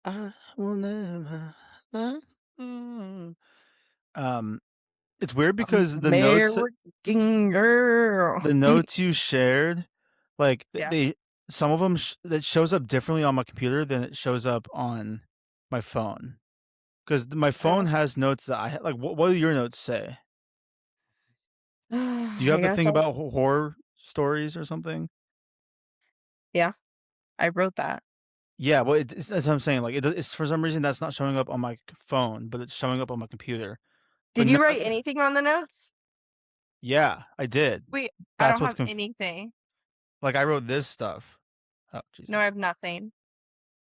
I will never. Um, it's weird because American girl. the notes you shared, like Yeah. some of them that shows up differently on my computer than it shows up on my phone. Because my phone Oh. has notes that I like. What do your notes say? Do you I have the guess thing about horror stories or something? yeah, I wrote that. Yeah, well, that's what I'm saying. Like, it's for some reason that's not showing up on my phone, but it's showing up on my computer. But Did you write anything on the notes? yeah, I did. Wait, I That's don't what's have anything. like. I wrote this stuff. Oh No, I Jesus, have nothing.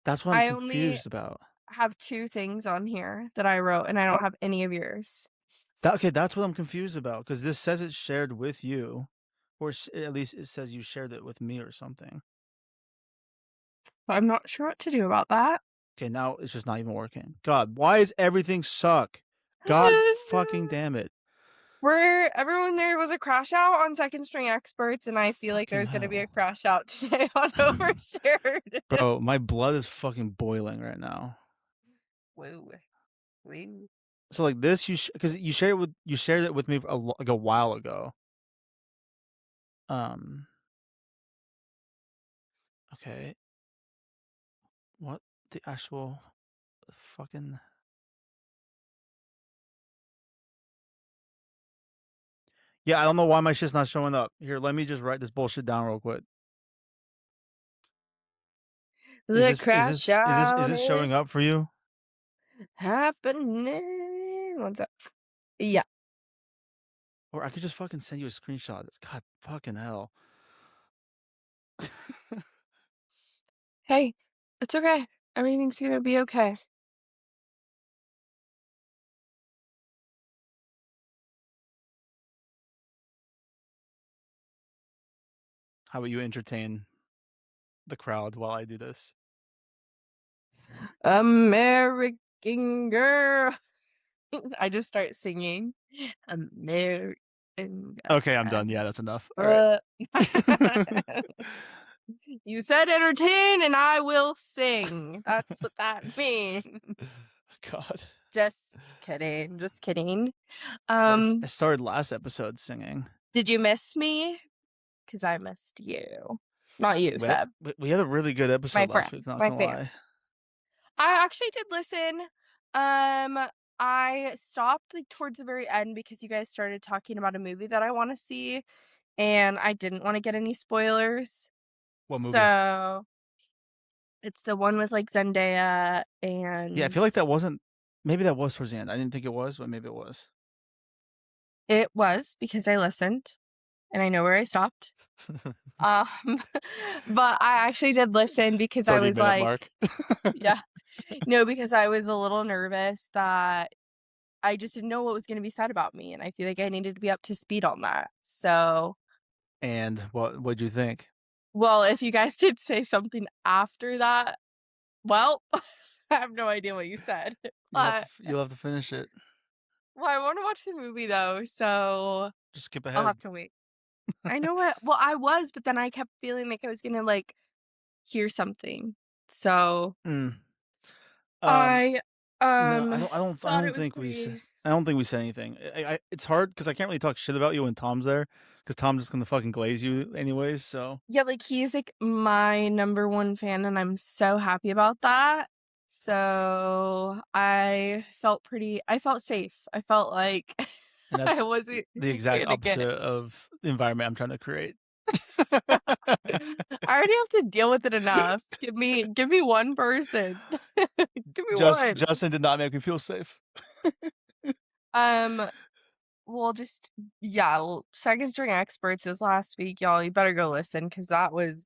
that's what I'm I only confused about. have 2 things on here that I wrote, and I don't have any of yours. Okay, that's what I'm confused about because this says it's shared with you, or at least it says you shared it with me or something. I'm not sure what to do about that. Okay, now it's just not even working. God, why is everything suck? God fucking damn it. Where everyone there was a crash out on Second String Experts, and I feel like Fucking there's gonna be hell. a crash out today on Overshared. Bro, my blood is fucking boiling right now. Woo. Woo. So like this, because you shared it with me like a while ago. Um. Okay. What the actual fucking? Yeah, I don't know why my shit's not showing up. Here, let me just write this bullshit down real quick. The crash Is out this is showing up for you? happening. One sec. Yeah. Or I could just fucking send you a screenshot. It's God fucking hell. Hey, it's okay. Everything's gonna be okay. How about you entertain the crowd while I do this? American girl. I just start singing. American Okay, I'm done. Yeah, that's enough. All right. You said entertain and I will sing. That's what that means. God. Just kidding. Just kidding. I started last episode singing. Did you miss me? Because I missed you. Not you, Seb. We had a really good My episode last friends. week, not My gonna fans. lie. I actually did listen. I stopped like towards the very end because you guys started talking about a movie that I want to see, and I didn't want to get any spoilers. What movie? So it's the one with like Zendaya Yeah, I and feel like that wasn't. Maybe that was towards the end. I didn't think it was, but maybe it was. it was because I listened and I know where I stopped. Um, but I actually did listen because I was 30-minute like, mark. yeah, no, because I was a little nervous that I just didn't know what was going to be said about me, and I feel like I needed to be up to speed on that. So, And what'd you think? well, if you guys did say something after that, well, I have no idea what you said. But You'll have to finish it. well, I want to watch the movie though, so Just skip I'll ahead. have to wait. I know what. Well, I was, but then I kept feeling like I was gonna like hear something. So Mm. I No, I thought it don't was think we pretty. said anything. It's hard because I can't really talk shit about you when Tom's there, because Tom's just gonna fucking glaze you anyways. So Yeah, like he's like my number one fan, and I'm so happy about that. So I felt safe. I felt like and I that's wasn't the exact gonna get. opposite of the environment I'm trying to create. I already have to deal with it enough. Give me one person. Give me one. Justin did not make me feel safe. Um, well, just yeah, well, Second String Experts is last week, y'all. You better go listen because that was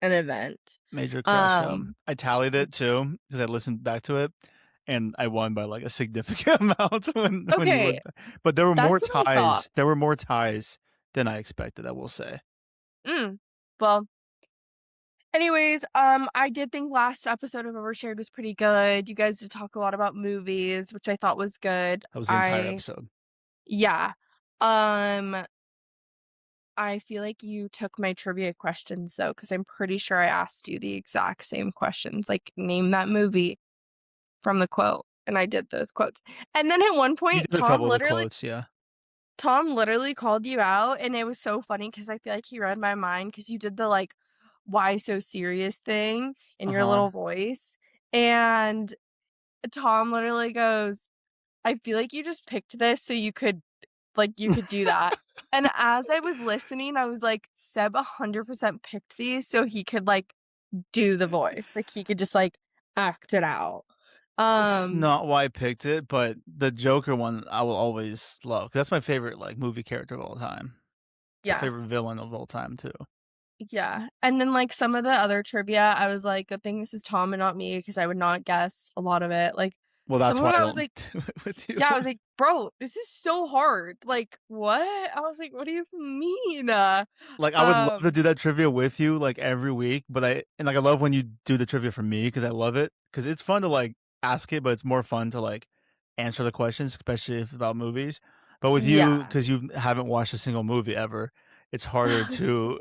an event. Major crash out. I tallied it too because I listened back to it, and I won by like a significant amount when you Okay, went. But there were more that's what I thought. ties. There were more ties than I expected. I will say. Well, anyways, I did think last episode of Overshared was pretty good. You guys did talk a lot about movies, which I thought was good. That was the entire episode. Yeah. I feel like you took my trivia questions though, because I'm pretty sure I asked you the exact same questions. Like, name that movie. from the quote, and I did those quotes. And then at one You point, did a couple of the quotes, yeah. Tom literally called you out, and it was so funny because I feel like he read my mind because you did the, like, "Why so serious?" thing in your Uh-huh. little voice, and Tom literally goes, "I feel like you just picked this so you could do that." And as I was listening, I was like, "Seb 100% picked these so he could, like, do the voice, like, he could just, like, act it out." That's Um, not why I picked it, but the Joker one I will always love. 'Cause that's my favorite, like, movie character of all time. My yeah. favorite villain of all time too. Yeah, and then, like, some of the other trivia, I was like, "Good thing this is Tom and not me because I would not guess a lot of it." Like, Well, some that's of why them I I was don't like do it with you. yeah, I was like, "Bro, this is so hard." Like, "What?" I was like, "What do you mean?" Like, I would love to Um, do that trivia with you, like, every week, but I love when you do the trivia for me because I love it because it's fun to, like, ask it, but it's more fun to, like, answer the questions, especially if it's about movies. But with you, yeah. because you haven't watched a single movie ever, it's harder to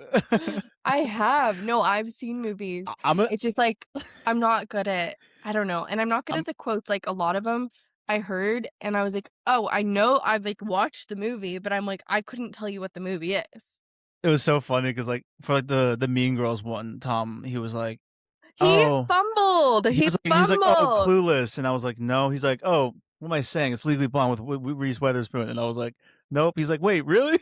I have. No, I've seen movies. I'm a It's just, like, I'm not good at I don't know, and I'm not good I'm at the quotes, like, a lot of them I heard, and I was like, "Oh, I know I've, like, watched the movie," but I'm like, "I couldn't tell you what the movie is." it was so funny because, like, for, like, the Mean Girls one, Tom, he was like, He "Oh," fumbled, he he was like, "Oh, fumbled. Clueless," and I was like, "No." He's like, "Oh, what am I saying? It's Legally Blonde with Reese Witherspoon," and I was like, "Nope." He's like, "Wait, really?"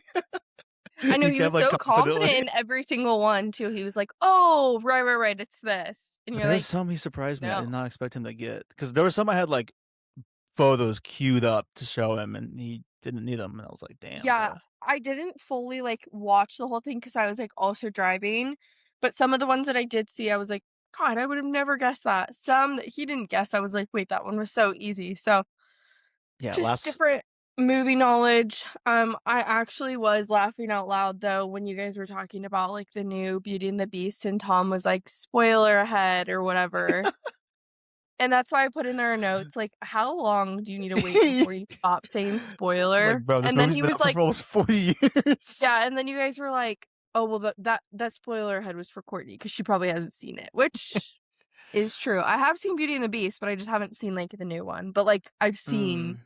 I know He he kept, was like, so confident confidently in every single one too, he was like, "Oh, right, right, right, it's this," and but you're there was like, some he surprised me. I did "No." not expect him to get because there were some I had, like, photos queued up to show him, and he didn't need them, and I was like, "Damn, Yeah, bro." I didn't fully, like, watch the whole thing because I was, like, also driving, but some of the ones that I did see, I was like, "God, I would have never guessed that." Some that he didn't guess, I was like, "Wait, that one was so easy." So, Yeah, just last different movie knowledge. I actually was laughing out loud, though, when you guys were talking about, like, the new Beauty and the Beast, and Tom was like, "Spoiler ahead," or whatever. And that's why I put in our notes, like, "How long do you need to wait before you stop saying I'm like, spoiler?" "Bro, this And then movie's he been was out for like almost 40 years." yeah, and then you guys were like, "Oh, well, that spoiler ahead was for Courtney because she probably hasn't seen it," which is true. I have seen Beauty and the Beast, but I just haven't seen, like, the new one, but, like, I've seen Mm.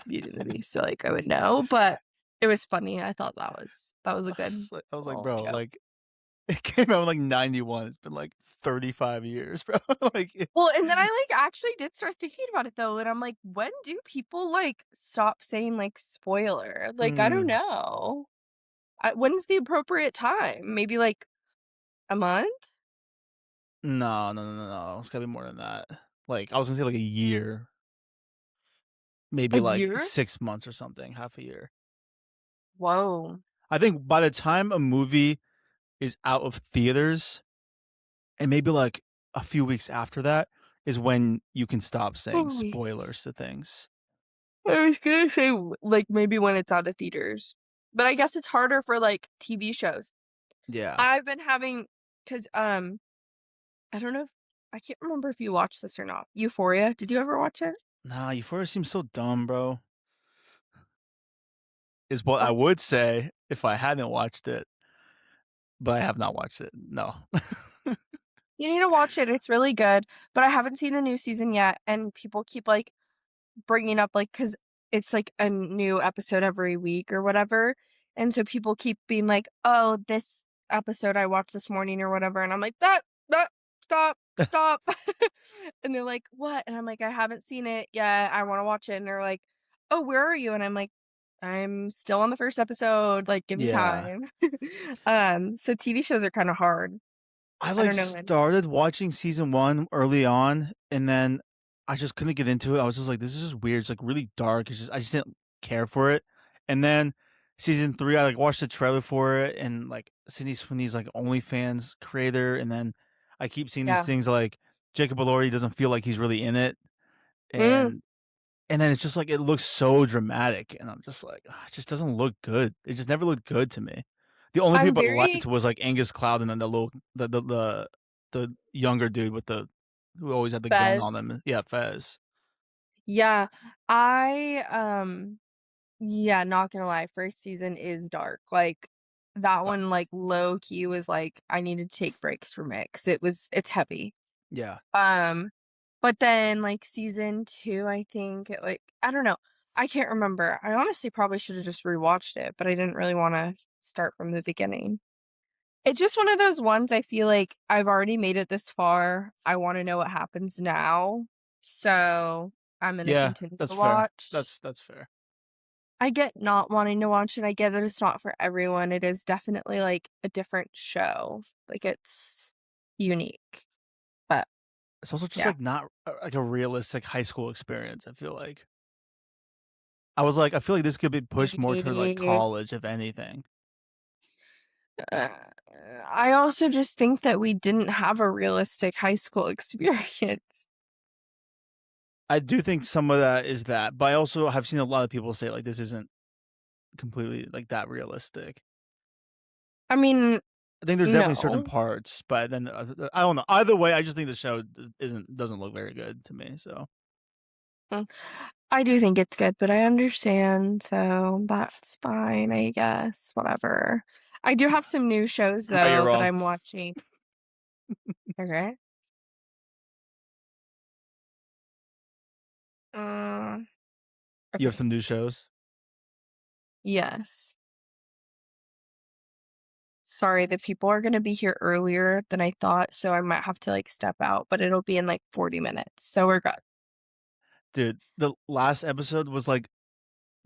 Beauty and the Beast, so, like, I would know, but it was funny. I thought that was a good I was like, little "Bro, joke. like, it came out in, like, 91. It's been, like, 35 years, bro." Like, Well, and then I, like, actually did start thinking about it, though, and I'm like, when do people, like, stop saying, like, spoiler? Like, I don't mm. know. When's the appropriate time? Maybe, like, a month? No, no, no, no, no, it's gotta be more than that. Like, I was gonna say, like, a year, A maybe, like, year? 6 months or something, half a year. Whoa. I think by the time a movie is out of theaters, and maybe, like, a few weeks after that, is when you can stop saying Holy spoilers to things. I was gonna say, like, maybe when it's out of theaters, but I guess it's harder for, like, TV shows. Yeah. I've been having 'cause, I don't know if I can't remember if you watched this or not. Euphoria, did you ever watch it? Nah, Euphoria seems so dumb, bro, is what I What? would say if I hadn't watched it, but I have not watched it, no. You need to watch it, it's really good, but I haven't seen the new season yet, and people keep, like, bringing up, like, cause it's, like, a new episode every week or whatever, and so people keep being like, "Oh, this episode I watched this morning," or whatever, and I'm like, That stop, stop." And they're like, "What?" And I'm like, "I haven't seen it yet, I wanna watch it," and they're like, "Oh, where are you?" And I'm like, "I'm still on the first episode, like, give me Yeah. time." So TV shows are kinda hard. I, I like, don't know when started watching season 1 early on, and then I just couldn't get into it. I was just like, "This is just weird." It's, like, really dark. It's just I just didn't care for it. And then season 3, I, like, watched the trailer for it, and, like, Sydney Sweeney's, like, OnlyFans creator, and then I keep seeing these yeah. things like Jacob Elordi doesn't feel like he's really in it, Mm, and then it's just, like, it looks so dramatic, and I'm just like, "It just doesn't look good." It just never looked good to me. The only I'm people I liked very was, like, Angus Cloud and then the younger dude with the who always had the gun on Fez. him. Yeah, Fez. Yeah, I, yeah, not gonna lie, 1st season is dark, like, that Uh, one, like, low key was like, I needed to take breaks from it 'cause it's heavy. yeah. Um, But then, like, season 2, I think it, like I don't know. I can't remember. I honestly probably should have just rewatched it, but I didn't really wanna start from the beginning. It's just one of those ones I feel like I've already made it this far. I wanna know what happens now, so I'm gonna Yeah, continue that's to fair. watch. That's fair. I get not wanting to watch it. I get that it's not for everyone. It is definitely, like, a different show. Like, it's unique, but It's also just yeah. like not like a realistic high school experience. I feel like I was like, I feel like this could be pushed more toward like Eh, college, if anything. uh, I also just think that we didn't have a realistic high school experience. I do think some of that is that, but I also have seen a lot of people say like this isn't completely like that realistic. I mean, I think there's definitely certain no. parts, but then I don't know. Either way, I just think the show doesn't look very good to me. So Mm, I do think it's good, but I understand, so that's fine, I guess, whatever. I do have some new shows, no, you're though, that wrong. I'm watching. Okay. Uh, You have okay. some new shows. Yes. Sorry, the people are gonna be here earlier than I thought, so I might have to, like, step out, but it'll be in, like, 40 minutes, so we're good. Dude, the last episode was like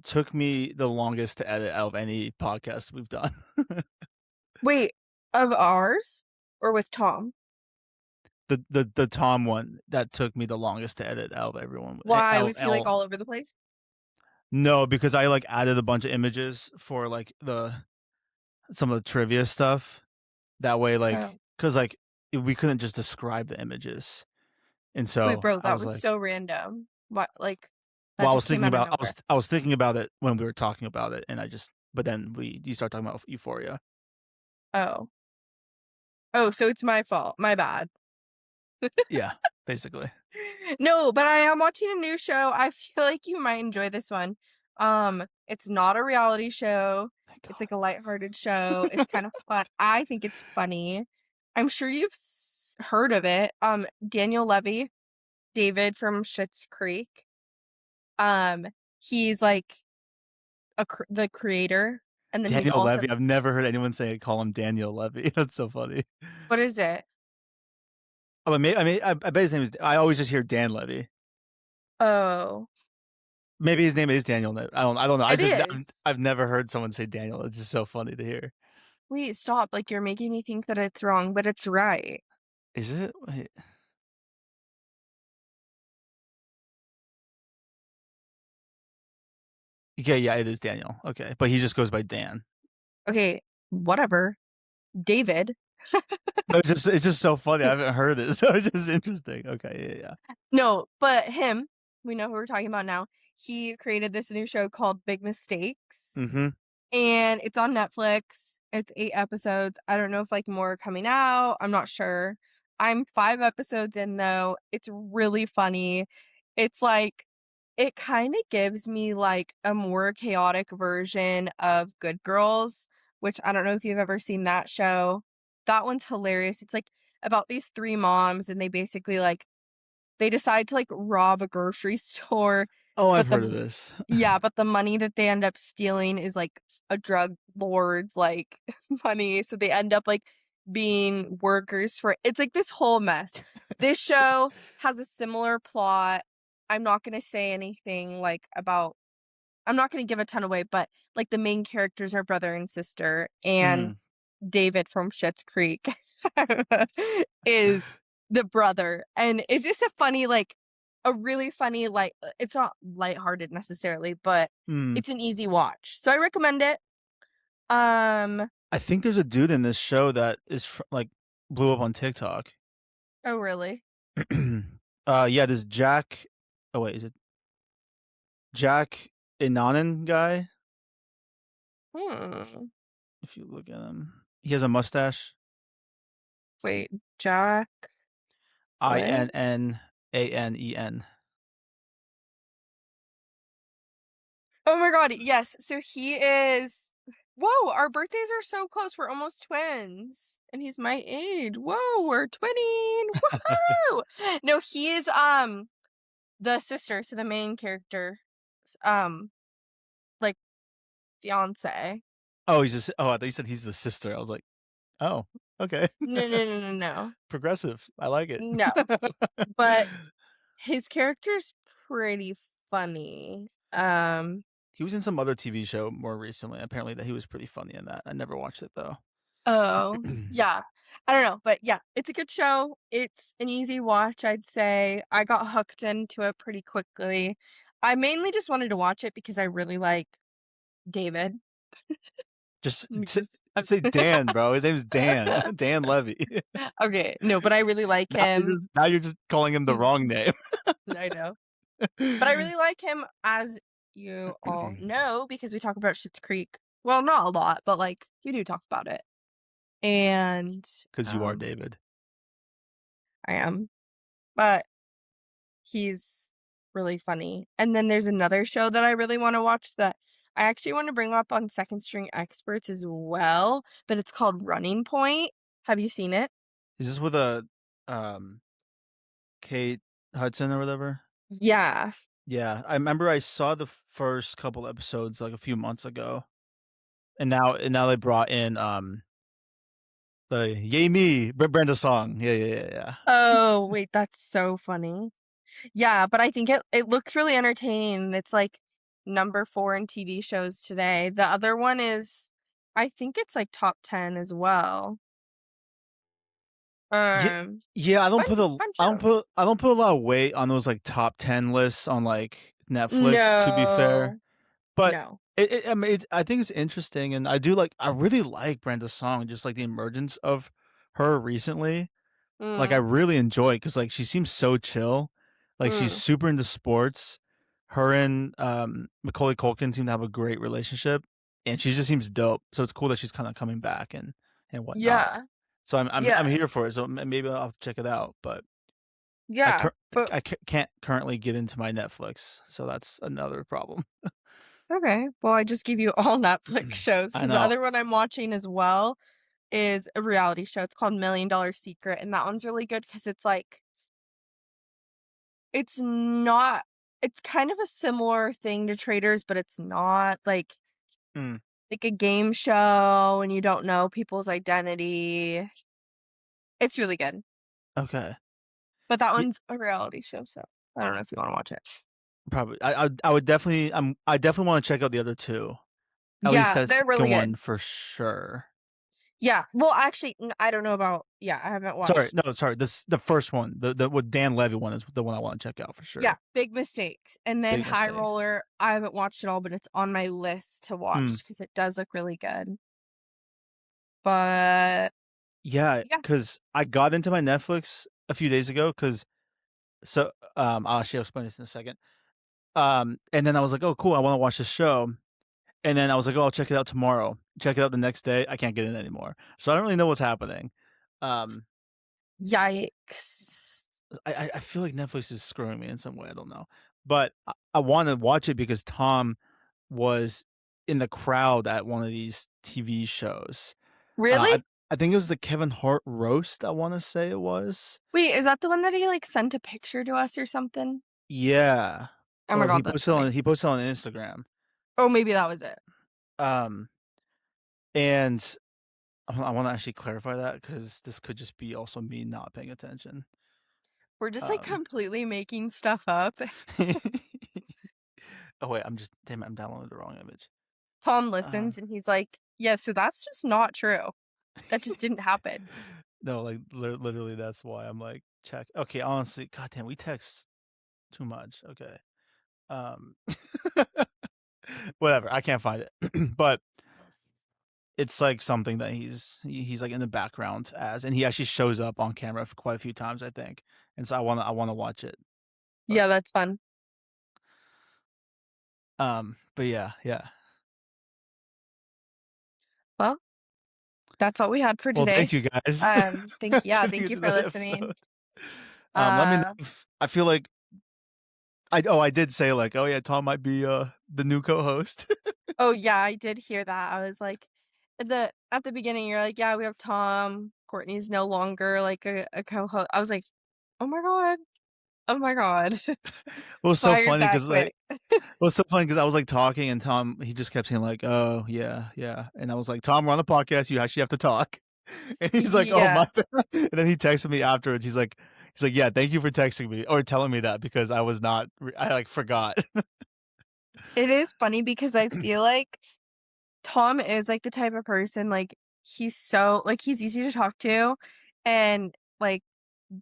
took me the longest to edit out of any podcast we've done. Wait, of ours? Or with Tom? The Tom one that took me the longest to edit out of everyone. Why? Out, Was he, like, out. all over the place? No, because I like added a bunch of images for like the some of the trivia stuff. That way, like, Oh. because like we couldn't just describe the images, and Wait, so bro, I that was was like, so random. What, like, that well, just came out of nowhere. I was thinking about it when we were talking about it, and I just, but then you start talking about Euphoria. Oh. Oh, so it's my fault. My bad. Yeah, basically. No, but I am watching a new show. I feel like you might enjoy this one. It's not a reality show. Thank It's like a lighthearted show. It's God. kind of fun. I think it's funny. I'm sure you've heard of it. Daniel Levy, David from Schitt's Creek. Um, he's like the creator, and then he's Daniel also Levy. I've never heard anyone say call him Daniel Levy. That's so funny. what is it? Oh, I bet his name is. I always just hear Dan Levy. Oh, Maybe his name is Daniel. I don't know. it is. I've never heard someone say Daniel. It's just so funny to hear. Wait, stop. Like you're making me think that it's wrong, but it's right. Is it? Wait. Okay, yeah, it is Daniel. Okay, but he just goes by Dan. Okay, whatever. David. No, it's just so funny. I haven't heard it, so it's just interesting. Okay, yeah, No, but him, we know who we're talking about now. He created this new show called Big Mistakes, yeah. Mm-hmm. and it's on Netflix. It's 8 episodes. I don't know if like more are coming out. I'm not sure. I'm 5 episodes in though. It's really funny. It's like it kind of gives me like a more chaotic version of Good Girls, which I don't know if you've ever seen that show. That one's hilarious. It's like about these 3 moms and they basically like they decide to, like, rob a grocery store, Oh, I've but heard of the this. yeah, but the money that they end up stealing is, like, a drug lord's, like, money, so they end up, like, being workers for it's, like, this whole mess. This show has a similar plot. I'm not gonna say anything, like, about I'm not gonna give a ton away, but, like, the main characters are brother and sister, and Mm. David from Schitt's Creek is the brother, and it's just a funny, like a really funny, like it's not lighthearted necessarily, but Mm. it's an easy watch, so I recommend it. Um I think there's a dude in this show that is like blew up on TikTok. oh, really? Yeah, this Jack. Oh wait, is it Jack Inanen guy? Hmm. If you look at him, he has a mustache. Wait, Jack what? Innanen. Oh my god, yes, so he is Whoa, our birthdays are so close. We're almost twins. And he's my age. Whoa, we're twinning. Woohoo! No, he is the sister, so the main character, um, like fiance. Oh, he's just. Oh, I thought you said he's the sister. I was like, oh, okay. No, no, no, no, no. Progressive. I like it. No. But his character's pretty funny. He was in some other TV show more recently. Apparently, that he was pretty funny in that. I never watched it though. Oh, yeah. I don't know, but yeah, it's a good show. It's an easy watch, I'd say. I got hooked into it pretty quickly. I mainly just wanted to watch it because I really like David. Just Because say Dan, bro. His name's Dan. Dan Levy. okay, no, but I really like him. Now you're just calling him the wrong name. I know. But I really like him, as you all know, because we talk about Schitt's Creek. Well, not a lot, but like you do talk about it. And Because you are David. I am. But he's really funny. And then there's another show that I really want to watch that I actually want to bring up on Second String Experts as well, but it's called Running Point. Have you seen it? Is this with a Kate Hudson or whatever? Yeah. Yeah, I remember I saw the first couple episodes like a few months ago, and now they brought in the Yay Me Brenda song. Yeah. Oh, wait, that's so funny. Yeah, but I think it looks really entertaining. It's like number 4 in TV shows today. The other one is I think it's like top 10 as well. Yeah, Um, yeah. fun fun shows. I don't put a lot of weight on those like top 10 lists on like Netflix. To be fair, No. but No. I mean, I think it's interesting, and I really like Brenda's song, just like the emergence of her recently. Like I Mm, really enjoy because like she seems so chill, like she's mm. super into sports. Her and Macaulay Culkin seem to have a great relationship, and she just seems dope. So it's cool that she's kind of coming back and whatnot. Yeah. So I'm Yeah. here for it. So maybe I'll check it out. But Yeah. But can't currently get into my Netflix, so that's another problem. okay. Well, I just give you all Netflix shows I because the know. other one I'm watching as well is a reality show. It's called Million Dollar Secret, and that one's really good because it's like it's not it's kind of a similar thing to Traders, but it's not Mm, like a game show and you don't know people's identity. It's really good. okay. But that Yeah, one's a reality show, so I don't know if you want to watch it. probably. I would definitely. I definitely want to check out the other two. At least Yeah, that they're really second one good. for sure. Yeah. Well, actually, I don't know about yeah, I haven't watched. Sorry. This the first one. The what Dan Levy one is the one I want to check out for Yeah, sure. Big Mistakes. And then Big High mistakes. Roller, I haven't watched it all, but it's on my list to Hmm. watch because it does look really good. But Yeah, yeah. because I got into my Netflix a few days ago. Because I'll actually explain this in a second. And then I was like, oh cool, I want to watch this show. And then I was like, oh, I'll check it out tomorrow. Check it out the next day. I can't get in anymore. So I don't really know what's happening. Um, Yikes. I feel like Netflix is screwing me in some way. I don't know, but I want to watch it because Tom was in the crowd at one of these TV shows. Really? I think it was the Kevin Hart roast. I want to say it was. Wait, is that the one that he like sent a picture to us or something? Yeah, Oh my or god, that's funny. he posted on Instagram. Oh, maybe that was it. Um, and I want to actually clarify that because this could just be also me not paying attention. We're just like Um, completely making stuff up. oh wait, damn it, I'm downloading the wrong image. Tom Uh, listens and he's like, yeah, so that's just not true. That just didn't happen. no, like literally, that's why I'm like check. Okay, honestly, goddamn, we text too much. Okay, um, whatever. I can't find it, but it's like something that he's like in the background as, and he actually shows up on camera for quite a few times, I think. And so I wanna watch it, but Yeah, that's fun. but yeah. Well, that's all we had for Well, thank today. you guys. Thank Tuning you into for the listening. episode. Let me know Uh if I feel like I did say like, oh yeah, Tom might be the new co-host. Oh, yeah, I did hear that. I was like at the beginning, you're like, "Yeah, we have Tom. Courtney's no longer, like, a co-host." I was like, "Oh my god. Oh my god." It was so Fired funny that because like quick. it was so funny because I was like talking and Tom he just kept saying like, oh yeah, yeah, and I was like, Tom, we're on the podcast. You actually have to talk. And he's like, oh my Yeah. bad. And then he texted me afterwards. He's like, yeah, thank you for texting me or telling me that because I was not I like forgot. It is funny because I feel like Tom is, like, the type of person, like, he's easy to talk to and, like,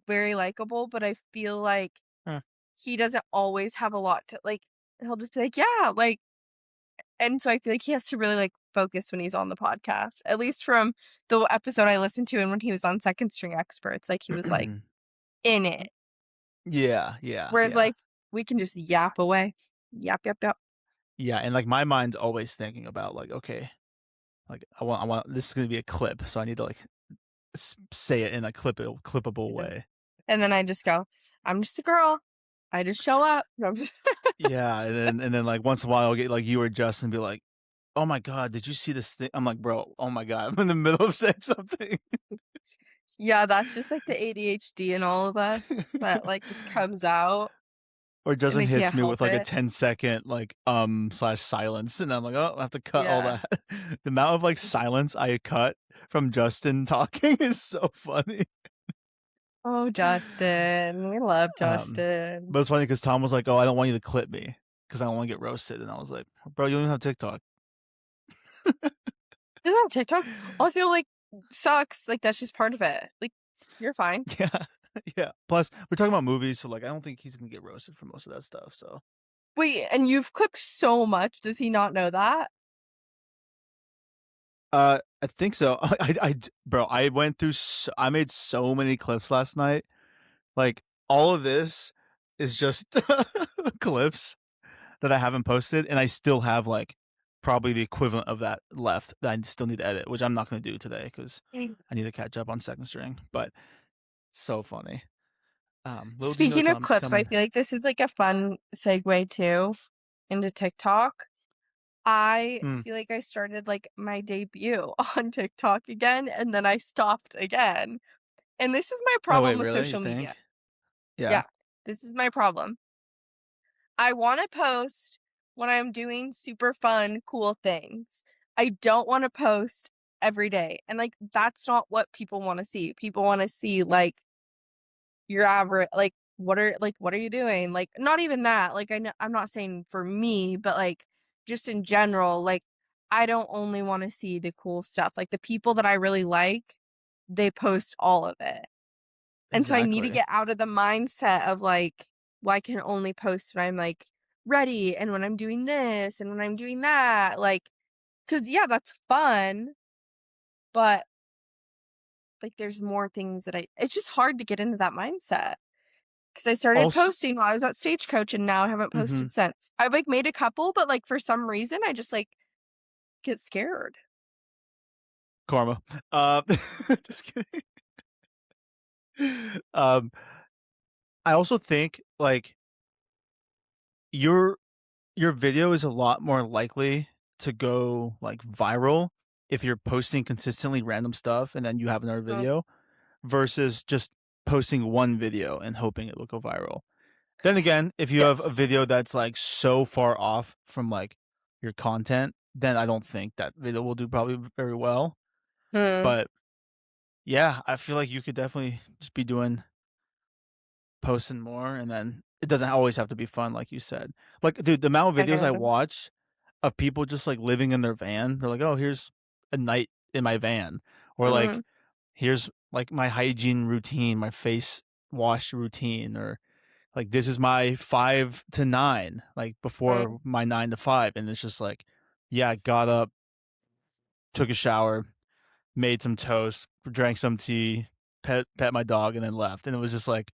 very likable, but I feel like Huh. he doesn't always have a lot to like, he'll just be like, "Yeah," like and so I feel like he has to really, like, focus when he's on the podcast, at least from the episode I listened to and when he was on Second String Experts, like, he was, like, in it, Yeah, yeah, whereas, yeah. like, we can just yap away. Yap, yap, yap. Yeah, and like my mind's always thinking about like, okay, like I want this is gonna be a clip, so I need to like say it in a clippable Yeah. way. And then I just go, "I'm just a girl. I just show up." No, I'm just Yeah, and then like once in a while I'll get like you or Justin be like, oh my god, did you see this thing? I'm like, bro, oh my god, I'm in the middle of saying something. Yeah, that's just, like, the ADHD in all of us that, like, just comes out, Or and Justin they hits can't me help with like a it. 10-second like slash silence, and I'm like, oh, I have to cut all Yeah. that. The amount of like silence I cut from Justin talking is so funny. Oh, Justin. We love Um, Justin. but it's funny because Tom was like, "Oh, I don't want you to clip me because I don't want to get roasted," and I was like, "Bro, you don't even have TikTok." Doesn't have TikTok. Also, like, sucks. Like, that's just part of it. Like, you're fine. Yeah, yeah. Plus, we're talking about movies, so like, I don't think he's gonna get roasted for most of that stuff. So, Wait, and you've clipped so much. Does he not know that? I think so. Bro, I went through. I made so many clips last night. Like, all of this is just clips that I haven't posted, and I still have like probably the equivalent of that left that I still need to edit, which I'm not gonna do today because Mm. I need to catch up on second string. But so funny. Little do you know, Speaking of Tom's clips, I coming. feel like this is like a fun segue too into TikTok. I Hmm. feel like I started like my debut on TikTok again and then I stopped again. And this is my Oh wait, problem with really? You social media. think? Yeah. Yeah, this is my problem. I want to post when I'm doing super fun, cool things. I don't want to post every day. And like that's not what people want to see. People want to see like your average like what are you doing? Like not even that. Like I'm not saying for me, but like just in general, like I don't only want to see the cool stuff. Like the people that I really like, they post all of it. And so I need to Exactly. get out of the mindset of like, well, I can only post when I'm like ready and when I'm doing this and when I'm doing that. Like, cause yeah, that's fun, but like there's more things that it's just hard to get into that mindset. Cause I started Also, posting while I was at Stagecoach and now I haven't hmm posted since. I've like made a couple, but like for some reason I just like get scared. karma. Uh, just kidding. Um, I also think like your your video is a lot more likely to go like viral if you're posting consistently random stuff and then you have another Mm. video versus just posting one video and hoping it will go viral. Then again, if you have a video Yes. that's like so far off from like your content, then I don't think that video will do probably very well. Hmm. But yeah, I feel like you could definitely just be doing posting more and then it doesn't always have to be fun like you said. Like dude, the amount of I videos I know. watch of people just like living in their van, they're like, "Oh, here's a night in my van." Or like, Mhm. "Here's like my hygiene routine, my face wash routine," or like this is my 5 to 9 like before Mm. my 9 to 5 and it's just like yeah got up took a shower made some toast drank some tea pet my dog and then left and it was just like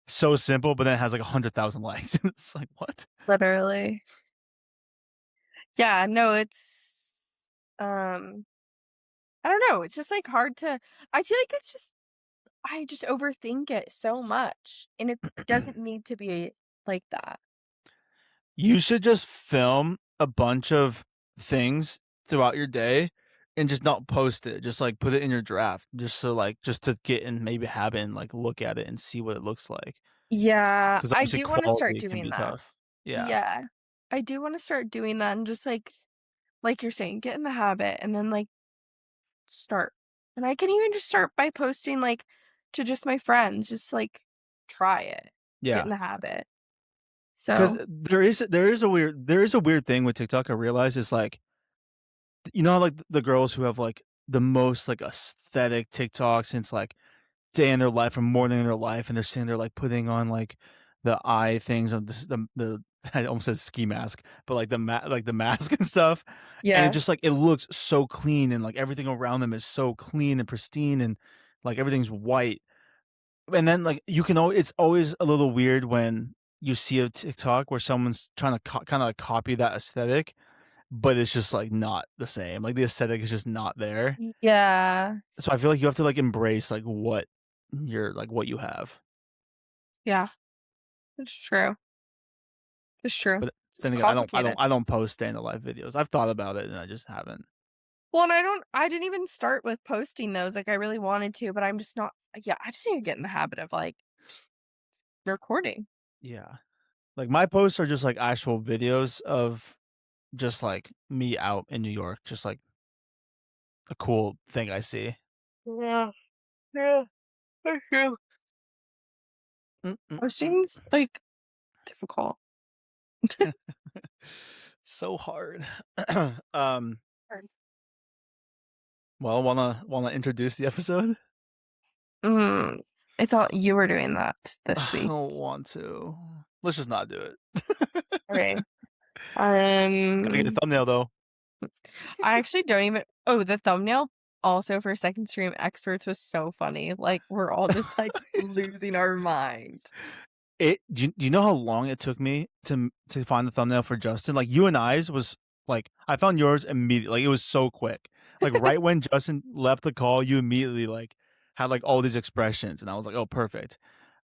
so simple but then it has like 100,000 likes and it's like what. Literally. Yeah, no, um I don't know, it's just like hard to I feel like it's just I just overthink it so much and it doesn't need to be like that. You should just film a bunch of things throughout your day and just not post it. Just like put it in your draft, just so like just to get and maybe have it and like look at it and see what it looks like. Yeah, Because I obviously do wanna start quality can doing be that. tough. Yeah, Yeah. I do wanna start doing that and just, like you're saying, get in the habit and then, like, start. And I can even just start by posting, like, to just my friends, just, like, try it, get in yeah. the habit. Because So there is a weird thing with TikTok. I realize is like like the girls who have like the most like aesthetic TikToks since like day in their life or morning in their life, and they're sitting there like putting on like the eye things on the I almost said ski mask, but like the mask and stuff, and it yeah. just like it looks so clean and like everything around them is so clean and pristine and like everything's white. And then like it's always a little weird when you see a TikTok where someone's trying to kind of like copy that aesthetic, but it's just like not the same. Like the aesthetic is just not there. Yeah. So I feel like you have to like embrace like what you have. Yeah. It's true. It's true. But It's then again, complicated. I don't post day in the life videos. I've thought about it and I just haven't. Well, and I didn't even start with posting those, like, I really wanted to, but I'm just not yeah, I just need to get in the habit of, like, just recording. Yeah. Like my posts are just like actual videos of just like me out in New York, just like a cool thing I see. Yeah. Yeah. For sure. Mm-mm-mm. Posting's, like, difficult. So hard. um. Well, wanna introduce the episode? Mm, I thought you were doing that this I week. don't want to. Let's just not do it. Okay. Gotta get the thumbnail though. I actually don't even oh, the thumbnail also for Second Stream Experts was so funny. Like, we're all just, like, losing our mind. Do you know how long it took me to find the thumbnail for Justin? Like you and I's was like I found yours immediately. Like it was so quick. Like right when Justin left the call, you immediately like had like all these expressions, and I was like, oh, perfect.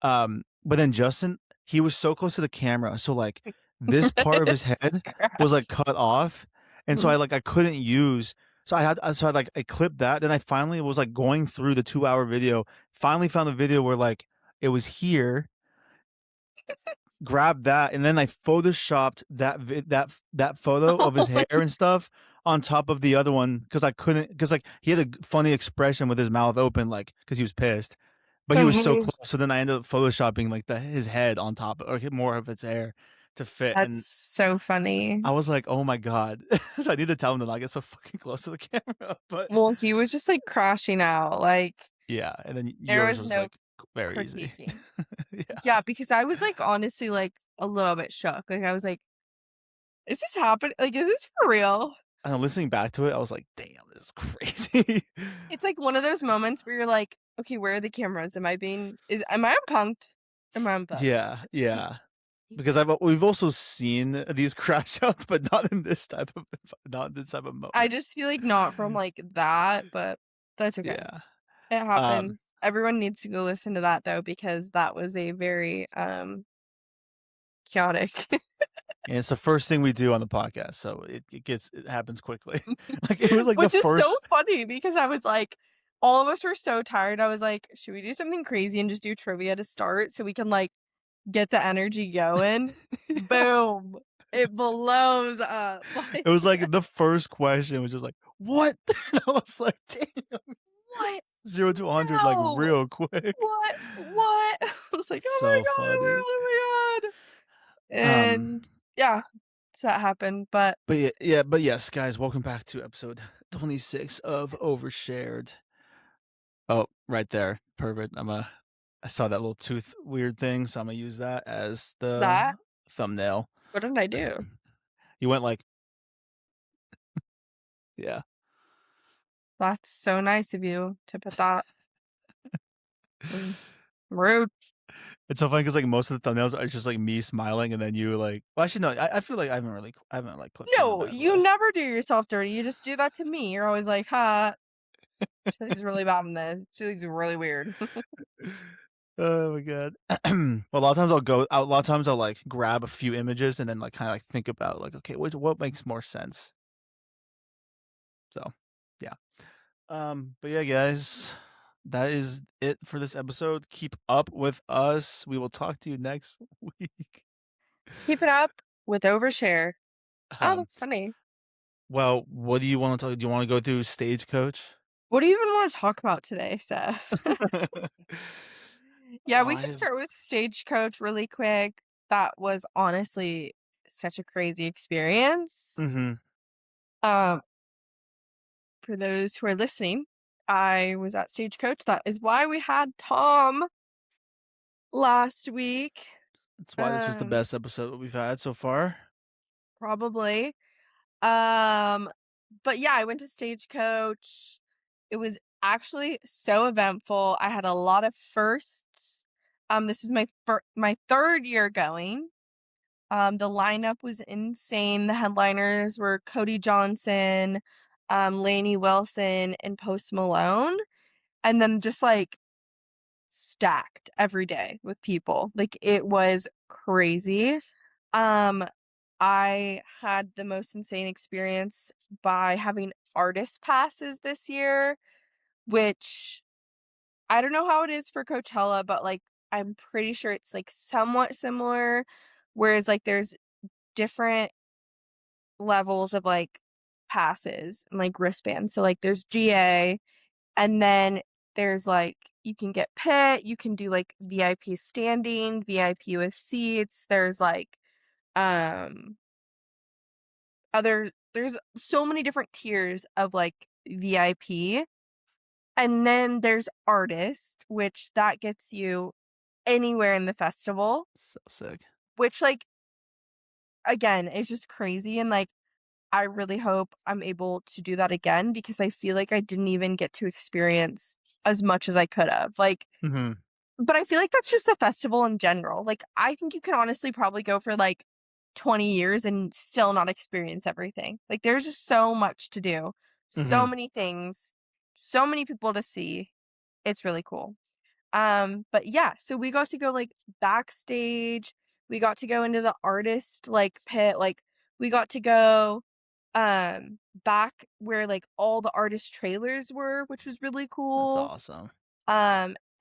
But then Justin, he was so close to the camera, so like this part of his It's head was like scratch. cut off, and so Mhm. I couldn't use. So I clipped that. Then I finally was like going through the 2 hour video. Finally found the video where like it was here, grabbed that, and then I photoshopped that photo of his Oh hair my and stuff on top of the other one because I couldn't because like he had a funny expression with his mouth open like because he was pissed, but he was so oh, close. So then I ended up photoshopping like his head on top or more of his hair to fit, that's and so funny. I was like, oh my god. So I need to tell him to not get so fucking close to the camera, but Well, he was just, like, crashing out, like, yeah, and then there yours was was no like very easy. critiquing. Yeah. Yeah, because I was, like, honestly, like, a little bit shook. Like, I was like, "Is this happening? Like, is this for real?" And listening back to it, I was like, damn, this is crazy. It's like one of those moments where you're like, "Okay, where are the cameras? Am I unpunked? Am I unplugged?" Yeah, yeah. Because we've also seen these crash outs, but not in this type of I moment. just feel like not from, like, that, but that's okay. Yeah. It Um, happens. Everyone needs to go listen to that, though, because that was a very, chaotic. and it's the first thing we do on the podcast, so it happens quickly. Like it was like the Which is so first. funny because I was like all of us were so tired. I was like, "Should we do something crazy and just do trivia to start so we can, like, get the energy going?" Yeah. Boom. It blows up, It was like, like the first question was just like, "What?" And I was like, "Damn, "What? 0 to 100 like No. real quick." What? What?" I was like, "Oh my So god, funny. oh my god." Um, And, yeah, so that happened, but but yeah, but yes, guys, welcome back to episode 26 of Overshared. Oh, right there. Perfect. I saw that little tooth weird thing, so I'm gonna use that as the that thumbnail. what did I do? You went like, yeah. That's so nice of you to put that. Mm, rude. It's so funny because like most of the thumbnails are just like me smiling and then you like well actually no, I feel like I haven't like clipped them in a No, bad you way. never do yourself dirty, you just do that to me. You're always like, "Ha, she looks really bad in this. She looks really weird." Oh my god. Well, a lot of times a lot of times I'll like grab a few images and then like kind of like think about like, okay, what makes more sense. So, yeah. But yeah, guys, that is it for this episode. Keep up with us. We will talk to you next week. Keep it up with Overshare. Oh, Um, that's funny. well, what do you want to talk? Do you want to go through Stagecoach? What do you even want to talk about today, Seth? Yeah, we can I've start with Stagecoach really quick. That was honestly such a crazy experience. mhm. Um, for those who are listening, I was at Stagecoach. That is why we had Tom last week. That's why this was the Um, best episode that we've had so far. Probably. Um, but yeah, I went to Stagecoach. It was actually so eventful. I had a lot of firsts. This is my third year going. The lineup was insane. The headliners were Cody Johnson, Lainey Wilson, and Post Malone, and then just like stacked every day with people. Like it was crazy. Um, I had the most insane experience by having artist passes this year, which I don't know how it is for Coachella, but like I'm pretty sure it's like somewhat similar. Whereas like there's different levels of like passes and like wristbands. So like there's GA, and then there's like you can get pit, you can do like VIP standing, VIP with seats. There's like um there's so many different tiers of like VIP. And then there's artist, which that gets you anywhere in the festival, So sick. which like again is just crazy. And like I really hope I'm able to do that again because I feel like I didn't even get to experience as much as I could have. Like, Mhm. but I feel like that's just a festival in general. Like, I think you can honestly probably go for like 20 years and still not experience everything. Like, there's just so much to do, so Mhm. many things, so many people to see. It's really cool. But yeah, so we got to go like backstage. We got to go into the artist like pit. Like, we got to go back where like all the artist trailers were, which was really That's cool. awesome.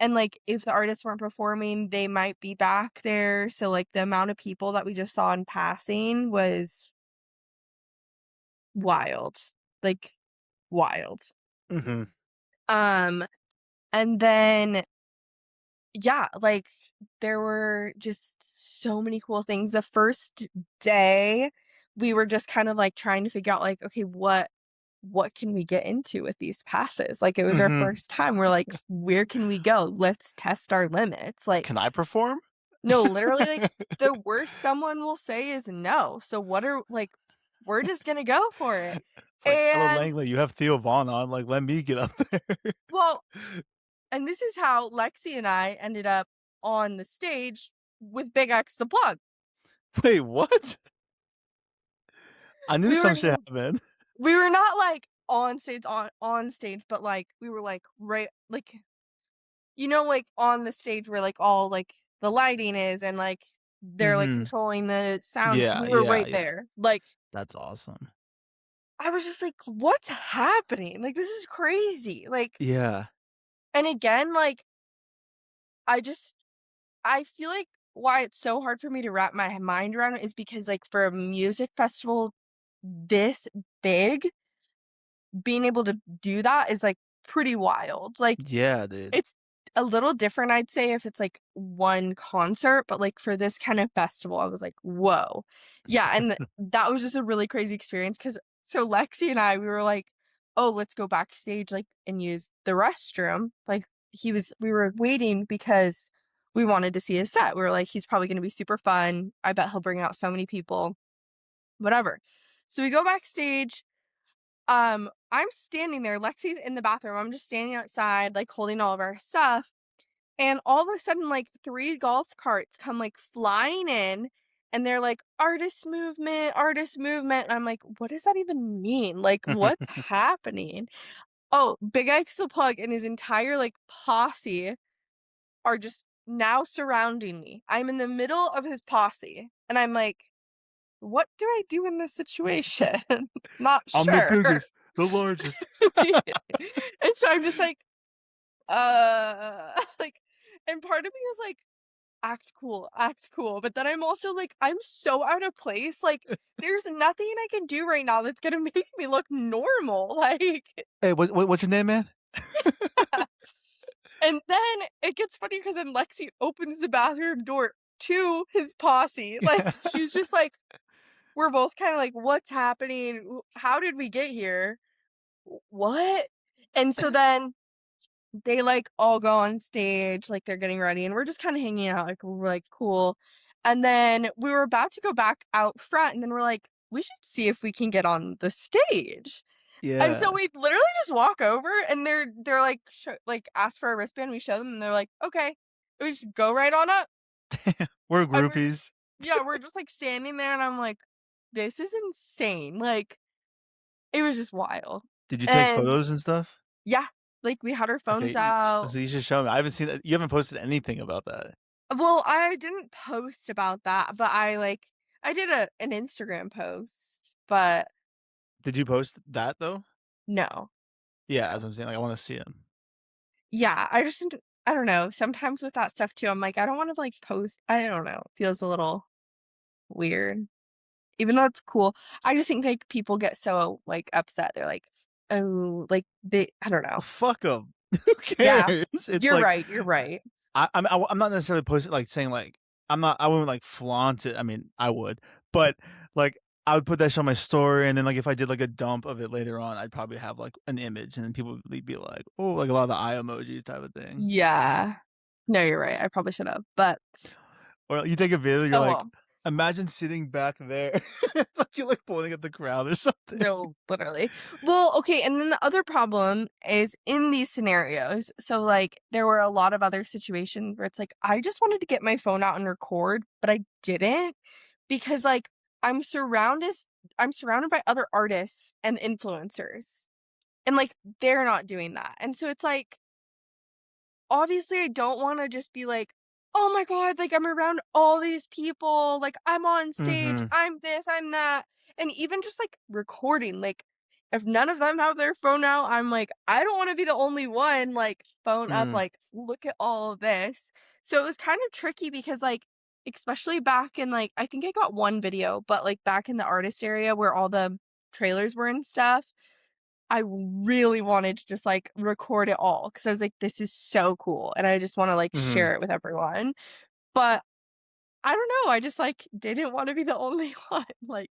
And like if the artists weren't performing, they might be back there. So like the amount of people that we just saw in passing was wild. Like wild. Mhm. Um and then yeah, like there were just so many cool things. The first day we were just kind of like trying to figure out like okay, what can we get into with these passes? Like it was our Mhm. first time. We're like, where can we go? Let's test our limits. Like, Can I perform? no, literally, like the worst someone will say is no. So what are like, we're just gonna go for it. It's like, "Ella And Langley, you have Theo Vaughn on, like, let me get up there." well, and this is how Lexi and I ended up on the stage with Big X the plug. Wait, what? I knew We some were shit happened. we were not like on stage, but like we were like right like like on the stage where like all like the lighting is and like they're like Mhm. controlling the sound. Yeah, We were yeah, right yeah. there. Like That's awesome. I was just like, what's happening? Like this is crazy. Like Yeah. and again, like I just I feel like why it's so hard for me to wrap my mind around it is because like for a music festival this big, being able to do that is like pretty wild. Like Yeah, dude. it's a little different, I'd say, if it's, like, one concert, but, like, for this kind of festival, I was like, "Whoa." Yeah, and that was just a really crazy experience because so Lexi and I, we were like, "Oh, let's go backstage, like, and use the restroom." Like, we were waiting because we wanted to see his set. We were like, "He's probably gonna be super fun. I bet he'll bring out so many people." Whatever. So we go backstage, I'm standing there, Lexi's in the bathroom, I'm just standing outside, like, holding all of our stuff, and all of a sudden, like, 3 golf carts come, like, flying in, and they're like, artist movement," and I'm like, "What does that even mean? Like, what's happening?" Oh, Big Ike's the Plug and his entire, like, posse are just now surrounding me. I'm in the middle of his posse, and I'm like, "What do I do in this situation?" Not I'm the sure. biggest, the largest. And so I'm just like, like, and part of me is like, act cool, but then I'm also like, I'm so out of place, like, there's nothing I can do right now that's gonna make me look normal, like, Hey, what's your name, man? and then it gets funny because then Lexi opens the bathroom door to his posse, like, she's just like, we're both kinda like, "What's happening? How did we get here? What?" And so then they, like, all go on stage, like, they're getting ready, and we're just kinda hanging out, like, we're like, "Cool." And then we were about to go back out front, and then we're like, "We should see if we can get on the stage." And so Yeah. we literally just walk over, and they're like, like, ask for a wristband, we show them, and they're like, "Okay." And we just go right on up, We're and we're just groupies. yeah, we're just, like, standing there, and I'm like, "This is insane." Like, it was just wild. Did you take And photos and stuff? yeah, like, we had our phones Okay, out. so you should show me. I haven't seen that. You haven't posted anything about that. Well, I didn't post about that, but I did an Instagram post, but Did you post that though? no, Yeah, no. as I'm saying, like I want to see him. Yeah, I don't know, sometimes with that stuff too, I'm like, I don't wanna, like, post I don't know, it feels a little weird, even though it's cool. I just think, like, people get so, like, upset, they're like, "Oh," like, they I don't know. Fuck them. Who Yeah, cares? It's you're like right, you're right. I'm not necessarily posting like saying like I wouldn't like flaunt it. I mean, I would, but like I would put that shit on my story, and then like if I did like a dump of it later on, I'd probably have like an image, and then people would be like, "Oh," like a lot of the eye emojis type of thing. Yeah. No, you're right, I probably should have, but Or you take a video, you're oh like, well. imagine sitting back there, like you're like pointing at the crowd or something. No, literally. Well, okay, and then the other problem is in these scenarios. So, like, there were a lot of other situations where it's like, I just wanted to get my phone out and record, but I didn't because, like, I'm surrounded I'm surrounded by other artists and influencers, and, like, they're not doing that. And so it's like, obviously I don't wanna just be like, "Oh my god, like, I'm around all these people, like, I'm on stage, Mhm. I'm this, I'm that." And even just, like, recording, like, if none of them have their phone out, I'm like, I don't wanna be the only one, like, phone up, Mm. like, "Look at all of this." So it was kind of tricky because, like, especially back in, like I think I got one video, but, like, back in the artist area where all the trailers were and stuff, I really wanted to just, like, record it all because I was like, "This is so cool," and I just wanna, like, Mhm. share it with everyone, but I don't know, I just, like, didn't wanna be the only one, like,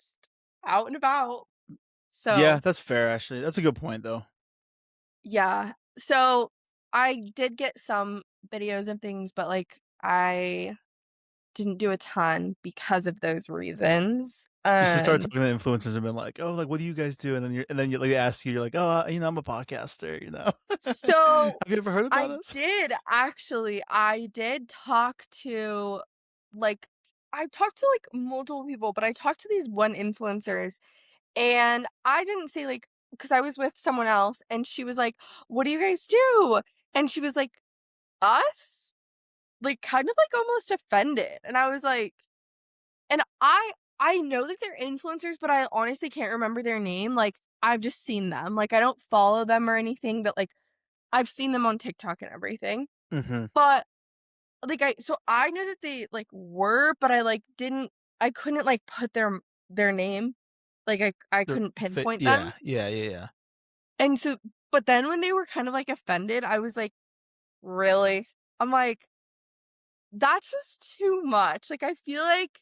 just out and about. Yeah, So, that's fair actually. That's a good point though. yeah. So, I did get some videos of things, but, like, I didn't do a ton because of those reasons. You should start talking to influencers and been like, "Oh, like, what do you guys do?" And then you like they ask you, you're like, "Oh, I'm a podcaster," you know? So, Have you ever heard about us? I did talk to, like I talked to, like, multiple people, but I talked to these one influencers, and I didn't say, like because I was with someone else, and she was like, "What do you guys do?" And she was like, "Us?" Like, kind of, like, almost offended, and I was like and I know that they're influencers, but I honestly can't remember their name, like, I've just seen them, like, I don't follow them or anything, but, like, I've seen them on TikTok and everything. Mhm. But, like, I know that they, like, were, but I couldn't, like, put their name. Like, I The couldn't fit pinpoint them. yeah, yeah, yeah, yeah. And so but then when they were kind of, like, offended, I was like, "Really?" I'm like, "That's just too much." Like, I feel like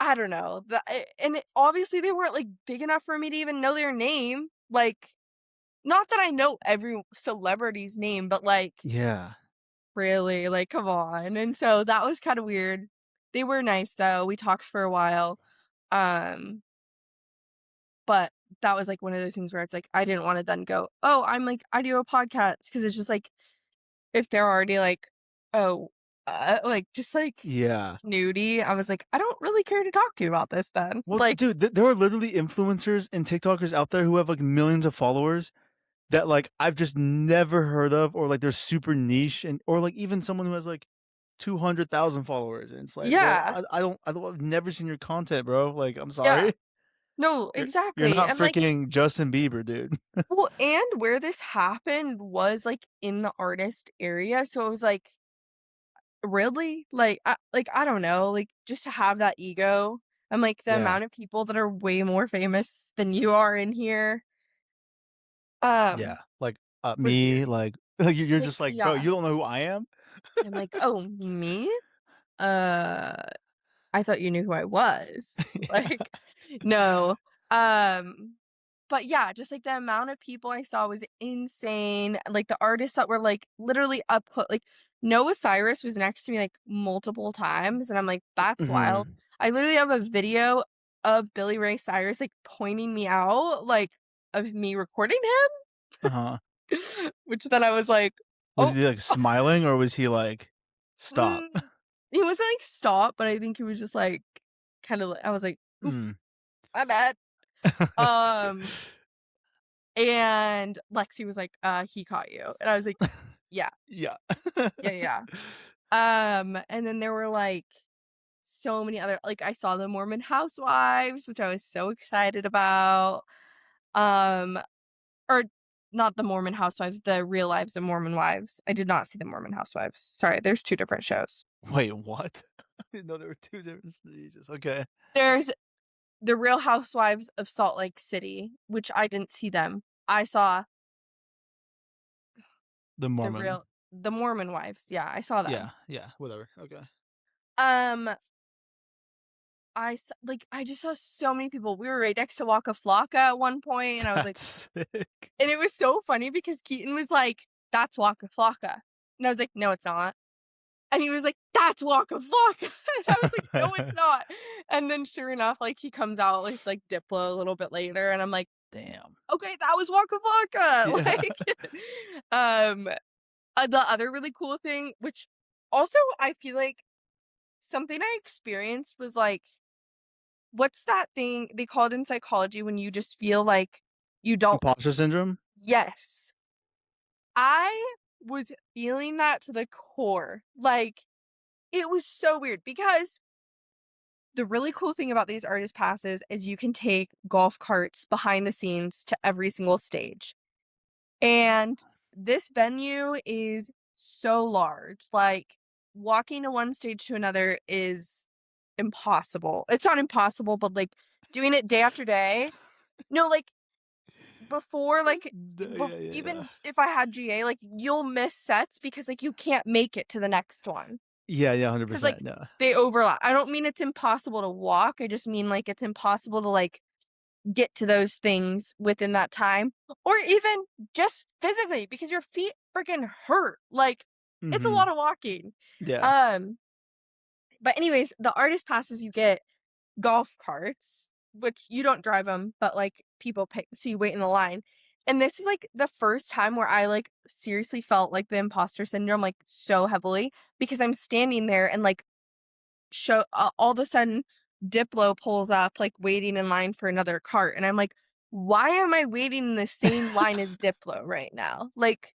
I don't know, obviously, they weren't, like, big enough for me to even know their name. Like, not that I know every celebrity's name, but, like, Yeah. really? Like, come on, and so that was kinda weird. They were nice, though, we talked for a while, um, but that was, like, one of those things where it's like, I didn't wanna then go, "Oh, I do a podcast," because it's just like, if they're already like, "Oh, like, just, like, Yeah. snooty, I was like, "I don't really care to talk to you about this then." Well, Like dude, there are literally influencers and TikTokers out there who have, like, millions of followers that, like, I've just never heard of, or, like, they're super niche, and or, like, even someone who has, like, 200,000 followers, and it's like, "Well, Yeah. I've never seen your content, bro, like, I'm Yeah. sorry. No, You're exactly, not and, like freaking Justin Bieber, dude." well, and where this happened was, like, in the artist area, so it was like, "Really?" Like, I don't know, like, just to have that ego, and, like, the Yeah, amount of people that are way more famous than you are in here, yeah, um, like, was me, weird. like, you're Like just like, "Bro, yeah. you don't know who I am?" I'm like, "Oh, me? Uh, I thought you knew who I was." Yeah. Like, no. Um, but yeah, just, like, the amount of people I saw was insane, like, the artists that were, like, literally up close. Like, Noah Cyrus was next to me, like, multiple times, and I'm like, "That's wild." Mhm. I literally have a video of Billy Ray Cyrus, like, pointing me out, like, of me recording Uh-huh. him, which then I was like, Was "Oh." he, like, smiling, or was he like, "Stop"? Mm, he wasn't like, "Stop," but I think he was just, like, kinda I was like, "Oof, Mm. my bad." Um, and Lexi was like, "He caught you." And I was like, "Yeah. Yeah. Yeah, yeah." And then there were, like, so many other like, I saw the Mormon Housewives, which I was so excited about. Um, or not the Mormon Housewives, the Real Lives of Mormon Wives. I did not see the Mormon Housewives. Sorry, there's 2 different shows. Wait, what? I didn't know there were 2 different Jesus, okay. There's The Real Housewives of Salt Lake City, which I didn't see them. I saw The the Mormon. real the Mormon Wives, yeah, I saw them. Yeah, yeah, whatever, okay. Um, I just saw so many people. We were right next to Waka Flocka at one point, and I was like That's sick. and it was so funny because Keaton was like, "That's Waka Flocka." And I was like, "No, it's not." And he was like, "That's Waka Flocka." And I was like, "No, it's not." And then sure enough, like, he comes out with, like, Diplo a little bit later, and I'm like, Damn. "Okay, that was Waka Flocka." Yeah. Like, um the other really cool thing, which also I feel like something I experienced was like, what's that thing they call it in psychology when you just feel like you don't Imposter syndrome? yes. I was feeling that to the core. Like, it was so weird because the really cool thing about these artist passes is you can take golf carts behind the scenes to every single stage. And this venue is so large. Like, walking to one stage to another is impossible. It's not impossible, but, like, doing it day after day no, like, before, like, Yeah, yeah, yeah. even if I had GA, like, you'll miss sets because, like, you can't make it to the next one Yeah, yeah, because 100%, like, no. they overlap. I don't mean it's impossible to walk, I just mean, like, it's impossible to, like, get to those things within that time, or even just physically because your feet freaking hurt. Like, it's a lot Mhm. of walking. Yeah. Um, but anyways, the artist passes you get golf carts, which you don't drive them, but like people pay, so you wait in the line. And this is like the first time where I like seriously felt like the imposter syndrome like so heavily because I'm standing there and like all of a sudden Diplo pulls up like waiting in line for another cart and I'm like, why am I waiting in the same line as Diplo right now? Like,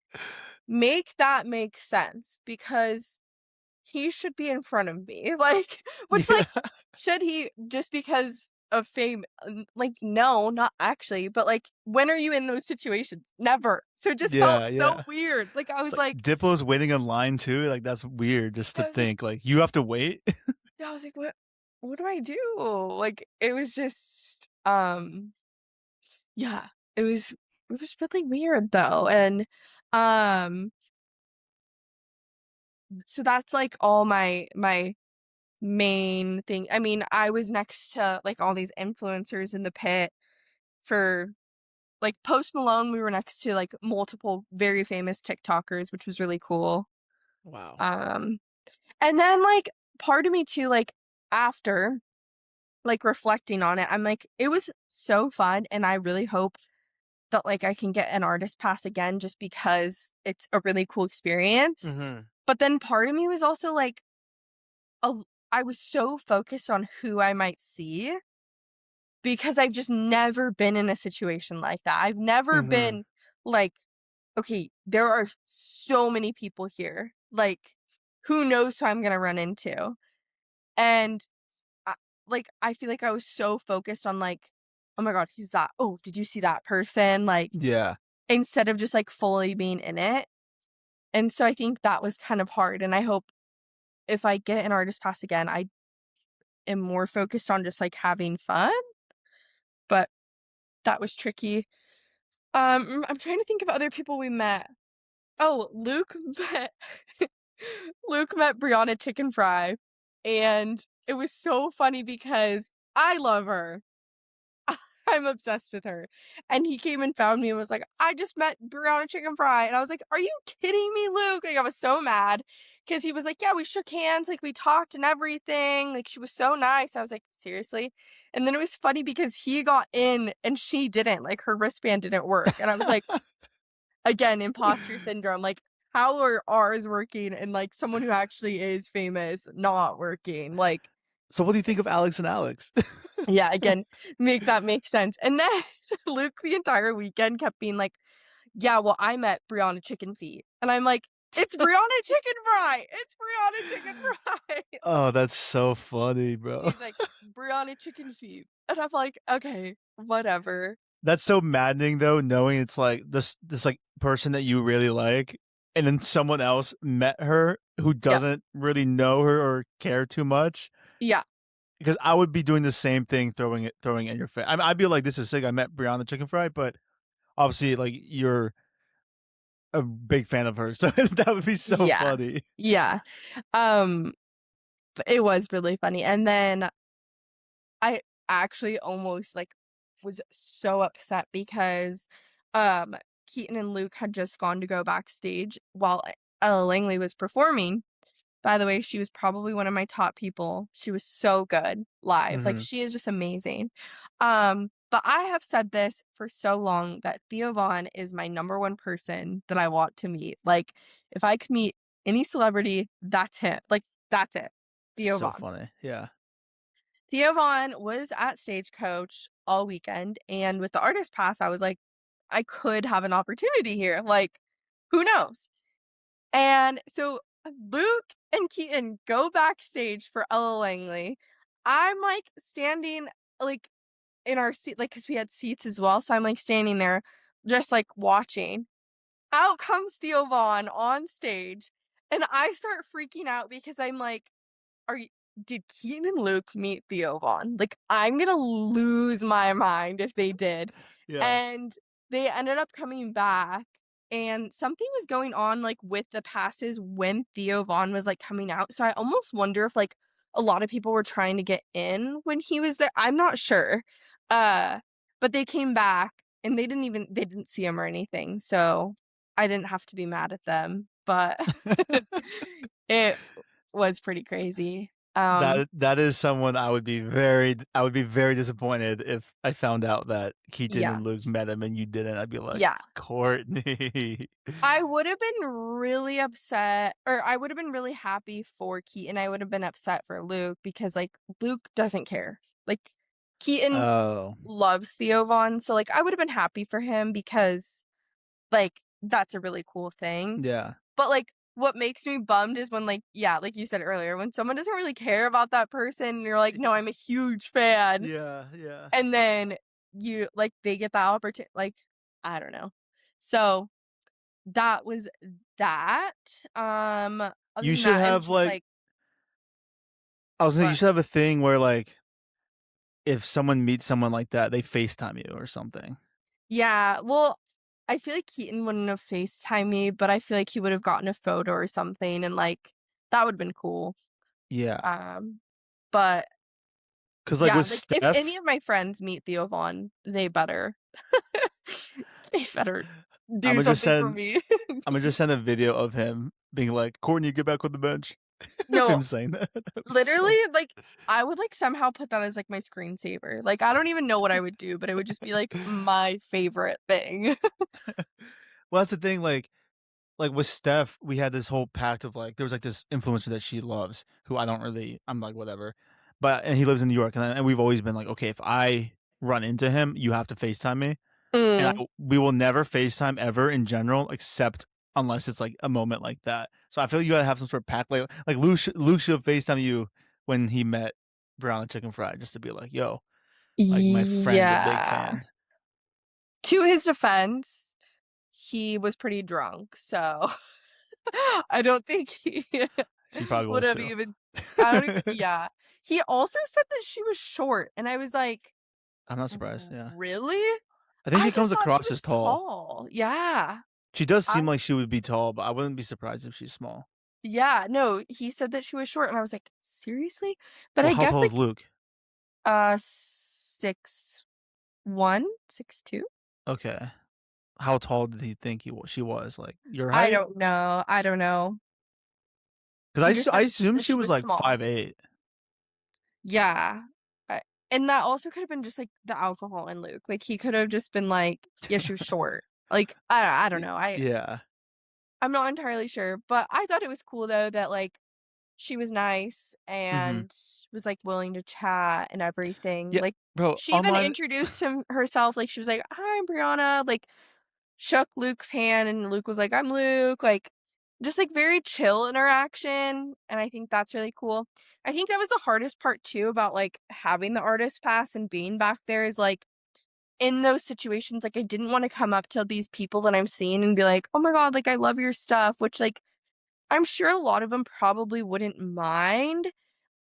make that make sense because he should be in front of me. Like, which Yeah. like should he just because of fame? Like, no, not actually, but like when are you in those situations? Never. So it just felt Yeah, so yeah. weird. Like I It's was like like Diplo's waiting in line too, like, that's weird just to I was like think, like, you have to wait? yeah, I was like, what do I do? Like it was just yeah, it was really weird though. And um so that's like all my main thing. I mean, I was next to like all these influencers in the pit for like Post Malone, we were next to like multiple very famous TikTokers, which was really cool. Wow. Um and then like part of me too like after like reflecting on it, I'm like it was so fun and I really hope that like I can get an artist pass again just because it's a really cool experience. Mhm. But then part of me was also like a, I was so focused on who I might see because I've just never been in a situation like that. I've never Mhm. been like, okay, there are so many people here. Like, who knows who I'm gonna run into? And I I feel like I was so focused on, like, "Oh my god, who's that? Oh, did you see that person?" Like, Yeah. instead of just, like, fully being in it. And so I think that was kind of hard, and I hope if I get an artist pass again, I am more focused on just, like, having fun, but that was tricky. I'm trying to think of other people we met. Oh, Luke met Luke met Brianna Chicken Fry, and it was so funny because I love her. I'm obsessed with her. And he came and found me and was like, "I just met Brianna Chicken Fry." And I was like, "Are you kidding me, Luke?" Like, I was so mad because he was like, "Yeah, we shook hands, like, we talked and everything. Like, she was so nice." I was like, "Seriously?" And then it was funny because he got in and she didn't. Like, her wristband didn't work. And I was like, again, imposter syndrome. Like, how are ours working and, like, someone who actually is famous not working? Like, So what do you think of Alex and Alex? yeah, again, make that make sense. And then Luke the entire weekend kept being like, "Yeah, well, I met Brianna Chicken Feet." And I'm like, "It's Brianna Chicken Fry! It's Brianna Chicken Fry!" Oh, that's so funny, bro. He's like, "Brianna Chicken Feet." And I'm like, "Okay, whatever." That's so maddening though, knowing it's like this like person that you really like, and then someone else met her who Yep. doesn't really know her or care too much. Yeah. Because I would be doing the same thing, throwing it in your face. I mean, I'd be like, "This is sick. I met Brianna Chicken Fry," but obviously, like you're a big fan of hers, so that would be so Yeah. funny. Yeah. Um, it was really funny. And then I actually almost, like, was so upset because, um, Keaton and Luke had just gone to go backstage while Ella Langley was performing. By the way, she was probably one of my top people. She was so good live. Like, Mhm. she is just amazing. But I have said this for so long that Theo Von is my number one person that I want to meet. Like, if I could meet any celebrity, that's him. Like, that's it. Theo So Von. funny. Yeah. Theo Von was at Stagecoach all weekend, and with the artist pass, I was like, I could have an opportunity here. Like, who knows? And so Luke and Keaton go backstage for Ella Langley. I'm like standing like in our seat, like because we had seats as well. So I'm like standing there, just like watching. Out comes Theo Von on stage, and I start freaking out because I'm like, are you did Keaton and Luke meet Theo Von? Like, I'm gonna lose my mind if they did. Yeah. And they ended up coming back, and something was going on, like, with the passes when Theo Von was, like, coming out, so I almost wonder if, like, a lot of people were trying to get in when he was there. I'm not sure. Uh, but they came back, and they didn't see him or anything, so I didn't have to be mad at them, but it was pretty crazy. That is someone I would be very disappointed if I found out that Keaton Yeah, and Luke met him and you didn't. I'd be like, yeah. "Courtney." I would have been really upset, or I would have been really happy for Keaton. I would have been upset for Luke because, like, Luke doesn't care. Like, Keaton Oh, loves Theo Von, so, like, I would have been happy for him because, like, that's a really cool thing. yeah. But, like, what makes me bummed is when, like, yeah, like you said earlier, when someone doesn't really care about that person and you're like, "No, Yeah. I'm a huge fan." Yeah, yeah. And then they get that opportunity. Like, I don't know. So, that was that. Other You than should that, it was have, just like like, I was saying you what? should have a thing where, like, if someone meets someone like that, they FaceTime you or something. Yeah, well, I feel like Keaton wouldn't have FaceTime me, but I feel like he would have gotten a photo or something, and, like, that would've been cool. Yeah, Um, but because like, yeah, with like, if any Steph, of my friends meet Theo Von, they better they better do Imma just something for send me. Imma just send a video of him being like, "Courtney, get back on the bench." Of No, him saying that. That'd be literally, so like, I would, like, somehow put that as, like, my screensaver. Like, I don't even know what I would do, but it would just be, like, my favorite thing. well, that's the thing, like, with Steph, we had this whole pact of, like there was, like, this influencer that she loves, who I don't really I'm like, "Whatever." But and he lives in New York, and we've always been like, "Okay, if I run into him, you have to FaceTime me." and Mm. we will never FaceTime ever in general, except unless it's like a moment like that. So I feel like you gotta have some sort of pack. Like Luke should have FaceTime you when he met Brown and Chicken Fried, just to be like, yo, like my friend's a big Yeah. fan. To his defense, he was pretty drunk, so I don't think he She probably would was have too. even I don't even yeah. He also said that she was short, and I was like, I'm not surprised. Yeah, Really? I think I she just comes thought she across as was tall. tall. Yeah. She does I seem like she would be tall, but I wouldn't be surprised if she's small. Yeah, no, he said that she was short, and I was like, "Seriously?" But Well, I how guess, tall is like, Luke? 6'1", 6'2"? Okay, how tall did he think she was? Like your I height? don't know, I don't know. He Because just I said assumed that she she was was like small. 5'8". Yeah. I and that also could've been just, like, the alcohol in Luke, like, he could've just been like, "Yeah, she was short." Like, I don't know, Yeah. I'm not entirely sure, but I thought it was cool, though, that, like, she was nice Mhm. and was, like, willing to chat and everything, Yeah, like, bro, she on even my introduced herself, like, she was like, "Hi, I'm Brianna," like, shook Luke's hand, and Luke was like, "I'm Luke," like, just, like, very chill interaction, and I think that's really cool. I think that was the hardest part too about, like, having the artist pass and being back there is, like, in those situations, like, I didn't wanna come up to these people that I'm seeing and be like, "Oh my god, like, I love your stuff," which, like, I'm sure a lot of them probably wouldn't mind,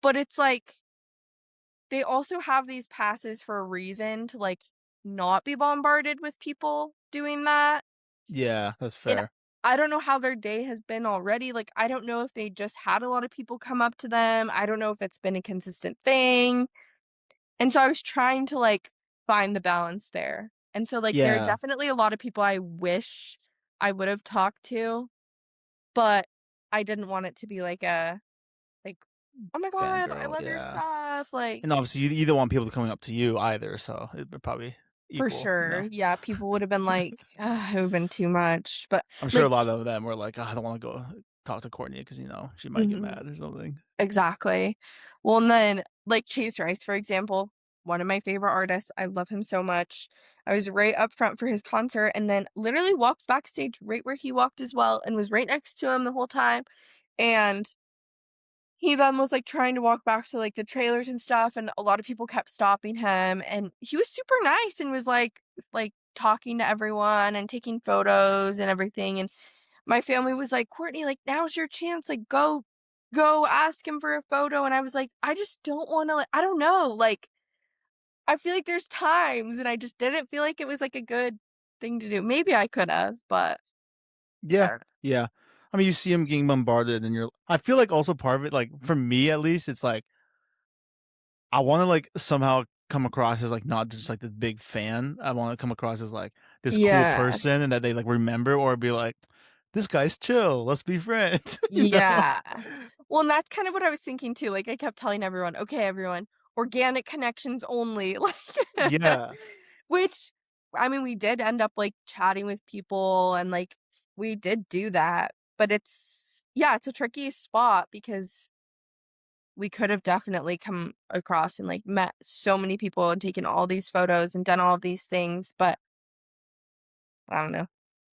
but it's like, they also have these passes for a reason to, like, not be bombarded with people doing that, yeah, that's and fair. I don't know how their day has been already, like, I don't know if they just had a lot of people come up to them, I don't know if it's been a consistent thing, and so I was trying to, like, find the balance there, and so, like, there are Yeah, definitely a lot of people I wish I would've talked to, but I didn't want it to be like, "Oh my god, I fangirl, love your yeah. stuff," like, And obviously you don't want people coming up to you either, so it'd probably for equal, you sure, know? yeah, people would have been like, "Ugh, it would've been too much," but, I'm sure a like lot of them were like, "Oh, I don't wanna go talk to Courtney because she might get Mhm, mad or something." exactly. Well, and then, like, Chase Rice, for example, one of my favorite artists, I love him so much. I was right up front for his concert and then literally walked backstage right where he walked as well and was right next to him the whole time, and he then was, like, trying to walk back to, like, the trailers and stuff, and a lot of people kept stopping him, and he was super nice and was, talking to everyone and taking photos and everything, and my family was like, "Courtney, like, now's your chance, like, go ask him for a photo," and I was like, "I just don't wanna, like" I don't know, like, I feel like there's times, and I just didn't feel like it was, like, a good thing to do. Maybe I could've, but I Yeah, don't know. yeah. I mean, you see him getting bombarded and I feel like also part of it, like, for me at least, it's like, I wanna, like, somehow come across as, like, not just, like, this big fan. I wanna come across as, like, this cool Yeah. person and that they, like, remember or be like, "This guy's chill, let's be friends," you know? Yeah. Well, and that's kind of what I was thinking too, like, I kept telling everyone, "Okay, everyone, organic connections only," like, Yeah. which, I mean, we did end up, like, chatting with people and, like, we did do that, but it's a tricky spot because we could have definitely come across and, like, met so many people and taken all these photos and done all of these things, but I don't know.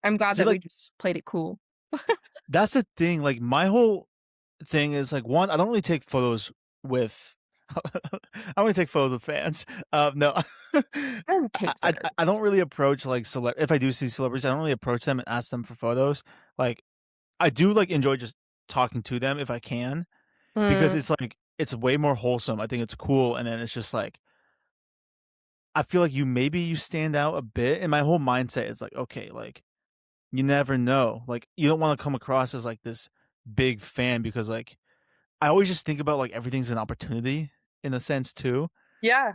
I'm glad See, that we like, just played it cool. that's the thing, like, my whole thing is, like, 1, I don't really take photos with I only take photos with fans. No. I'm kidding. I don't really approach, like, if I do see celebrities, I don't really approach them and ask them for photos. Like, I do, like, enjoy just talking to them if I can, because Mm, it's, like, it's way more wholesome. I think it's cool, and then it's just, like, I feel like you stand out a bit, and my whole mindset is, like, okay, like, you never know. Like, you don't wanna come across as, like, this big fan because, like, I always just think about, like, everything's an opportunity in a sense too. yeah.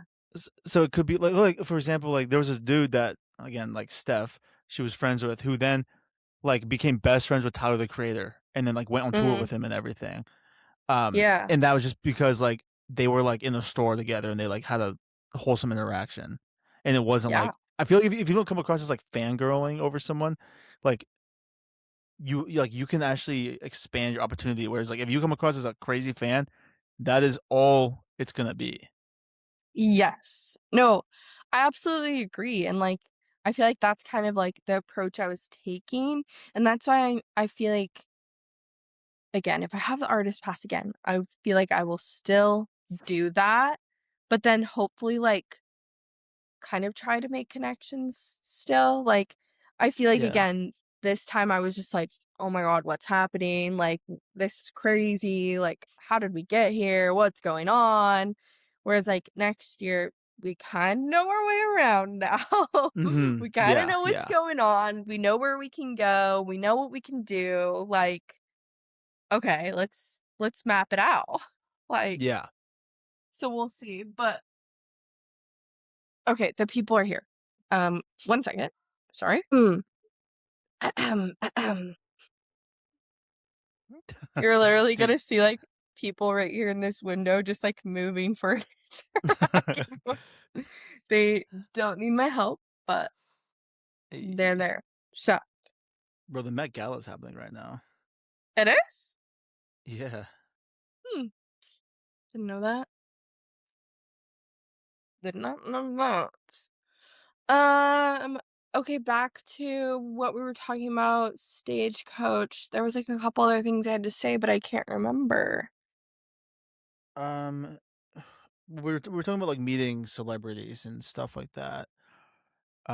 So it could be for example, like, there was this dude that, again, like, Steph, she was friends with, who then, like, became best friends with Tyler, the Creator, and then, like, went on tour Mm, with him and everything. yeah. And that was just because, like, they were, like, in a store together and they, like, had a wholesome interaction. And it wasn't Yeah. like I feel like if you don't come across as, like, fangirling over someone, like, you can actually expand your opportunity, whereas, like, if you come across as a crazy fan, that is all it's gonna be. Yes. No, I absolutely agree, and, like, I feel like that's kind of, like, the approach I was taking, and that's why I feel like, again, if I have the artist pass again, I feel like I will still do that, but then hopefully, like, kind of try to make connections still, like, I feel like, Yeah. again, this time I was just like, "Oh my god, what's happening? Like, this is crazy, like, how did we get here? What's going on?" Whereas, like, next year, we kinda know our way around now. We kinda Yeah, know what's yeah. going on, we know where we can go, we know what we can do, like, "Okay, let's map it out." Like, Yeah. so we'll see, but okay, the people are here. 1 second. Sorry. Ahem, ahem. You're literally Dude. gonna see, like, people right here in this window just, like, moving furniture back and forth. They don't need my help, but they're Hey. there. So Bro, the Met Gala's happening right now. it is? Yeah. Hmm, didn't know that. Did not know that. Okay, back to what we were talking about, Stagecoach. There was, like, a couple other things I had to say, but I can't remember. Um, we're talking about, like, meeting celebrities and stuff like that,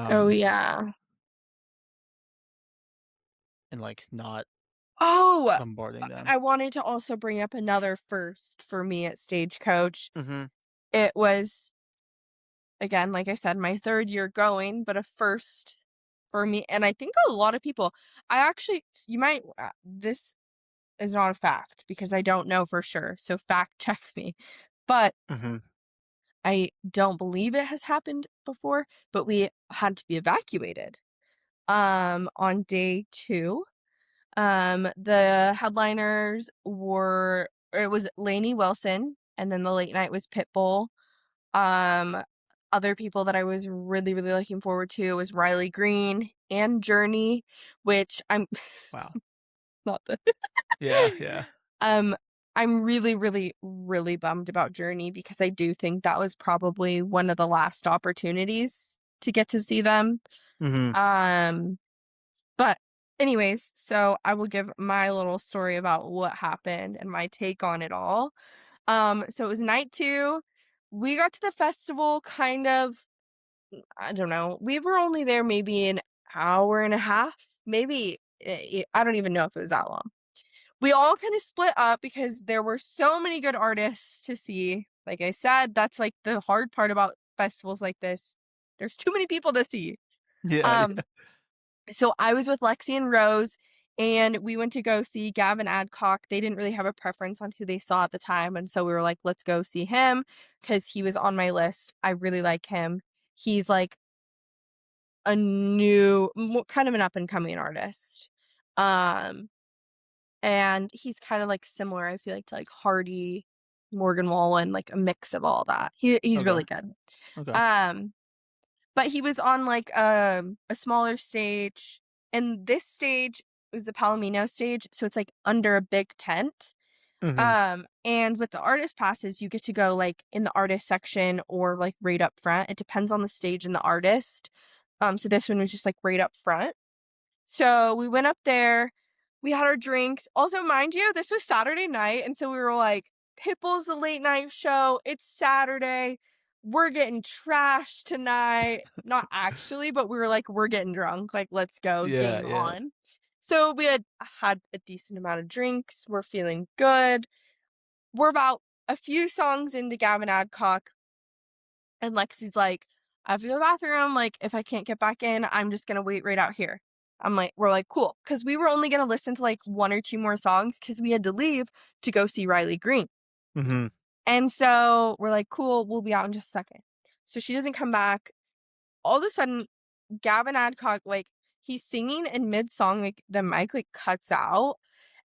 Oh, um, yeah. and, like, not Oh! bombarding them. I wanted to also bring up another first for me at Stagecoach. Mhm. It was, again, like I said, my 3rd year going, but a first for me, and I think a lot of people I actually you might this is not a fact because I don't know for sure, so fact check me. But Mhm. I don't believe it has happened before, but we had to be evacuated, on day 2. The headliners were it was Lainey Wilson, and then the late night was Pitbull. Um, Other people that I was really, really looking forward to was Riley Green and Journey, which I'm Wow. not the Yeah, yeah. um, I'm really, really, really bummed about Journey because I do think that was probably one of the last opportunities to get to see them. Mhm. Um But anyways, so I will give my little story about what happened and my take on it all. So it was night 2. We got to the festival kind of, I don't know, we were only there maybe an hour and a half, maybe, I don't even know if it was that long. We all kind of split up because there were so many good artists to see. Like I said, that's like the hard part about festivals like this. There's too many people to see. Yeah, Um, yeah. so I was with Lexi and Rose, and we went to go see Gavin Adcock. They didn't really have a preference on who they saw at the time, and so we were like, "Let's go see him," because he was on my list. I really like him. He's like a new, kind of an up and coming artist, um, and he's kind of like similar. I feel like to like Hardy, Morgan Wallen, like a mix of all that. He's Okay, really good. okay. Um, But he was on, like, a smaller stage, and this stage was the Palomino stage, so it's, like, under a big tent, Mhm. and with the artist passes, you get to go, like, in the artist section or, like, right up front. It depends on the stage and the artist. So this one was just, like, right up front. So we went up there, we had our drinks. Also, mind you, this was Saturday night, and so we were like, "Pitbull's the late night show. It's Saturday. We're getting trashed tonight." Not actually, but we were like, "We're getting drunk. Like, let's go. Yeah, Game yeah. on." So we had a decent amount of drinks. We're feeling good. We're about a few songs into Gavin Adcock, and Lexi's like, "I have to go to the bathroom, like, if I can't get back in, I'm just gonna wait right out here." We're like, "Cool," because we were only gonna listen to, like, 1 or 2 more songs because we had to leave to go see Riley Green. Mhm. And so we're like, "Cool, we'll be out in just a second." So she doesn't come back. All of a sudden, Gavin Adcock, like, he's singing in mid-song, like, the mic, like, cuts out,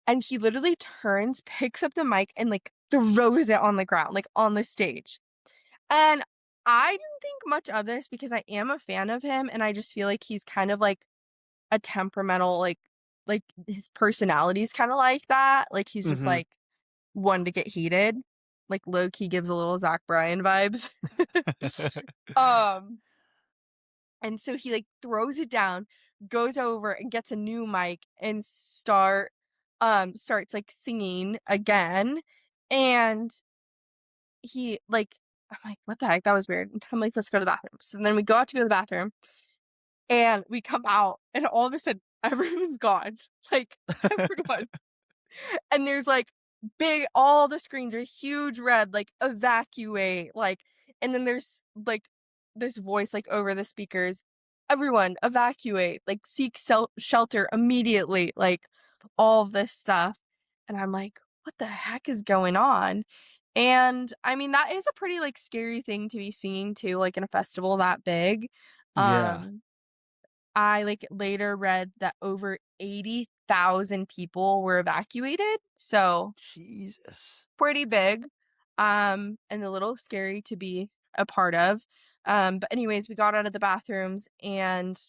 and he literally turns, picks up the mic, and, like, throws it on the ground, like, on the stage. And I didn't think much of this because I am a fan of him, and I just feel like he's kind of like a temperamental, like his personality's kinda like that. Like, he's just, Mhm. like, one to get heated. Like, low key gives a little Zach Bryan vibes. Um, And so he, like, throws it down, goes over and gets a new mic and starts, like, singing again, and he, like I'm like, "What the heck? That was weird." I'm like, "Let's go to the bathroom." So then we go out to go to the bathroom, and we come out, and all of a sudden, everyone's gone. Like, everyone. And there's, like, all the screens are huge red, like, "Evacuate," like and then there's, like, this voice, like, over the speakers, "Everyone, evacuate," like, "Seek shelter immediately," like, all of this stuff, and I'm like, "What the heck is going on?" And, I mean, that is a pretty, like, scary thing to be singing to, like, in a festival that big. Yeah. Um I, like, later read that over 80,000 people were evacuated, so Jesus. pretty big, and a little scary to be a part of. But anyways, we got out of the bathrooms and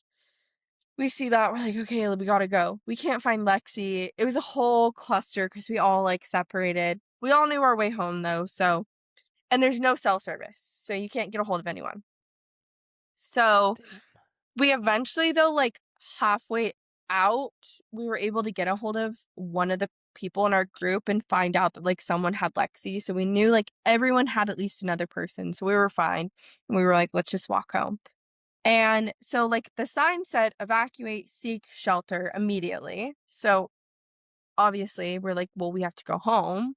we see that, we're like, "Okay, we gotta go." We can't find Lexi. It was a whole cluster because we all, like, separated. We all knew our way home though, so and there's no cell service, so you can't get a hold of anyone. So Damn. we eventually, though, like, halfway out, we were able to get a hold of one of the people in our group and find out that, like, someone had Lexi, so we knew, like, everyone had at least another person, so we were fine, and we were like, "Let's just walk home." And so, like, the sign said, "Evacuate, seek shelter immediately." So, obviously, we're like, "Well, we have to go home."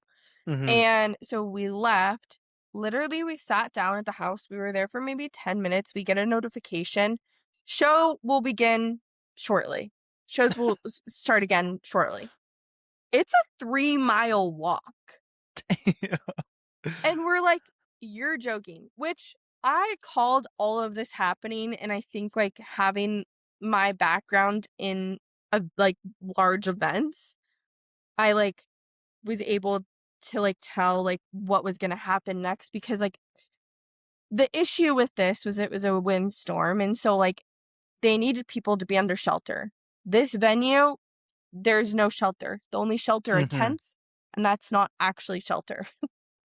Mhm. And so we left. Literally, we sat down at the house. We were there for maybe 10 minutes. We get a notification. Show will begin shortly. Shows will start again shortly. It's a 3-mile walk. And we're like, you're joking, which I called all of this happening. And I think like having my background in like large events, I like was able to, like, tell, like, what was gonna happen next because, like, the issue with this was it was a windstorm, and so, like, they needed people to be under shelter. This venue, there's no shelter. The only shelter are Mhm. tents, and that's not actually shelter.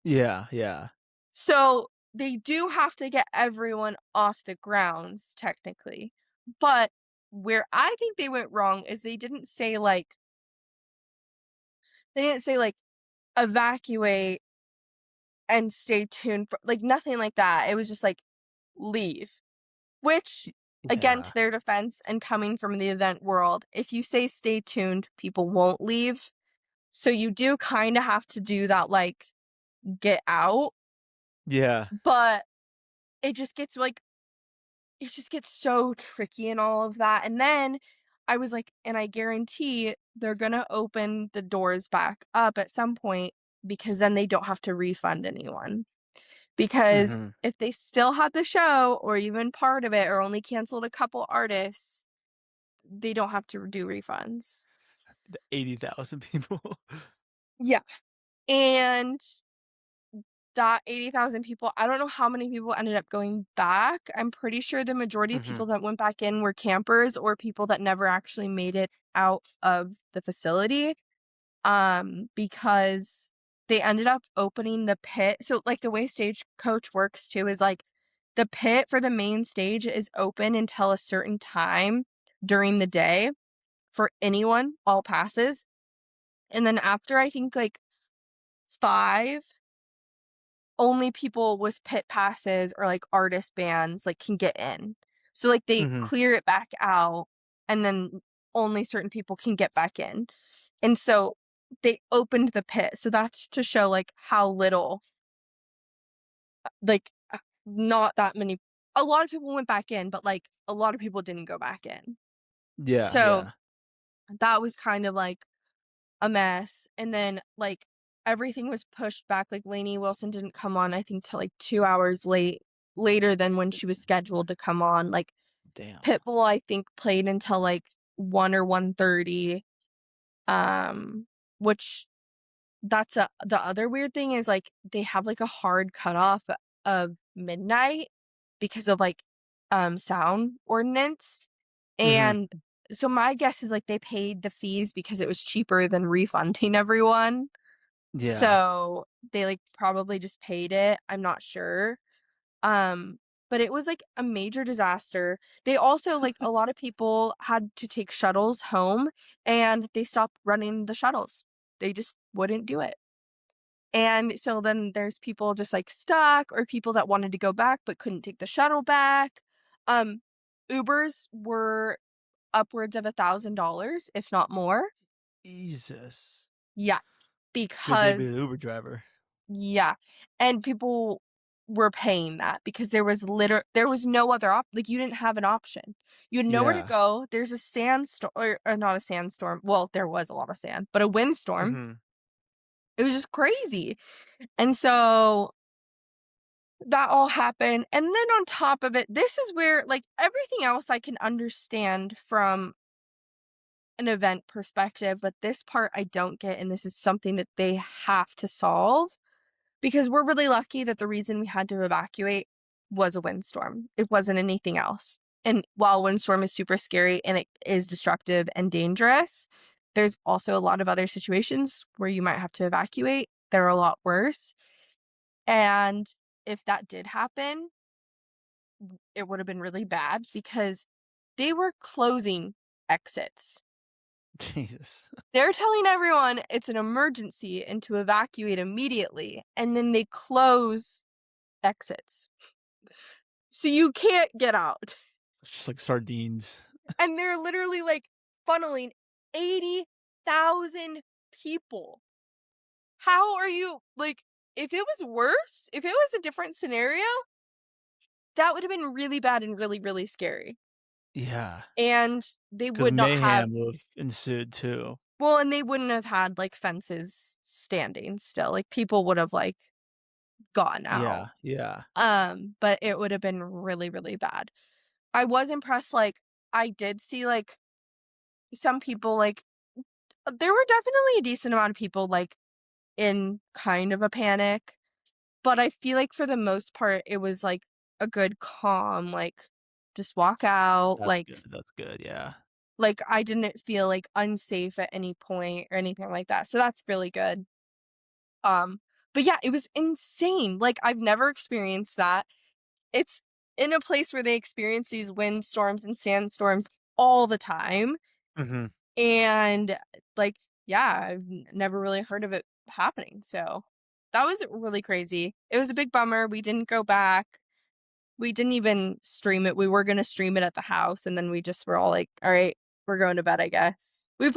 Yeah, yeah. So, they do have to get everyone off the grounds, technically, but where I think they went wrong is they didn't say, like, "Evacuate and stay tuned for like, nothing like that. It was just like, leave. Which, Y again, yeah. to their defense and coming from the event world, if you say stay tuned, people won't leave. So you do kinda have to do that, like, get out, Yeah. but it just gets, like it just gets so tricky and all of that, and then I was like, "And I guarantee they're gonna open the doors back up at some point because then they don't have to refund anyone." Because Mhm. if they still had the show or even part of it or only canceled a couple artists, they don't have to do refunds. The 80,000 people. Yeah. And that 80,000 people, I don't know how many people ended up going back. I'm pretty sure the majority of Mhm. people that went back in were campers or people that never actually made it out of the facility. Because they ended up opening the pit. So, like, the way Stagecoach works too is, like, the pit for the main stage is open until a certain time during the day for anyone, all passes, and then after I think, like, 5, only people with pit passes or, like, artist bands, like, can get in. So, like, they Mhm. clear it back out, and then only certain people can get back in. And so they opened the pit. So that's to show like how little, like not that many a lot of people went back in, but like a lot of people didn't go back in. Yeah, So yeah. that was kind of like a mess. And then like everything was pushed back. Like Lainey Wilson didn't come on, I think, till like 2 hours later than when she was scheduled to come on. Like Damn. Pitbull, I think, played until like 1 or 1:30. Um, which the other weird thing is, like, they have, like, a hard cutoff of midnight because of, like, sound ordinance, Mhm. and so my guess is, like, they paid the fees because it was cheaper than refunding everyone, Yeah. so they, like, probably just paid it, I'm not sure, um, but it was, like, a major disaster. They also like, a lot of people had to take shuttles home, and they stopped running the shuttles. They just wouldn't do it. And so then there's people just, like, stuck or people that wanted to go back but couldn't take the shuttle back. Um, Ubers were upwards of $1,000, if not more. Jesus. Yeah, Good day to be an because Uber driver. yeah, and people were paying that because there was no other like, you didn't have an option. You had nowhere to Yeah. go, there's a sandstorm or not a sandstorm, well, there was a lot of sand, but a windstorm. Mhm. It was just crazy, and so that all happened, and then on top of it, this is where, like, everything else I can understand from an event perspective, but this part I don't get, and this is something that they have to solve. Because we're really lucky that the reason we had to evacuate was a windstorm. It wasn't anything else. And while windstorm is super scary and it is destructive and dangerous, there's also a lot of other situations where you might have to evacuate. They're a lot worse. And if that did happen, it would have been really bad because they were closing exits. Jesus. They're telling everyone it's an emergency and to evacuate immediately, and then they close exits. So you can't get out. It's just like sardines. And they're literally like funneling 80,000 people. How are you like if it was worse, if it was a different scenario, that would have been really bad and really, really scary. Yeah. And they 'Cause would not have mayhem would have ensued too. well, and they wouldn't have had like fences standing still. Like people would have like gotten out. Yeah, yeah. But it would have been really, really bad. I was impressed, like I did see like some people like there were definitely a decent amount of people, like, in kind of a panic, but I feel like for the most part, it was, like, a good calm, like, just walk out, That's good, yeah. I didn't feel, like, unsafe at any point or anything like that, so that's really good. Um, but yeah, it was insane, like, I've never experienced that. It's in a place where they experience these windstorms and sandstorms all the time. Mhm. And, like, yeah, I've never really heard of it happening, so that was really crazy. It was a big bummer, we didn't go back. We didn't even stream it, we were gonna stream it at the house, and then we just were all like, "Alright, we're going to bed, I guess." We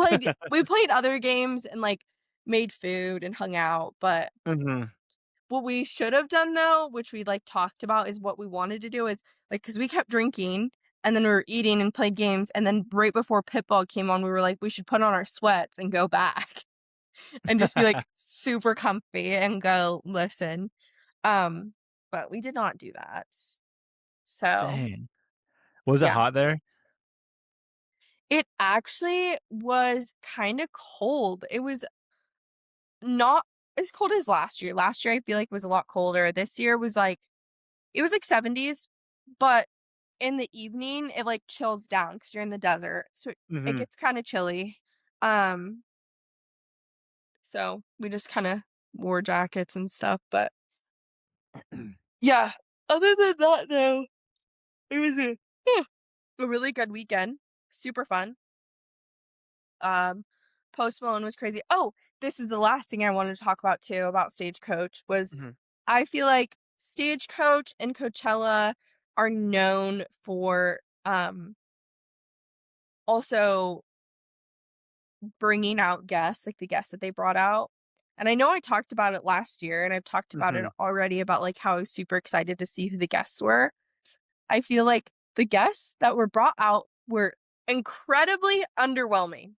played other games and, like, made food and hung out, but Mhm. what we should have done though, which we, like, talked about is what we wanted to do is, like, because we kept drinking, and then we were eating and played games, and then right before Pitball came on, we were like, "We should put on our sweats and go back and just be, like, super comfy and go listen." Um, but we did not do that. So, Dang. Was it yeah. hot there? It actually was kinda cold. It was not as cold as last year. Last year, I feel like was a lot colder. This year was, like it was, like, 70s, but in the evening, it, like, chills down because 'cause you're in the desert, so it Mhm. gets kinda chilly. Um, so we just kinda wore jackets and stuff, but yeah, other than that, though, it was a really good weekend, super fun. Post Malone was crazy. Oh, this is the last thing I wanted to talk about too, about Stagecoach, was Mhm. I feel like Stagecoach and Coachella are known for, also bringing out guests, like the guests that they brought out. And I know I talked about it last year, and I've talked about it Mhm. already about, like, how I was super excited to see who the guests were. I feel like the guests that were brought out were incredibly underwhelming.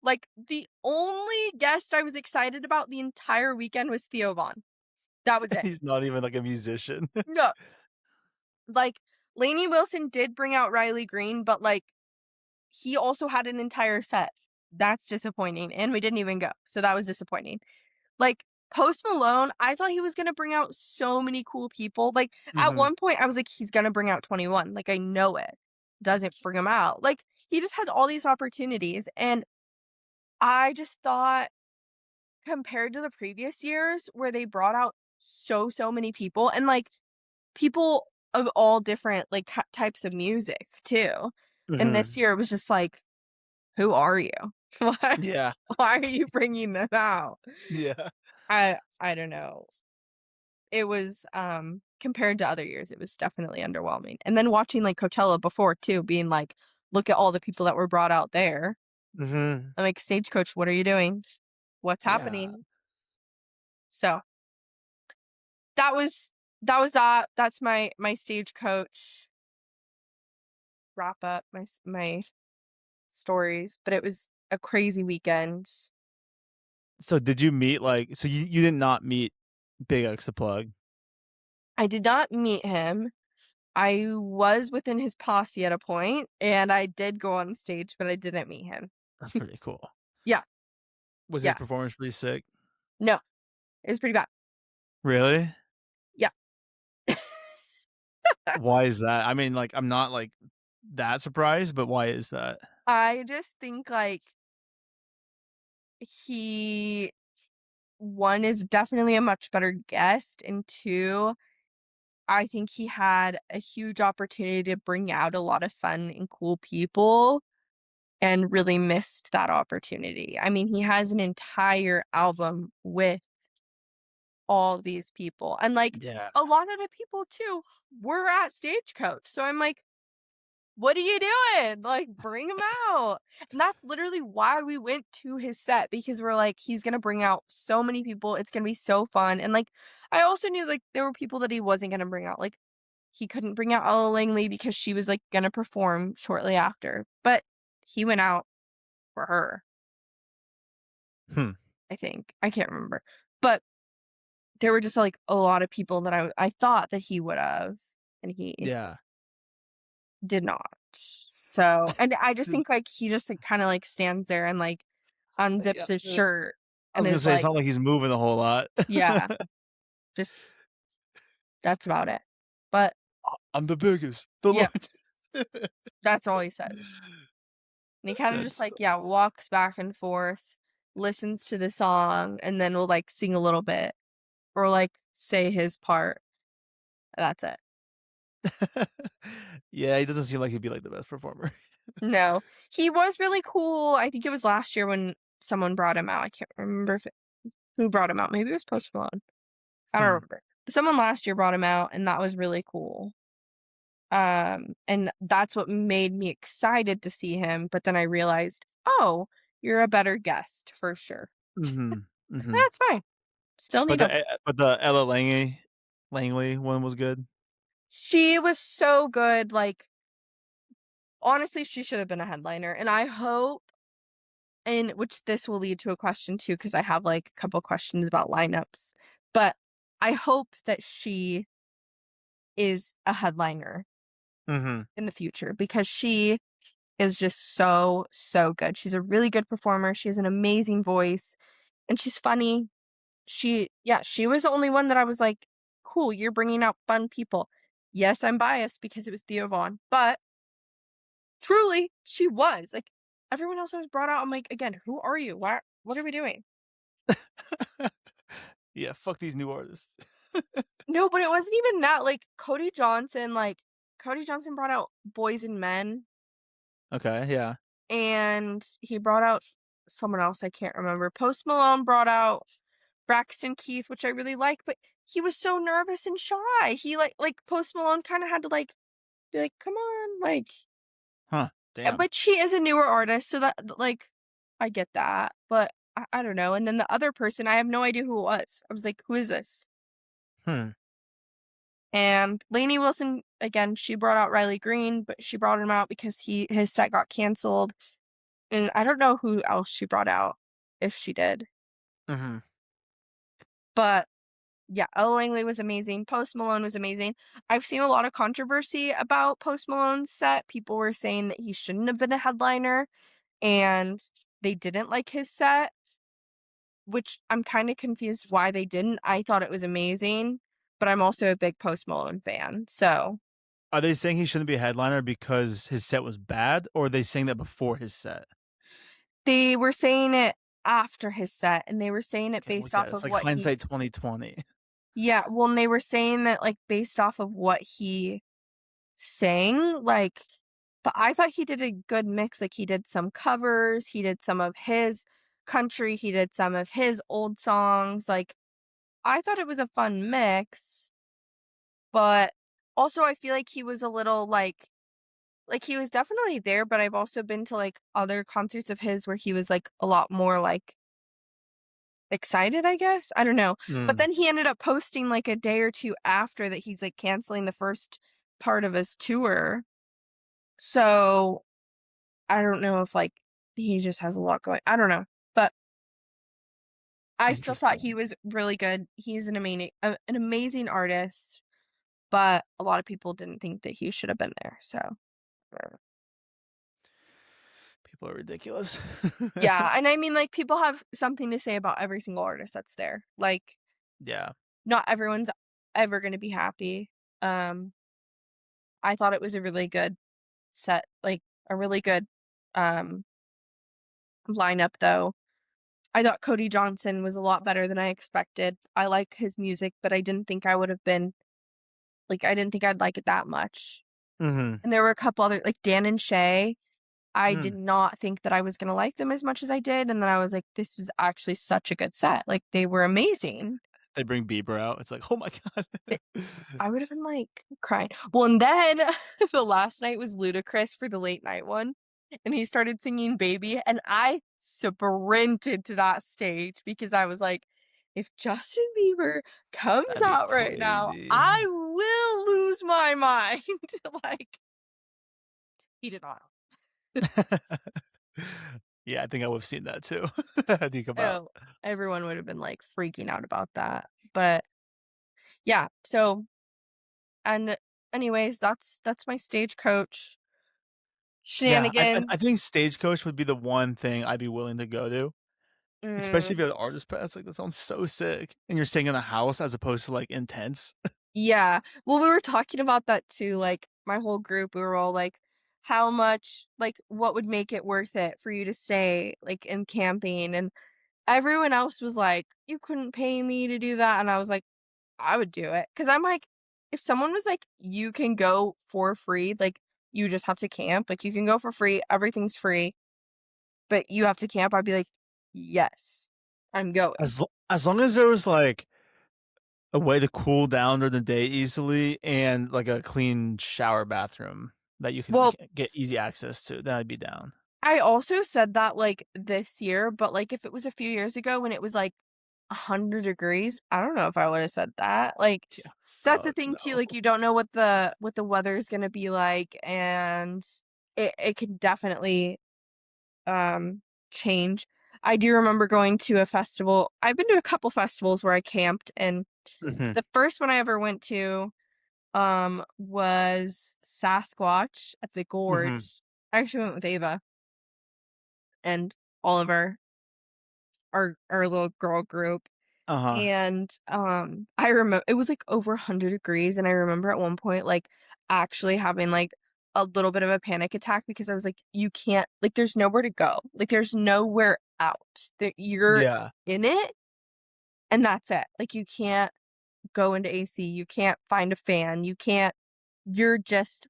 Like, the only guest I was excited about the entire weekend was Theo Von. That was it. He's not even like a musician. No. Like, Lainey Wilson did bring out Riley Green, but, like, he also had an entire set. That's disappointing, and we didn't even go, so that was disappointing. Like, Post Malone, I thought he was gonna bring out so many cool people, like, at Mhm. one point, I was like, "He's gonna bring out 21," like, I know it. Doesn't bring him out. Like, he just had all these opportunities, and I just thought compared to the previous years where they brought out so, so many people and, like, people of all different, like, types of music, too. And this Mhm. year, it was just like, "Who are you? Why Yeah. why are you bringing them out?" Yeah. I don't know. It was, compared to other years, it was definitely underwhelming. And then watching, like, Coachella before too, being like, "Look at all the people that were brought out there." Mhm. I'm like, "Stagecoach, what are you doing? What's Yeah. happening?" So, that was that. That's my Stagecoach wrap up, my stories, but it was a crazy weekend. So did you meet, like so you did not meet Big X the Plug? I did not meet him. I was within his posse at a point, and I did go on stage, but I didn't meet him. That's pretty cool. Yeah, Was his yeah. performance pretty sick? No, it was pretty bad. Really? Yeah. Why is that? I mean, like, I'm not, like, that surprised, but why is that? I just think, like, he 1 is definitely a much better guest, and 2, I think he had a huge opportunity to bring out a lot of fun and cool people and really missed that opportunity. I mean, he has an entire album with all these people, and, like, Yeah. a lot of the people too were at Stagecoach, so I'm like, "What are you doing? Like, bring him out." And that's literally why we went to his set, because we're like, "He's gonna bring out so many people, it's gonna be so fun." And, like, I also knew, like, there were people that he wasn't gonna bring out, like, he couldn't bring out Ella Langley because she was, like, gonna perform shortly after, but he went out for her, Hmm. I think. I can't remember. But there were just, like, a lot of people that I thought that he would have, and he Yeah. did not. So and I just think, like, he just, like, kinda, like, stands there and, like, Yeah, unzips his shirt I and was gonna is say it's like, not like he's moving a whole lot. yeah, just that's about it. But I'm the biggest, the yeah, largest. that's all he says. And he kinda just, That's like, yeah, walks back and forth, listens to the song, and then will, like, sing a little bit or, like, say his part. That's it. Yeah, he doesn't seem like he'd be, like, the best performer. No. He was really cool. I think it was last year when someone brought him out. I can't remember if who brought him out. Maybe it was Post Malone. I don't Hmm. remember. Someone last year brought him out, and that was really cool. And that's what made me excited to see him, but then I realized, "Oh, you're a better guest for sure." Mhm. Mhm. That's fine. Still need him. But the Ella Langley one was good? She was so good, like, honestly, she should have been a headliner, and I hope and which this will lead to a question too, because I have, like, a couple questions about lineups, but I hope that she is a headliner Mhm. in the future because she is just so, so good. She's a really good performer, she has an amazing voice, and she's funny. She was the only one that I was like, "Cool, you're bringing out fun people." Yes, I'm biased because it was Theo Vaughn, but truly, she was. Like, everyone else that was brought out, I'm like, again, "Who are you? Why what are we doing?" Yeah, fuck these new artists. No, but it wasn't even that, Cody Johnson brought out Boys and Men, Okay, yeah. and he brought out someone else, I can't remember. Post Malone brought out Braxton Keith, which I really like, but he was so nervous and shy. He Post Malone kinda had to, like, be like, "Come on," like Huh, damn. but she is a newer artist, so I get that, but I don't know, and then the other person, I have no idea who it was. I was like, "Who is this?" Hmm. And Lainey Wilson, again, she brought out Riley Green, but she brought him out because his set got canceled. And I don't know who else she brought out, if she did. Mhm. But yeah, Ella Langley was amazing. Post Malone was amazing. I've seen a lot of controversy about Post Malone's set. People were saying that he shouldn't have been a headliner, and they didn't like his set, which I'm kind of confused why they didn't. I thought it was amazing, but I'm also a big Post Malone fan. So Are they saying he shouldn't be a headliner because his set was bad, or are they saying that before his set? they were saying it after his set, and they were saying it Okay, based look at off it. It's of like what hindsight he's 2020. yeah, well, and they were saying that, like, based off of what he sang, like, but I thought he did a good mix, like, he did some covers, he did some of his country, he did some of his old songs, like, I thought it was a fun mix, but also I feel like he was a little, like, he was definitely there, but I've also been to, like, other concerts of his where he was, like, a lot more, like, excited, I guess? I don't know, but Mm, then he ended up posting, like, a day or 2 after that he's, like, canceling the first part of his tour, so I don't know if, like, he just has a lot going I don't know, but I still thought he interesting. was really good. He's an amazing artist, but a lot of people didn't think that he should have been there, so People are ridiculous. yeah, and I mean, like, people have something to say about every single artist that's there. Like, Yeah. not everyone's ever gonna be happy. Um, I thought it was a really good set, like, a really good, um, lineup, though. I thought Cody Johnson was a lot better than I expected. I like his music, but I didn't think I would have been like, I didn't think I'd like it that much. Mhm. And there were a couple other like, Dan and Shay, I did Mm. not think that I was gonna like them as much as I did, and then I was like, "This was actually such a good set." Like, they were amazing. They bring Bieber out. It's like, "Oh my god." I would have been, like, crying. Well, and then the last night was Ludacris for the late night one, and he started singing "Baby," and I sprinted to that stage because I was like, "If Justin Bieber comes That'd be out right now, crazy. I will lose my mind." Like, he did not. Yeah, I think I would've seen that too. Had he come out. Oh, everyone would have been, like, freaking out about that, but yeah, so and anyways, that's my Stagecoach Yeah, I shenanigans. think Stagecoach would be the one thing I'd be willing to go to, especially if Mm, you have the artist pass, like, that sounds so sick, and you're staying in a house as opposed to, like, intense. yeah. Well, we were talking about that too, like, my whole group, we were all like, "How much like, what would make it worth it for you to stay, like, in camping?" And everyone else was like, "You couldn't pay me to do that," and I was like, "I would do it, because 'cause I'm like, if someone was like, "You can go for free, like, you just have to camp, like, you can go for free, everything's free, but you have to camp," I'd be like, "Yes, I'm going." As long as there was, like, a way to cool down during the day easily and, like, a clean shower bathroom that you can Well, get easy access to, then I'd be down. I also said that, like, this year, but, like, if it was a few years ago when it was, like, 100 degrees, I don't know if I would've said that, like, Yeah, that's the fuck thing too, no. like, you don't know what the weather is gonna be like, and it could definitely, change. I do remember going to a festival I've been to a couple festivals where I camped, and Mhm, the first one I ever went to, was Sasquatch at the mhm, Gorge. I actually went with Ava and all of our little girl group, uh-huh, and, I remember it was, like, over 100 degrees, and I remember at one point, like, actually having, like, a little bit of a panic attack because I was like, "You can't like, there's nowhere to go. Like, there's nowhere out. That you're yeah, in it, and that's it. Like, you can't go into AC, you can't find a fan, you can't you're just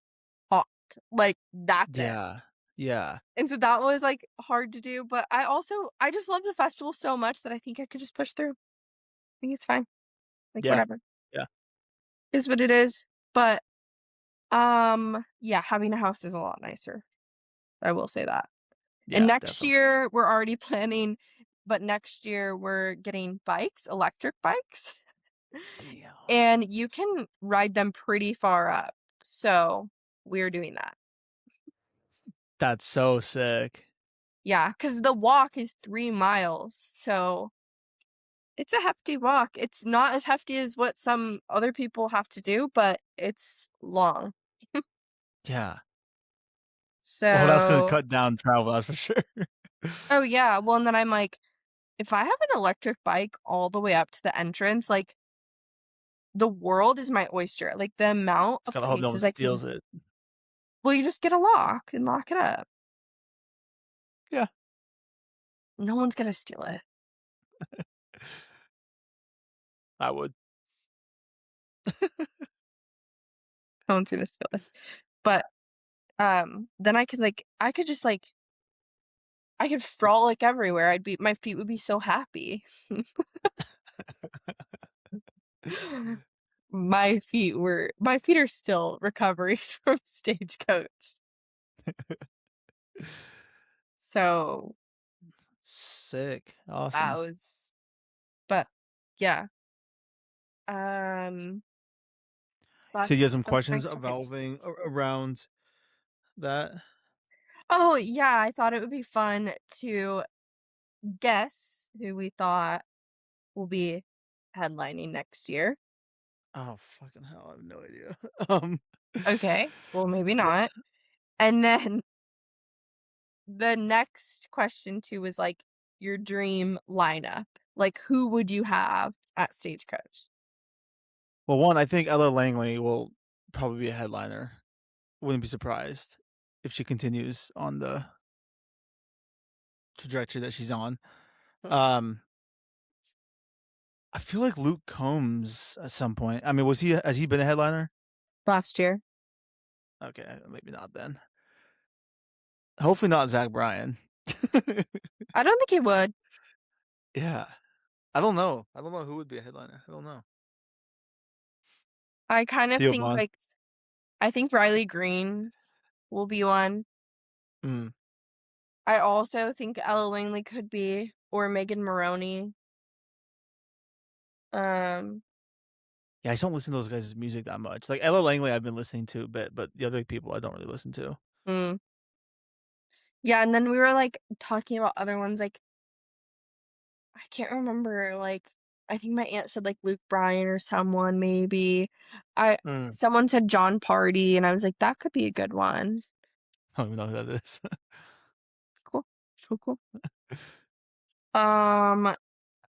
hot. Like, that's it." yeah, yeah, And so that was, like, hard to do, but I just love the festival so much that I think I could just push through. I think it's fine. Like, yeah, whatever. yeah, Is what it is. But, yeah, having a house is a lot nicer. I will say that. And yeah, next definitely. year, we're already planning but next year we're getting bikes, electric bikes, Damn. and you can ride them pretty far up. So, we're doing that. That's so sick. Yeah, because the walk is 3 miles, so it's a hefty walk. It's not as hefty as what some other people have to do, but it's long. Yeah. Well, that's gonna So cut down travel, that's for sure. oh, yeah, well, and then I'm like, if I have an electric bike all the way up to the entrance, like, the world is my oyster. Like, the amount Just of gotta hope no one places I can steals it. well, you just get a lock and lock it up. Yeah, No one's gonna steal it. I would. No one's gonna steal it. But, then I could just, like I could frolic everywhere. My feet would be so happy. My feet are still recovering from Stagecoach. So, Sick. that Awesome. was but, yeah, um, So you had some that's my questions experience. evolving around that? Oh, yeah, I thought it would be fun to guess who we thought will be headlining next year. Oh, fucking hell, I have no idea. Um, Okay, well, maybe not. And then the next question too was, like, your dream lineup. Like, who would you have at Stagecoach? well, one, I think Ella Langley will probably be a headliner. Wouldn't be surprised if she continues on the trajectory that she's on. Hmm. Um, I feel like Luke Combs at some point. I mean, has he been a headliner? Last year. Okay, maybe not then. Hopefully not Zach Bryan. I don't think he would. Yeah. I don't know. I don't know who would be a headliner. I don't know. I kind of Theo think, Vaughn. like I think Riley Green will be one. Mm. I also think Ella Langley could be, or Megan Maroney. Um, Yeah, I just don't listen to those guys' music that much. Like Ella Langley, I've been listening to a bit, but the other people I don't really listen to. mm. Yeah, and then we were, like, talking about other ones, like, I can't remember, like, I think my aunt said, like, Luke Bryan or someone maybe. I Mm. Someone said John Party, and I was like, "That could be a good one." I don't even know who that is. Cool. Cool, cool. Um,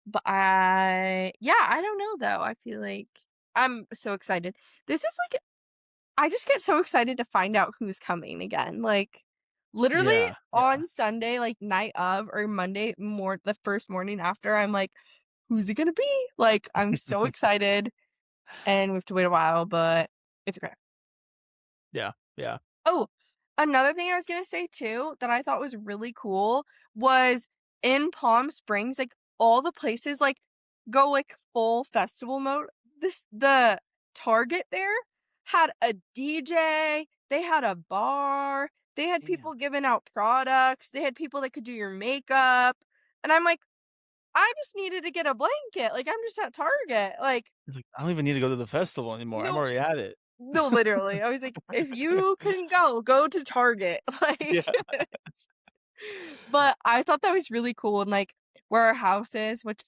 but I don't know, though. I feel like I'm so excited. This is, like I just get so excited to find out who's coming again, like, literally Yeah, yeah. on Sunday, like, night of or Monday the first morning after, I'm like, "Who's it gonna be?" Like, I'm so excited, and we have to wait a while, but it's okay. Yeah, yeah. Oh, another thing I was gonna say too that I thought was really cool was in Palm Springs, like, all the places, like, go, like, full festival mode. The Target there had a DJ, they had a bar, they had Damn. people giving out products, they had people that could do your makeup, and I'm like, "I just needed to get a blanket, like, I'm just at Target." Like, It's like, I don't even need to go to the festival anymore. I'm no already at it. no, literally. I was like, "If you couldn't go to Target." Yeah. Like but I thought that was really cool, and, like, where our house is, which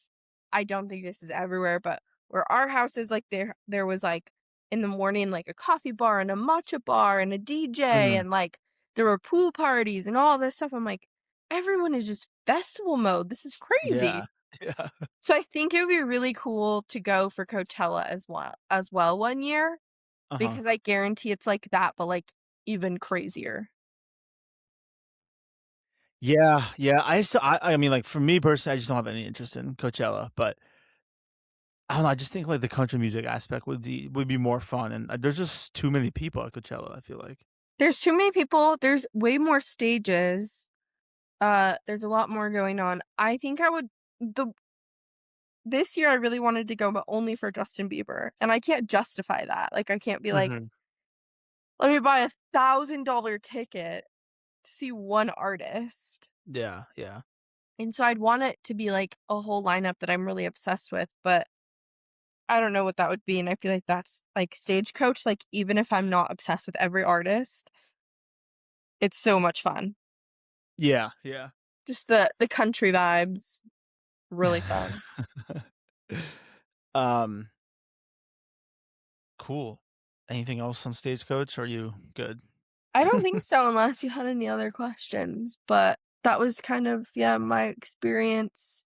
I don't think this is everywhere, but where our house is, like, there was, like, in the morning, like, a coffee bar and a matcha bar and a DJ, Mhm. and, like, there were pool parties and all this stuff. I'm like, "Everyone is just festival mode. This is Yeah. crazy." Yeah. So I think it would be really cool to go for Coachella as well one year, Uh-huh. because I guarantee it's like that, but, like, even crazier. Yeah, yeah. I mean, like, for me personally, I just don't have any interest in Coachella, but I don't know, I just think, like, the country music aspect would be more fun, and, there's just too many people at Coachella, I feel like. There's too many people, there's way more stages, there's a lot more going on. I think I would the this year I really wanted to go, but only for Justin Bieber, and I can't justify that. Like, I can't be like, Mhm. "Let me buy $1,000 ticket to see one artist." Yeah, yeah. And so I'd want it to be, like, a whole lineup that I'm really obsessed with, but I don't know what that would be, and I feel like that's like, Stagecoach, like, even if I'm not obsessed with every artist, it's so much fun. Yeah, yeah. Just the country vibes, really fun. Um, cool. Anything else on Stagecoach, or are you good? I don't think so unless you had any other questions, but that was kind of, yeah, my experience.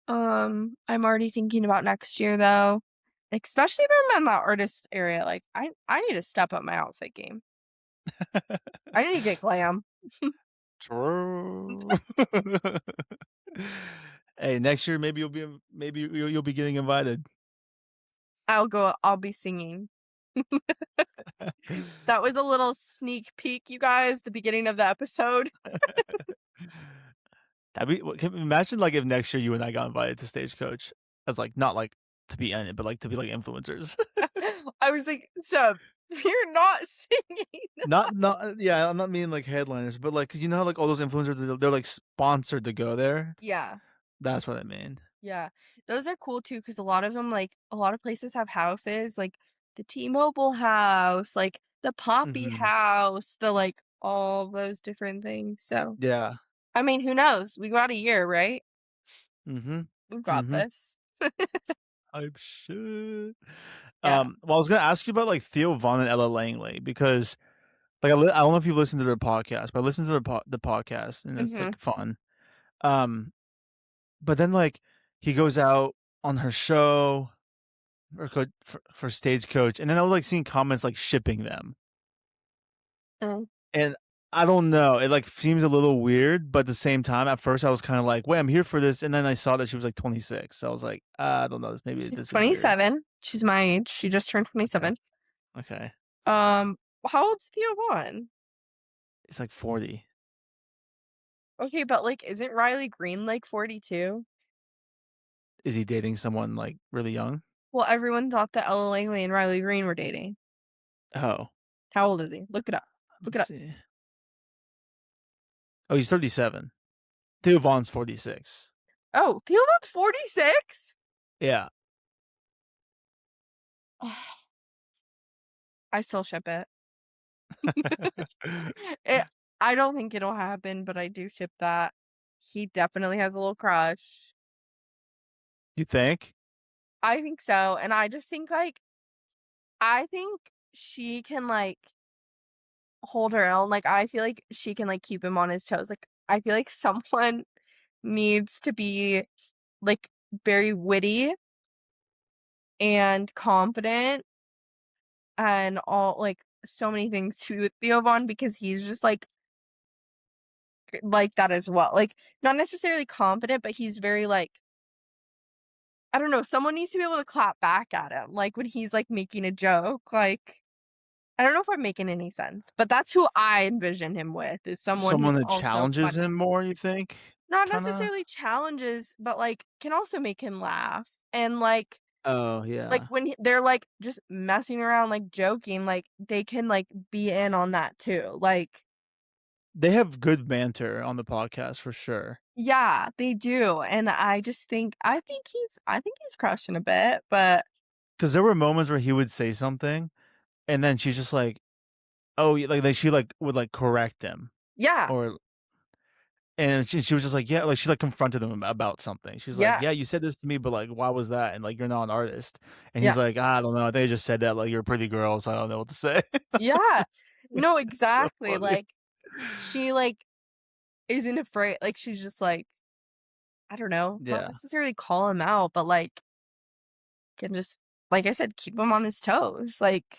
I'm already thinking about next year though, especially if I'm in that artist area, like, I need to step up my outfit game. I need to get glam. True. Hey, next year, maybe you'll be getting invited. I'll be singing. That was a little sneak peek, you guys, the beginning of the episode. That'd be can imagine, like, if next year you and I got invited to Stagecoach as, like, not, like, to be in it, but, like, to be, like, influencers. I was like, "Seb, you're not singing." Not yeah, I'm not meaning, like, headliners, but, like, 'cause you know how, like, all those influencers, they're, like, sponsored to go there? Yeah, That's what I mean. yeah. Those are cool too, because a lot of them, like, a lot of places have houses, like the T-Mobile house, like the Poppy Mhm. house, the, like, all those different things, so, Yeah. I mean, who knows? We got a year, right? Mhm. We've got Mhm. this. I'm sure. Yeah. Well, I was gonna ask you about, like, Theo Von and Ella Langley because, like, I don't know if you've listened to their podcast, but I listened to the podcast, and it's, Mhm. like, fun. Um, but then, like, he goes out on her show or for Stagecoach, and then I was, like, seeing comments, like, shipping them, Mm. and I don't know, it, like, seems a little weird, but at the same time, at first, I was kinda like, "Wait, I'm here for this," and then I saw that she was, like, 26, so I was like, I don't know, She's this is weird." 27. She's my age. She just turned Okay, 27. okay. Um, how old's Theo Vaughn? It's, like, 40. Okay, but, like, isn't Riley Green, like, 42? Is he dating someone, like, really young? Well, everyone thought that Ella Langley and Riley Green were dating. Oh, How old is he? Look it up. Look it let's up. see. Oh, he's 37. Theo Von's 46. Oh, Theo Vaughn's 46? Yeah. I still ship it. It I don't think it'll happen, but I do ship that. He definitely has a little crush. You think? I think so, and I just think, like I think she can, like, hold her own, like, I feel like she can, like, keep him on his toes, like, I feel like someone needs to be, like, very witty and confident and all like, so many things to with Theo Von because he's just, like that as well, like, not necessarily confident, but he's very, like I don't know, someone needs to be able to clap back at him, like, when he's, like, making a joke, like I don't know if I'm making any sense, but that's who I envision him with, is someone Someone who's that also challenges him funny. more, you think? Not Kinda? necessarily challenges, but, like, can also make him laugh, and, Oh, like, yeah. when they're, like, just messing around, like, joking, like, they can, like, be in on that too, like They have good banter on the podcast for sure. yeah, they do, and I think he's crushing a bit, but 'Cause there were moments where he would say something, and then she's just like, "Oh," like, she, like, would, like, correct him, yeah, or and she was just like, "Yeah," like, she, like, confronted him about something. She's like, yeah, "Yeah, you said this to me, but, like, why was that? And, like, you're not an artist." And he's yeah, like, "I don't know. I think I just said that, like, you're a pretty girl, so I don't know what to say." yeah. No, It's so exactly, funny. like, she, like, isn't afraid like, she's just like, I don't know, not Yeah. necessarily call him out, but, like, can just like I said, keep him on his toes, like,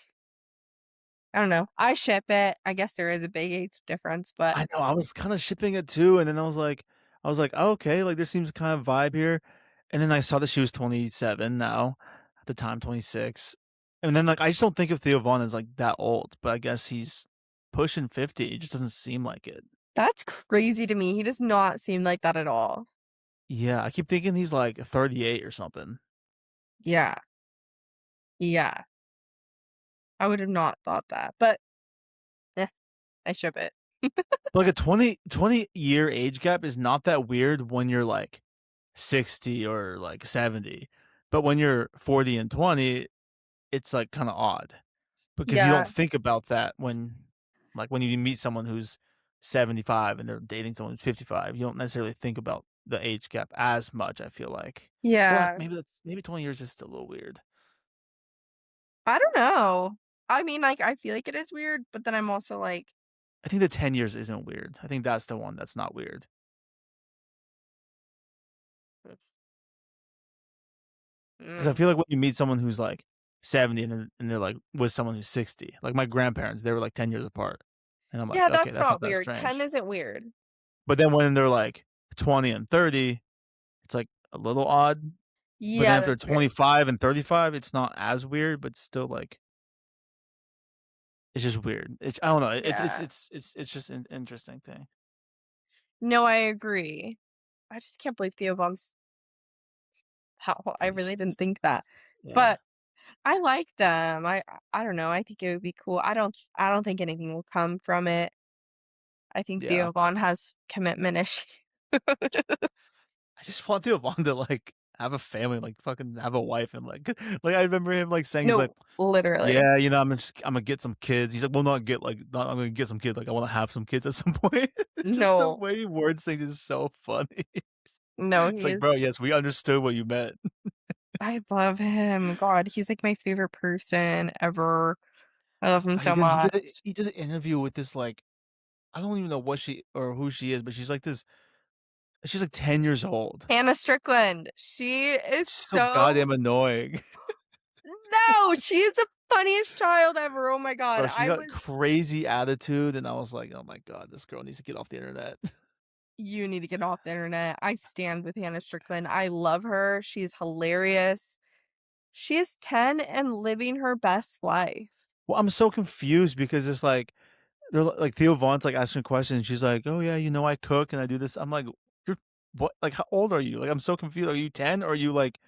I don't know. I ship it. I guess there is a big age difference, but I know, I was kinda shipping it too, and then I was like, "Oh, okay, like, there seems kind of vibe here." And then I saw that she was 27 now, at the time, 26. And then, like, I just don't think of Theo Von as, like, that old, but I guess he's pushing 50, it just doesn't seem like it. that's crazy to me. He does not seem like that at all. Yeah, I keep thinking he's, like, 38 or something. Yeah, yeah. I would have not thought that, but, eh, I ship it. Like, a 20-year age gap is not that weird when you're, like, 60 or, like, 70, but when you're 40 and 20, it's, like, kinda odd. Because you don't Yeah, think about that when you meet someone who's 75 and they're dating someone who's 55, you don't necessarily think about the age gap as much, I feel like. But yeah. maybe 20 years is still a little weird. I don't know. I mean, like, I feel like it is weird, but then I'm also like, I think the 10 years isn't weird. I think that's the one that's not weird. mm, 'Cause I mm. feel like when you meet someone who's, like, 70 and they're, like, with someone who's 60, like my grandparents, they were, like, 10 years apart. And I'm like, Yeah, "Okay, that's that's not not that weird. 10 strange." isn't weird. But then when they're, like, 20 and 30, it's, like, a little odd. But then Yeah, if they're that's weird. 25 and 35, it's not as weird, but still, like It's just weird. I don't know. Yeah. It's just an interesting thing. No, I agree. I just can't believe Theo Von's how I He's really didn't think that. yeah. But I like them. I don't know. I think it would be cool. I don't think anything will come from it. I think Yeah. Theo Von has commitment issues. I just want Theo Von to like have a family, like fucking have a wife, and like I remember him like saying he's like, No, literally. yeah, you know, I'm gonna get some kids. He's like, well, not get like, not, I'm gonna get some kids. Like, I want to have some kids at some point. Just the No. way he words things is so funny. No, It's he like, bro, is yes, we understood what you meant. I love him. God, he's like my favorite person ever. I love him so much. He did an interview with this like, I don't even know what she or who she is, but she's like this. She's like 10 years old. Hannah Strickland. She is She's so so goddamn annoying. no, she is the funniest child ever. Oh my God. Bro, she got crazy attitude, and I was like, "Oh my god, this girl needs to get off the internet." You need to get off the internet. I stand with Hannah Strickland. I love her. She's hilarious. She is 10 and living her best life. Well, I'm so confused because it's like like Theo Vaughn's like asking questions, and she's like, "Oh yeah, you know I cook and I do this." I'm like, "You're what? Like how old are you?" Like I'm so confused. Are you 10 or are you like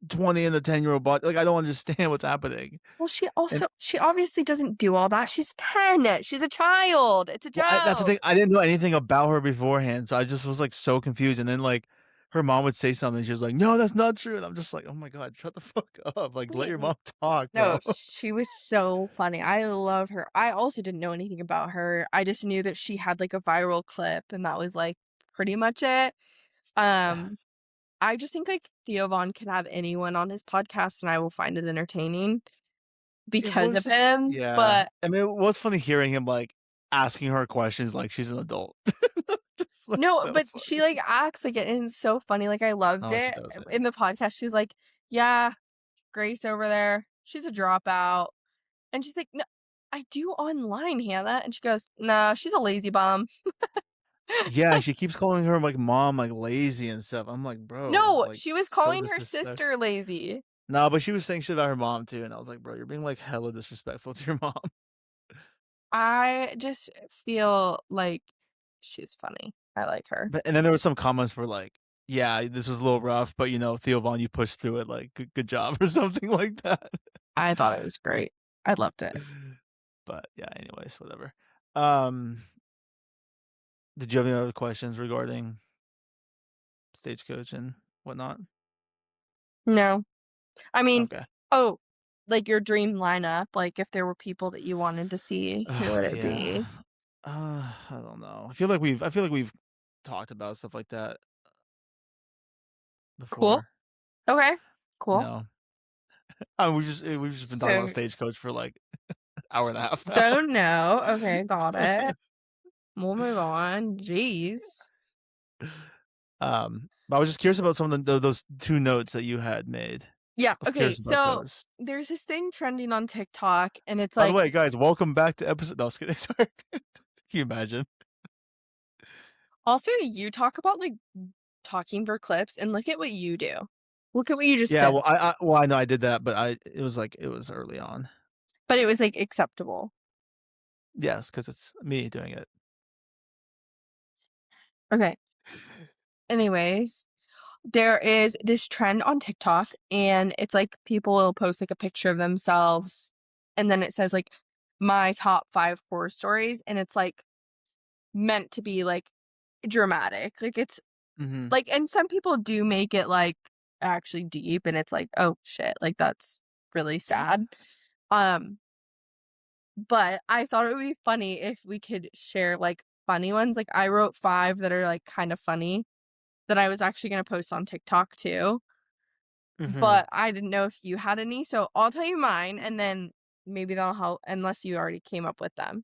20 in a 10-year-old body? Like I don't understand what's happening. Well, And she obviously doesn't do all that. She's 10. She's a child. It's a well, that's the joke. thing. I didn't know anything about her beforehand, so I just was like so confused. And then like her mom would say something, she was like, "No, that's not true." And I'm just like, "Oh my god, shut the fuck up! Like let Wait, your mom talk, no, bro." she was so funny. I love her. I also didn't know anything about her. I just knew that she had like a viral clip and that was like pretty much it. Um, I just think like Theo Von can have anyone on his podcast and I will find it entertaining It because was of just him. yeah. But I mean, it was funny hearing him like asking her questions like she's an adult. Just like no, so but she funny. like acts like it and it's so funny. Like I loved Oh, she it. does it. In the podcast, she's like, yeah, Grace over there, she's a dropout. And she's like, no, I do online, Hannah. And she goes, nah, she's a lazy bum. Yeah, she keeps calling her like mom like lazy and stuff. I'm like, bro, No, like she was so calling her disrespectful. sister lazy. No, but she was saying shit about her mom too, and I was like, bro, you're being like hella disrespectful to your mom. I just feel like she's funny. I like her. But and then there was some comments where like, yeah, this was a little rough, but you know, Theo Vaughn, you pushed through it, like good job or something like that. I thought it was great. I loved it. But yeah, anyways, whatever. Um, did you have any other questions regarding Stagecoach and whatnot? No. I mean, Okay. oh, like your dream lineup, like if there were people that you wanted to see, who would it Yeah. be? I don't know. I feel like we've talked about stuff like that Cool. before. Okay. Cool. No. We've just been talking about So Stagecoach for like an hour and a half now. so no. Okay, got it. We'll move on. Jeez. But I was just curious about some of those two notes that you had made. I Yeah, was okay, curious about so those. there's this thing trending on TikTok and it's By the like way, guys, welcome back to episode. No, I was kidding. Sorry. Can you imagine? also you talk about like talking for clips and look at what you do. Look at what you just Yeah, did. well, I know I did that, but it was like it was early on. But it was like acceptable. Yes, because it's me doing it. Okay. Anyways, there is this trend on TikTok and it's like people will post like a picture of themselves and then it says like my top 5 horror stories and it's like meant to be like dramatic. Like it's Hmm. like and some people do make it like actually deep and it's like, "Oh shit, like that's really sad." Um, but I thought it would be funny if we could share like funny ones. Like I wrote 5 that are like kind of funny that I was actually going to post on TikTok too. Hmm. But I didn't know if you had any, so I'll tell you mine and then maybe that'll help unless you already came up with them.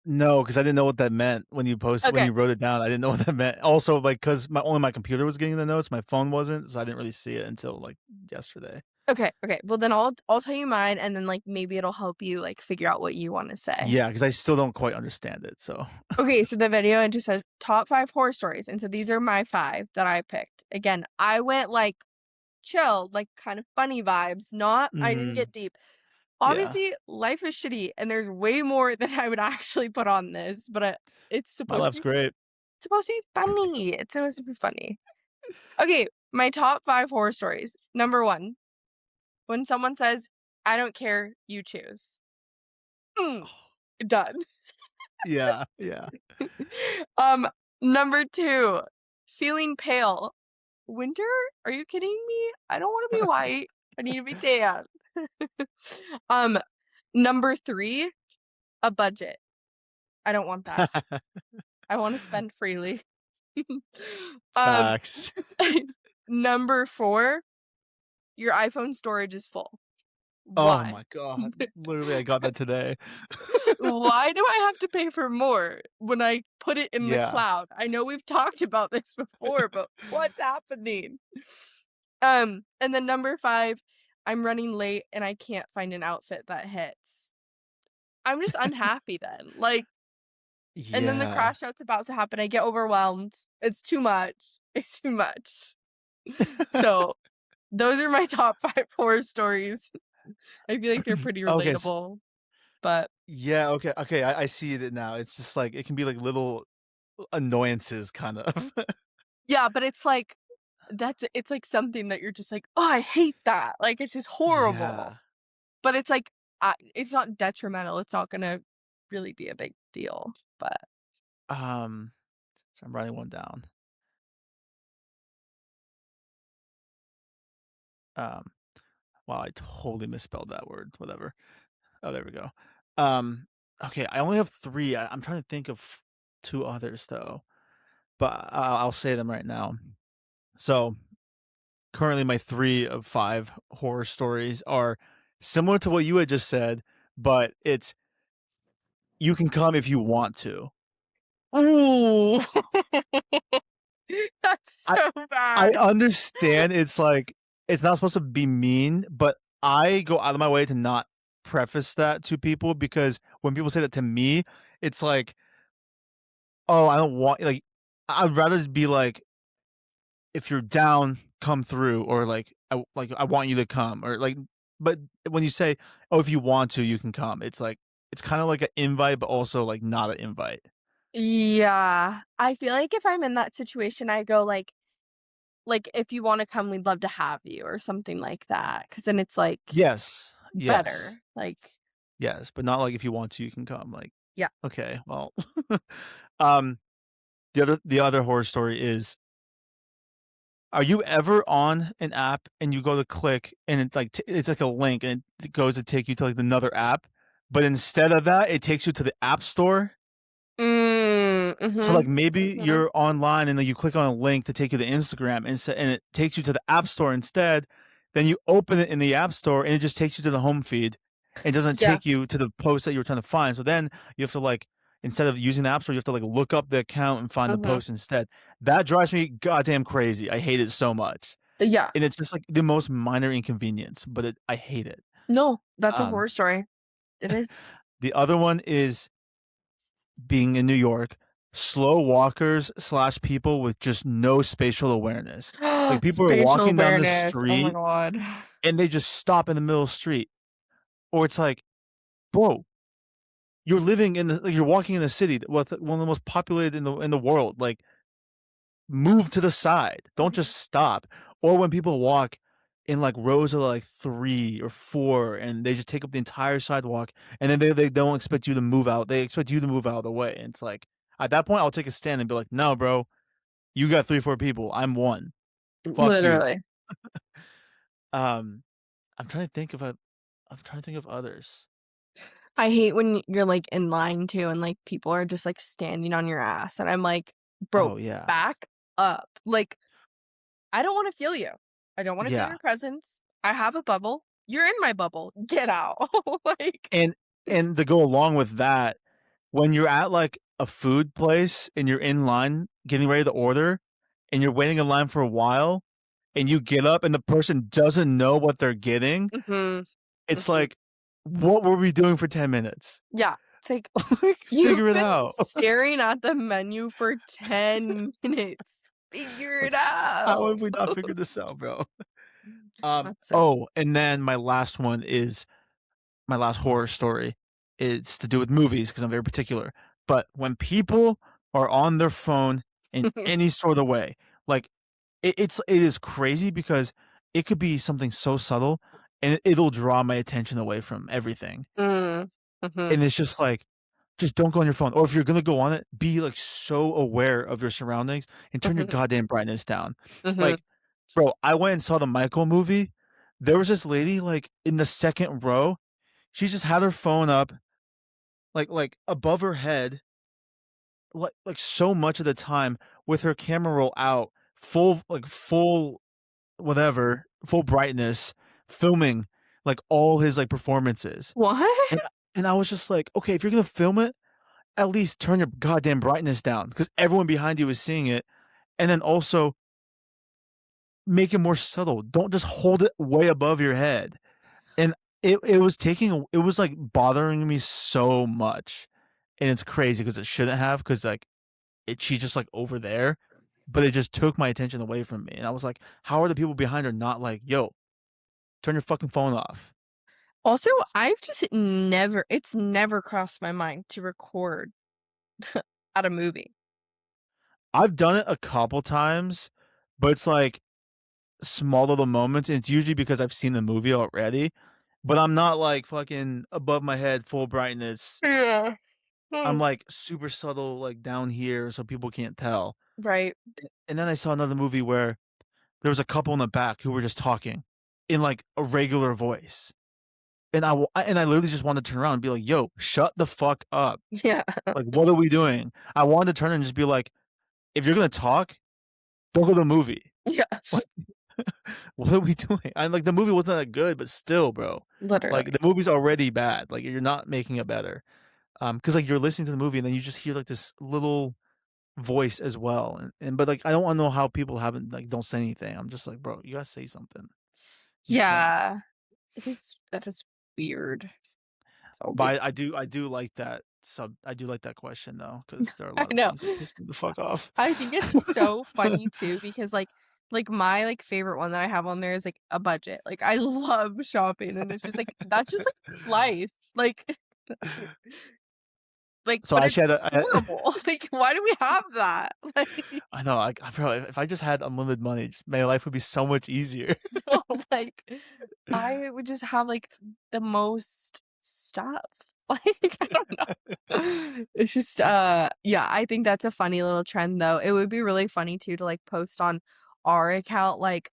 No, because I didn't know what that meant when Okay. you wrote it down. I didn't know what that meant. Also, like, because only my computer was getting the notes, my phone wasn't, so I didn't really see it until like yesterday. Okay, okay. Well, then I'll tell you mine and then like maybe it'll help you like figure out what you want to say. Yeah, because I still don't quite understand it. So, Okay, so the video it just says top 5 horror stories. And so these are my 5 that I picked. Again, I went like chill, like kind of funny vibes, not I didn't hmm. get deep. Yeah. Obviously, life is shitty, and there's way more that I would actually put on this, but it's My supposed to life's be great. funny. It's supposed to be funny. Okay, my top 5 horror stories. Number 1, when someone says, "I don't care, you choose." Mm, done. Yeah, yeah. Um, Number 2, feeling pale. Winter? Are you kidding me? I don't wanna be white. I need to be tan. Um, Number 3, a budget. I don't want that. I wanna spend freely. Um, Facts. Number 4, your iPhone storage is full. Oh Why? my god. Literally, I got that today. Why do I have to pay for more when I put it in the Yeah. cloud? I know we've talked about this before, but what's happening? And then number 5, I'm running late and I can't find an outfit that hits. I'm just unhappy then. Like, and then the Yeah. crash out's about to happen. I get overwhelmed. It's too much. It's too much. So, those are my top 5 horror stories. I feel like they're pretty Okay, relatable, but yeah, okay, okay, I see it now. It's just, like, it can be, like, little annoyances, kind of. yeah, but it's like something that you're just like, "Oh, I hate that." Like, it's just horrible. Yeah. But it's like, it's not detrimental. It's not gonna really be a big deal, but Um, so I'm writing one down. Um, wow, I totally misspelled that word, whatever. Oh, there we go. Um, okay, I only have 3. I'm trying to think of 2 others, though, but I'll say them right now. So, currently my 3 of 5 horror stories are similar to what you had just said, but it's, "You can come if you want to." ooh. That's I so I bad. understand it's like it's not supposed to be mean, but I go out of my way to not preface that to people because when people say that to me, it's like, "Oh, I don't want," like, I'd rather be like, "If you're down, come through," or I want you to come," or like, but when you say, "Oh, if you want to, you can come," it's like it's kinda like an invite, but also, like, not an invite. Yeah. I feel like if I'm in that situation, I go like, "If you wanna come, we'd love to have you," or something like that. Because then it's, like, Yes. Yes. better. Like, Yes, but not like, "If you want to, you can come," like, yeah. okay, well, um, the other horror story is, are you ever on an app and you go to click and it's like it's like a link and it goes to take you to, like, another app, but instead of that, it takes you to the app store? So, like, Mhm. maybe Mhm. you're online and then you click on a link to take you to Instagram and it takes you to the App Store instead, then you open it in the App Store and it just takes you to the home feed. It doesn't Yeah. take you to the post that you were trying to find. So then you have to, like, instead of using the App Store, you have to, like, look up the account and find the Mhm. post instead. That drives me goddamn crazy. I hate it so much. Yeah. And it's just, like, the most minor inconvenience, but I hate it. No, that's a Um, horror story. It is. the other one is being in New York, slow walkers/people with just no spatial awareness. Like, people are Spatial walking down the awareness. Oh my street, god. and they just stop in the middle of the street. Or it's like, "Bro, you're living in the like, you're walking in the city with one of the most populated in the world, like, move to the side. Don't Mhm. just stop." Or when people walk in, like, rows of, like, 3 or 4, and they just take up the entire sidewalk, and then they don't expect you to move out. They expect you to move out of the way, and it's like, at that point, I'll take a stand and be like, "No, bro. You got 3, 4 people. I'm 1. Fuck you." Literally. Um, I'm trying to think of a I'm trying to think of others. I hate when you're, like, in line too and, like, people are just, like, standing on your ass, and I'm like, "Bro, Oh, yeah. back up." Like, I don't wanna feel you. I don't wanna feel Yeah. your presence. I have a bubble. You're in my bubble. Get out. Like And to go along with that, when you're at, like, a food place and you're in line getting ready to order, and you're waiting in line for a while, and you get up and the person doesn't know what they're getting, mhm, it's mhm. like, "What were we doing for 10 minutes?" Yeah, it's like, Like, "You've figure it been out. staring at the menu for 10 minutes. Figure Like, it how out." have we not figured this out, bro? That's so And then my last one is my last horror story. It's to do with movies because I'm very particular. But when people are on their phone in any sort of way, like it is crazy because it could be something so subtle and it'll draw my attention away from everything. Mm. Mhm. And it's just like, just don't go on your phone. Or if you're gonna go on it, be like so aware of your surroundings and turn your Mhm. goddamn brightness down. Mhm. Like, bro, I went and saw the Michael movie. There was this lady like in the second row. She just had her phone up, like above her head, like so much of the time with her camera roll out, full whatever, full brightness, filming like all his like performances. What? And and I was just like, okay, if you're gonna film it, at least turn your goddamn brightness down because everyone behind you is seeing it. And then also make it more subtle. Don't just hold it way above your head. And it was like bothering me so much. And it's crazy because it shouldn't have because like she's just like over there, but it just took my attention away from me. And I was like, how are the people behind her not like, yo, turn your fucking phone off? Also, I've just never it's never crossed my mind to record at a movie. I've done it a couple times, but it's like small little moments. And it's usually because I've seen the movie already, but I'm not like fucking above my head, full brightness. Yeah. I'm Mm. like super subtle, like down here, so people can't tell. Right. And then I saw another movie where there was a couple in the back who were just talking in like a regular voice. And and I literally just wanted to turn around and be like, "Yo, shut the fuck up! Yeah. Like, what are we doing?" I wanted to turn and just be like, "If you're gonna talk, don't go to the movie. Yeah. What, what are we doing?" And like the movie wasn't that good, but still, bro, like Literally. the movie's already bad. Like you're not making it better. Because like you're listening to the movie and then you just hear like this little voice as well, and but like I don't want to know how people haven't like don't say anything. I'm just like, bro, you gotta say something. Just saying. Yeah. It is that is weird. So weird. But I do like that I do like that question though, because there are a I lot of know. things that piss me the fuck off. I think it's so funny too because like my like favorite one that I have on there is like a budget. Like I love shopping and it's just like that's just like life. Like So but I actually it's had horrible. Like why do we have that? Like I know I bro, if I just had unlimited money, just, my life would be so much easier. no, like I would just have like the most stuff. Like I don't know. It's just yeah, I think that's a funny little trend though. It would be really funny too to like post on our account like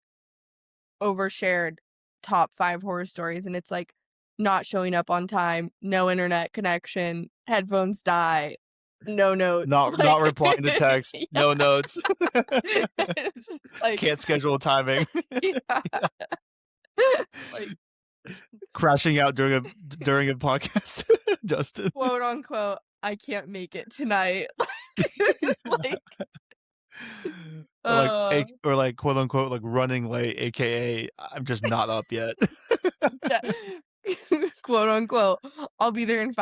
overshared top 5 horror stories and it's like not showing up on time, no internet connection, headphones die, no notes. Not Like replying to text, yeah. no notes. It's just like Can't schedule timing. yeah. Like Crashing out during a podcast. Justin. quote unquote, I can't make it tonight. Like, uh, Or like quote unquote like running late, aka I'm just not up yet. yeah, quote unquote, I'll be there in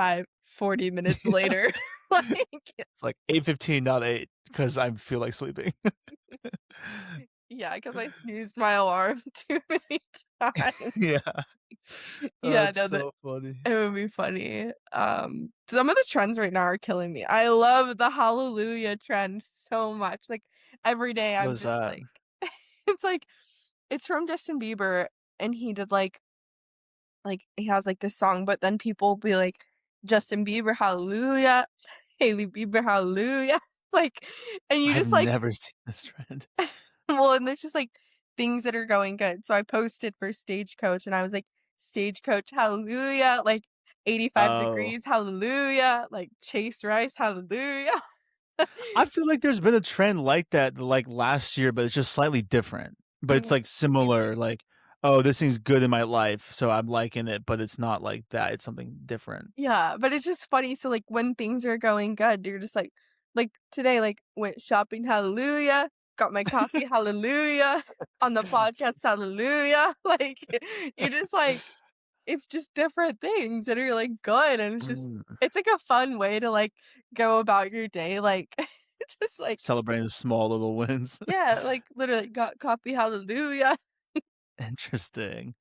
40 minutes later. Like, It's like 8:15, not 8, because I feel like sleeping. yeah, because I snoozed my alarm too many times. Yeah. Oh, Yeah, it's no, that so funny. it would be funny. Some of the trends right now are killing me. I love the hallelujah trend so much. Like every day What I'm is just that? like it's like it's from Justin Bieber and he did like he has like this song, but then people will be like Justin Bieber hallelujah, Hailey Bieber hallelujah. Like and you I've just like never seen this trend. well, and there's just like things that are going good. So I posted for Stagecoach and I was like, Stagecoach, hallelujah, like 85 Oh. degrees, hallelujah, like Chase Rice, hallelujah. I feel like there's been a trend like that, like, last year, but it's just slightly different. But it's, Mm, like, similar, maybe. like, "Oh, this thing's good in my life, so I'm liking it," but it's not like that, it's something different. Yeah, but it's just funny. So like when things are going good, you're just like today, like went shopping, hallelujah, got my coffee, hallelujah, on the podcast, hallelujah. Like you're just like it's just different things that are, like, good, and Mm. it's, like, a fun way to, like, go about your day, like, just, like Celebrating the small little wins. yeah, like, literally, "Got coffee, hallelujah. Interesting.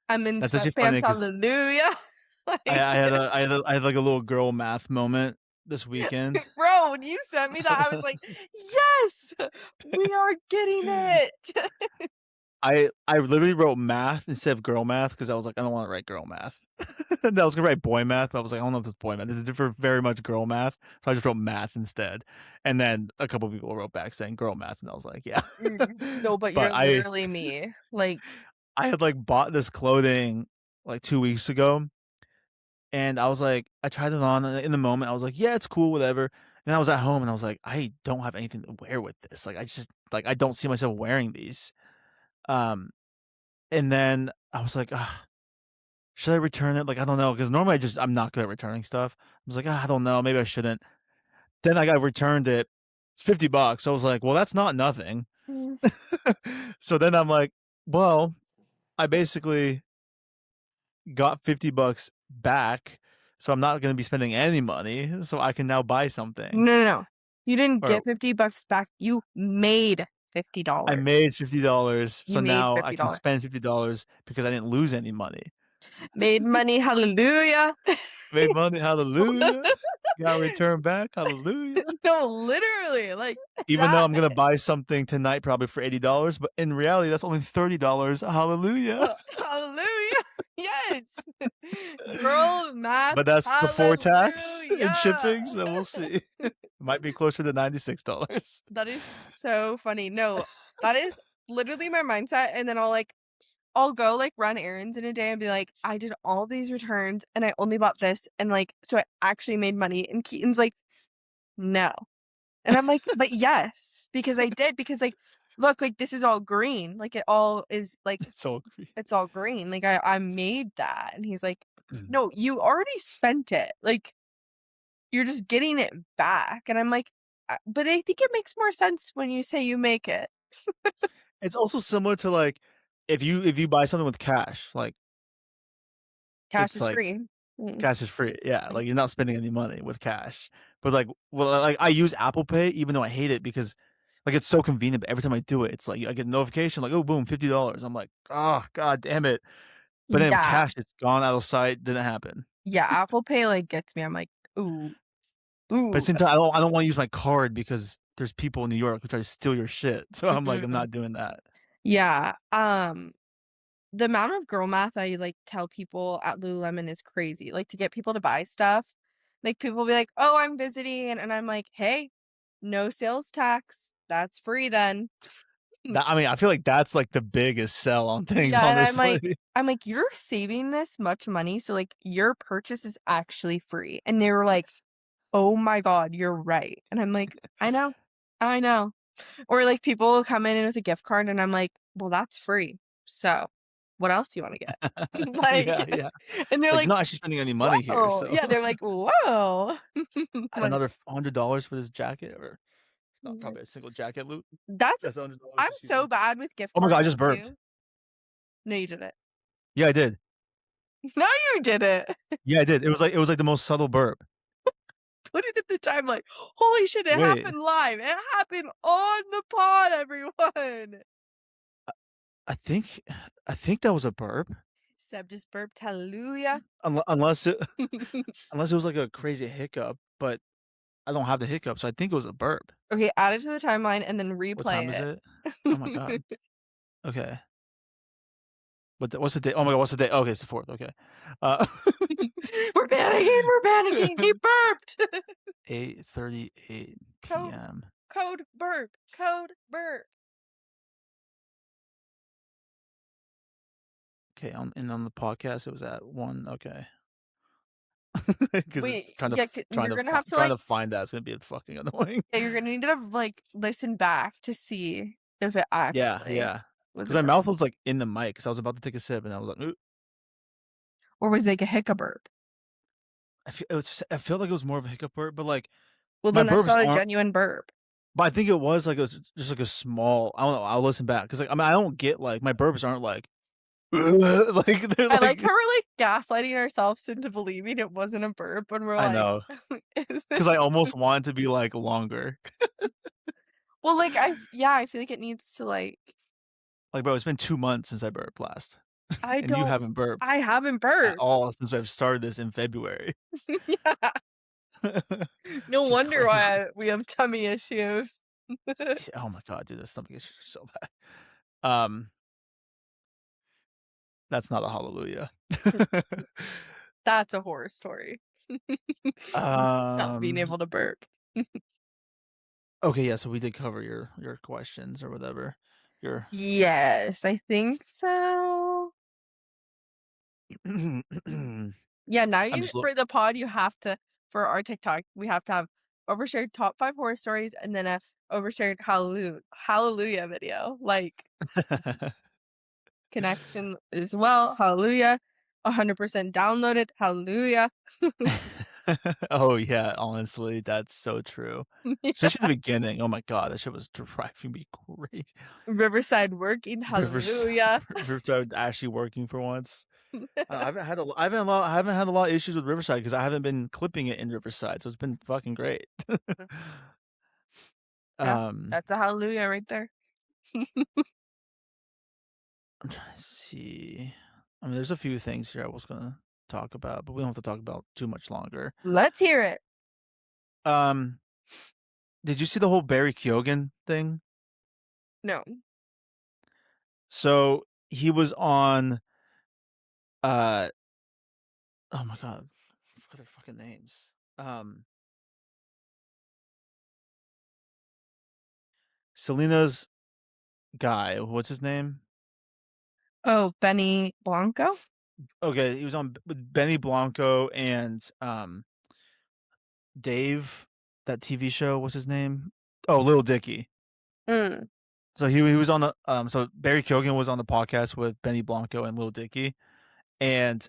I'm in That's actually funny sweatpants, because hallelujah." Like, I had like a little girl math moment this weekend. bro, when you sent me that, I was like, "Yes! We are getting it!" I literally wrote math instead of girl math because I was like, I don't want to write girl math. And I was gonna write boy math, but I was like, I don't know if this is boy math. This is for very much girl math. So I just wrote math instead. And then a couple people wrote back saying girl math, and I was like, yeah. No, but But you're literally me. Like, I had like bought this clothing like 2 weeks ago, and I was like, I tried it on in the moment. I was like, yeah, it's cool, whatever. And I was at home, and I was like, I don't have anything to wear with this. Like, I just like I don't see myself wearing these. Um, and then I was like, should I return it? Like, I don't know, because normally I'm not good at returning stuff. I was like, I don't know, maybe I shouldn't. Then I got returned it, $50. I was like, well, that's not nothing. mm, So then I'm like, well, I basically got $50 back, so I'm not gonna be spending any money, so I can now buy something. no. You didn't Or get $50 back, you made I $50. made $50, You so made now I can $50. spend $50 because I didn't lose any money. Made money, hallelujah. Made money, hallelujah. Got returned back, hallelujah. No, literally, like, Even though that I'm gonna buy something tonight probably for $80, but in reality, that's only $30. Hallelujah. hallelujah, yes. Girl math, But that's before tax and hallelujah. shipping, so we'll see. Might be closer to $96. That is so funny. No, that is literally my mindset, and then I'll go, like, run errands in a day and be like, "I did all these returns, and I only bought this, and, like, so I actually made money," and Keaton's like, "No." And I'm like, "But yes, because I did, because, like, look, like, this is all green, like, it all is, like, It's so agree. it's all green, like, I made that," and he's like, "No, you already spent it, like, you're just getting it back," and I'm like, but I think it makes more sense when you say you make it." It's also similar to, like, if you buy something with cash, like, Cash it's is like free. Mm, cash is free. Yeah, mm. like, you're not spending any money with cash. But, like, well, like, I use Apple Pay even though I hate it because, like, it's so convenient, but every time I do it, it's like I get a notification like, "Oh, boom, $50." I'm like, "Oh, god damn it." But then with Yeah. cash, it's gone out of sight, didn't happen. Yeah, Apple Pay, like, gets me, I'm like, "Ooh, But at the ooh." same time, I don't wanna use my card because there's people in New York who try to steal your shit. So I'm like, I'm Mm-mm. not doing that. Yeah, the amount of girl math I, like, tell people at Lululemon is crazy, like, to get people to buy stuff. Like, people will be like, "Oh, I'm visiting," and I'm like, "Hey, no sales tax. That's free then." That I mean, I feel like that's, like, the biggest sell on things, Yeah, and honestly. I'm like, "You're saving this much money, so, like, your purchase is actually free." And they were like, "Oh my god, you're right." And I'm like, "I know. I know." Or, like, people will come in with a gift card, and I'm like, "Well, that's free. So, what else do you wanna get?" Like, Yeah, yeah. and they're Like, you're like, not actually spending any money here, "Whoa." so Yeah, they're like, "Whoa." add Like, another $100 for this jacket, or not mm, probably a single jacket loot. that's That's $100 I'm just so easy. bad with gift Oh my god, I cards just burped. too. No, you didn't. Yeah, I did. No, you didn't. Yeah, I did. It was like the most subtle burp. Put it at the time like, "Holy shit, it Wait, happened live. It happened on the pod, everyone." I think I think that was a burp. Seb just burped hallelujah. Unless it unless it was like a crazy hiccup, but I don't have the hiccup, so I think it was a burp. Okay, add it to the timeline and then What time is replay it? Oh my god. it. Okay. What's the date? Oh my god, what's the date? Okay, it's the 4th, okay. Uh, We're panicking, we're panicking. He burped. 8:38 Code PM. code burp. Code burp. Okay, on the podcast, it was at 1, okay. Because it's Wait, yeah, you're gonna have to trying like to find that, it's gonna be fucking annoying. yeah, you're gonna need to like listen back to see if it Yeah, actually yeah. was Because a my burp mouth was, like, in the mic, because I was about to take a sip, and I was like, "Ooh." or was it like a hiccup burp. I feel like it was more of a hiccup burp, but, like, Well, my then that's burps not a aren't, genuine burp. but I think it was, like, just, like, a small, I don't know, I'll listen back, because like, I mean, I don't get, like, my burps aren't like, like, they're I like how like, we're like gaslighting ourselves into believing it wasn't a burp when we're I like, know, is because I this almost want it to be, like, longer. well, like yeah, I feel like it needs to like Like, bro, it's been 2 months since I burped last. I and you don't haven't burped I haven't at burped. all since I've started this in February. Yeah. No Just wonder crazy. why we have tummy issues. Oh my god, dude, this stomach issues are so bad. Um, that's not a hallelujah. That's a horror story. Not being um, able to burp. okay, yeah, so we did cover your questions or whatever. Your Yes, I think so. I'm Yeah, now just for the pod, you have to for our TikTok, we have to have overshared top 5 horror stories and then a overshared hallelujah video, like, connection as well, hallelujah, 100% downloaded, hallelujah. Oh yeah, honestly, that's so true. Yeah. Especially the beginning. Oh my god, that shit was driving me crazy. Riverside working, Rivers hallelujah. Riverside actually working for once. I haven't had a lot of issues with Riverside because I haven't been clipping it in Riverside, so it's been fucking great. Yeah, um, that's a hallelujah right there. I'm trying to see. I mean, there's a few things here I was gonna talk about, but we don't have to talk about too much longer. Let's hear it. Um, did you see the whole Barry Keoghan thing? No. So he was on uh oh my god, I forgot their fucking names. Selena's guy, what's his name? Oh, Benny Blanco? Okay, he was on with Benny Blanco and Dave, that TV show. What's his name? Oh, Little Dicky. Mm, So he was on the so Barry Keoghan was on the podcast with Benny Blanco and Little Dicky, and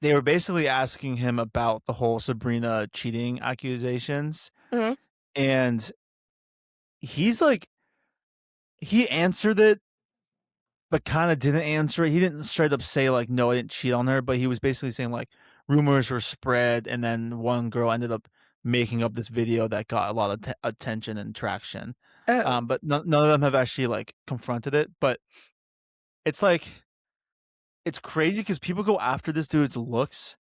they were basically asking him about the whole Sabrina cheating accusations, mhm, and he's like he answered it but kind of didn't answer it. He didn't straight up say like, "No, I didn't cheat on her," but he was basically saying like rumors were spread, and then one girl ended up making up this video that got a lot of attention and traction. oh, But none of them have actually like confronted it. But it's like it's crazy because people go after this dude's looks,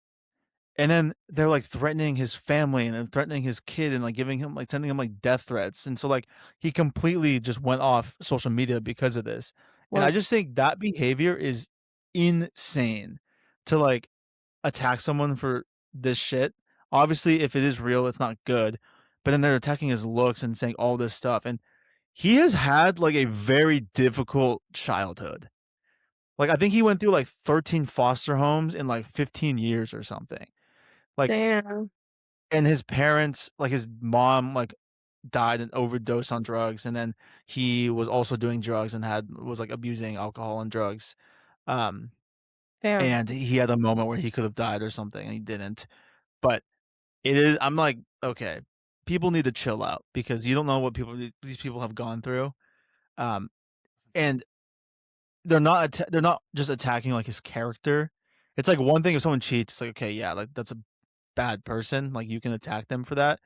and then they're like threatening his family and then threatening his kid and like giving him like sending him like death threats. And so like he completely just went off social media because of this. And I well, just think that behavior is insane to like attack someone for this shit. Obviously, if it is real, it's not good. But then they're attacking his looks and saying all this stuff. And he has had like a very difficult childhood. Like I think he went through like 13 foster homes in like 15 years or something. Like damn, and his parents, like his mom, like died and overdosed on drugs, and then he was also doing drugs and was like abusing alcohol and drugs. Um, damn. and he had a moment where he could have died or something, and he didn't. But it is. I'm like, okay, people need to chill out because you don't know what these people have gone through. Um, and they're not just attacking like his character. It's like one thing if someone cheats, it's like okay, yeah, like that's a bad person, like you can attack them for that.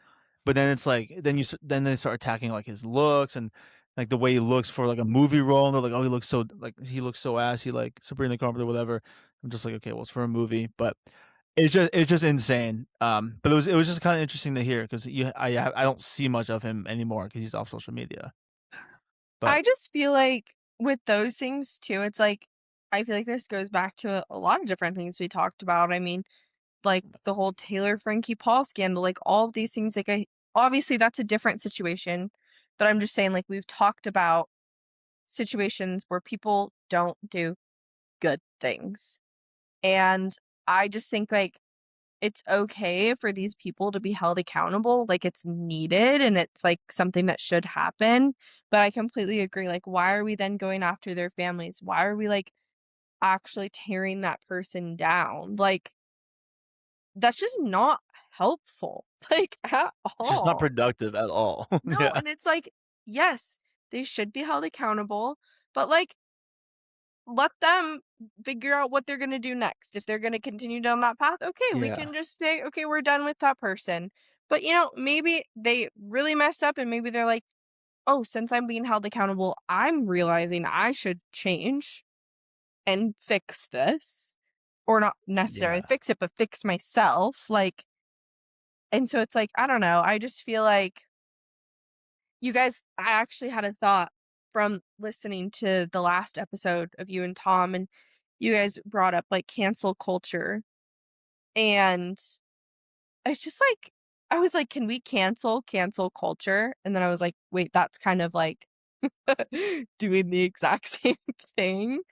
But then it's like then they start attacking like his looks and like the way he looks for like a movie role. And they're like, oh, he looks so assy, like Sabrina Carpenter, whatever. I'm just like, okay, well, it's for a movie, but it's just insane. But it was just kind of interesting to hear because I don't see much of him anymore because he's off social media. But I just feel like with those things too, it's like I feel like this goes back to a lot of different things we talked about. I mean, like the whole Taylor Frankie Paul scandal, like all of these things, like I obviously that's a different situation, but I'm just saying like we've talked about situations where people don't do good things. And I just think like it's okay for these people to be held accountable, like, it's needed and it's, like, something that should happen, but I completely agree, like, why are we then going after their families? Why are we, like, actually tearing that person down? Like, that's just not helpful, like, at it's just not all. productive at all. No, Yeah, and it's like, yes, they should be held accountable, but, like, let them figure out what they're gonna do next. If they're gonna continue down that path, okay, we yeah. can just say, "Okay, we're done with that person." But, you know, maybe they really messed up and maybe they're like, "Oh, since I'm being held accountable, I'm realizing I should change." and fix this, or not necessarily Yeah. fix it, but fix myself, like, and so it's like, I don't know, I just feel like you guys I actually had a thought from listening to the last episode of you and Tom, and you guys brought up, like, cancel culture, and it's just like I was like, "Can we cancel culture?" And then I was like, "Wait, that's kind of like doing the exact same thing."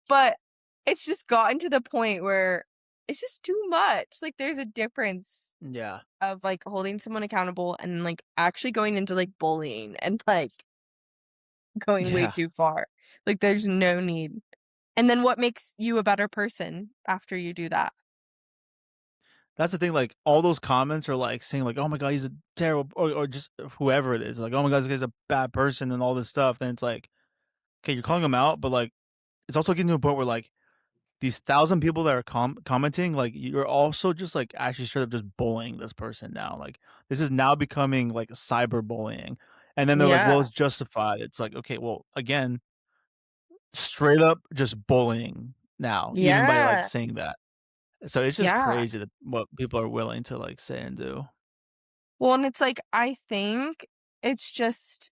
But it's just gotten to the point where it's just too much. Like, there's a difference Yeah. of, like, holding someone accountable and, like, actually going into, like, bullying and, like, going way Yeah. too far. Like, there's no need. And then what makes you a better person after you do that? That's the thing, like, all those comments are, like, saying, like, "Oh my god, he's a terrible," or just whoever it is, like, "Oh my god, this guy's a bad person," and all this stuff, then it's like, okay, you're calling him out, but, like, it's also getting to a point where, like, these 1,000 people that are commenting, like, you're also just, like, actually straight up just bullying this person now, like, this is now becoming, like, cyberbullying, and then they're like, "Well, Yeah. it's justified." It's like, okay, well, again, straight up just bullying now, even by, like, Yeah. saying that. So it's just Yeah. crazy that what people are willing to, like, say and do. Well, and it's like, I think it's just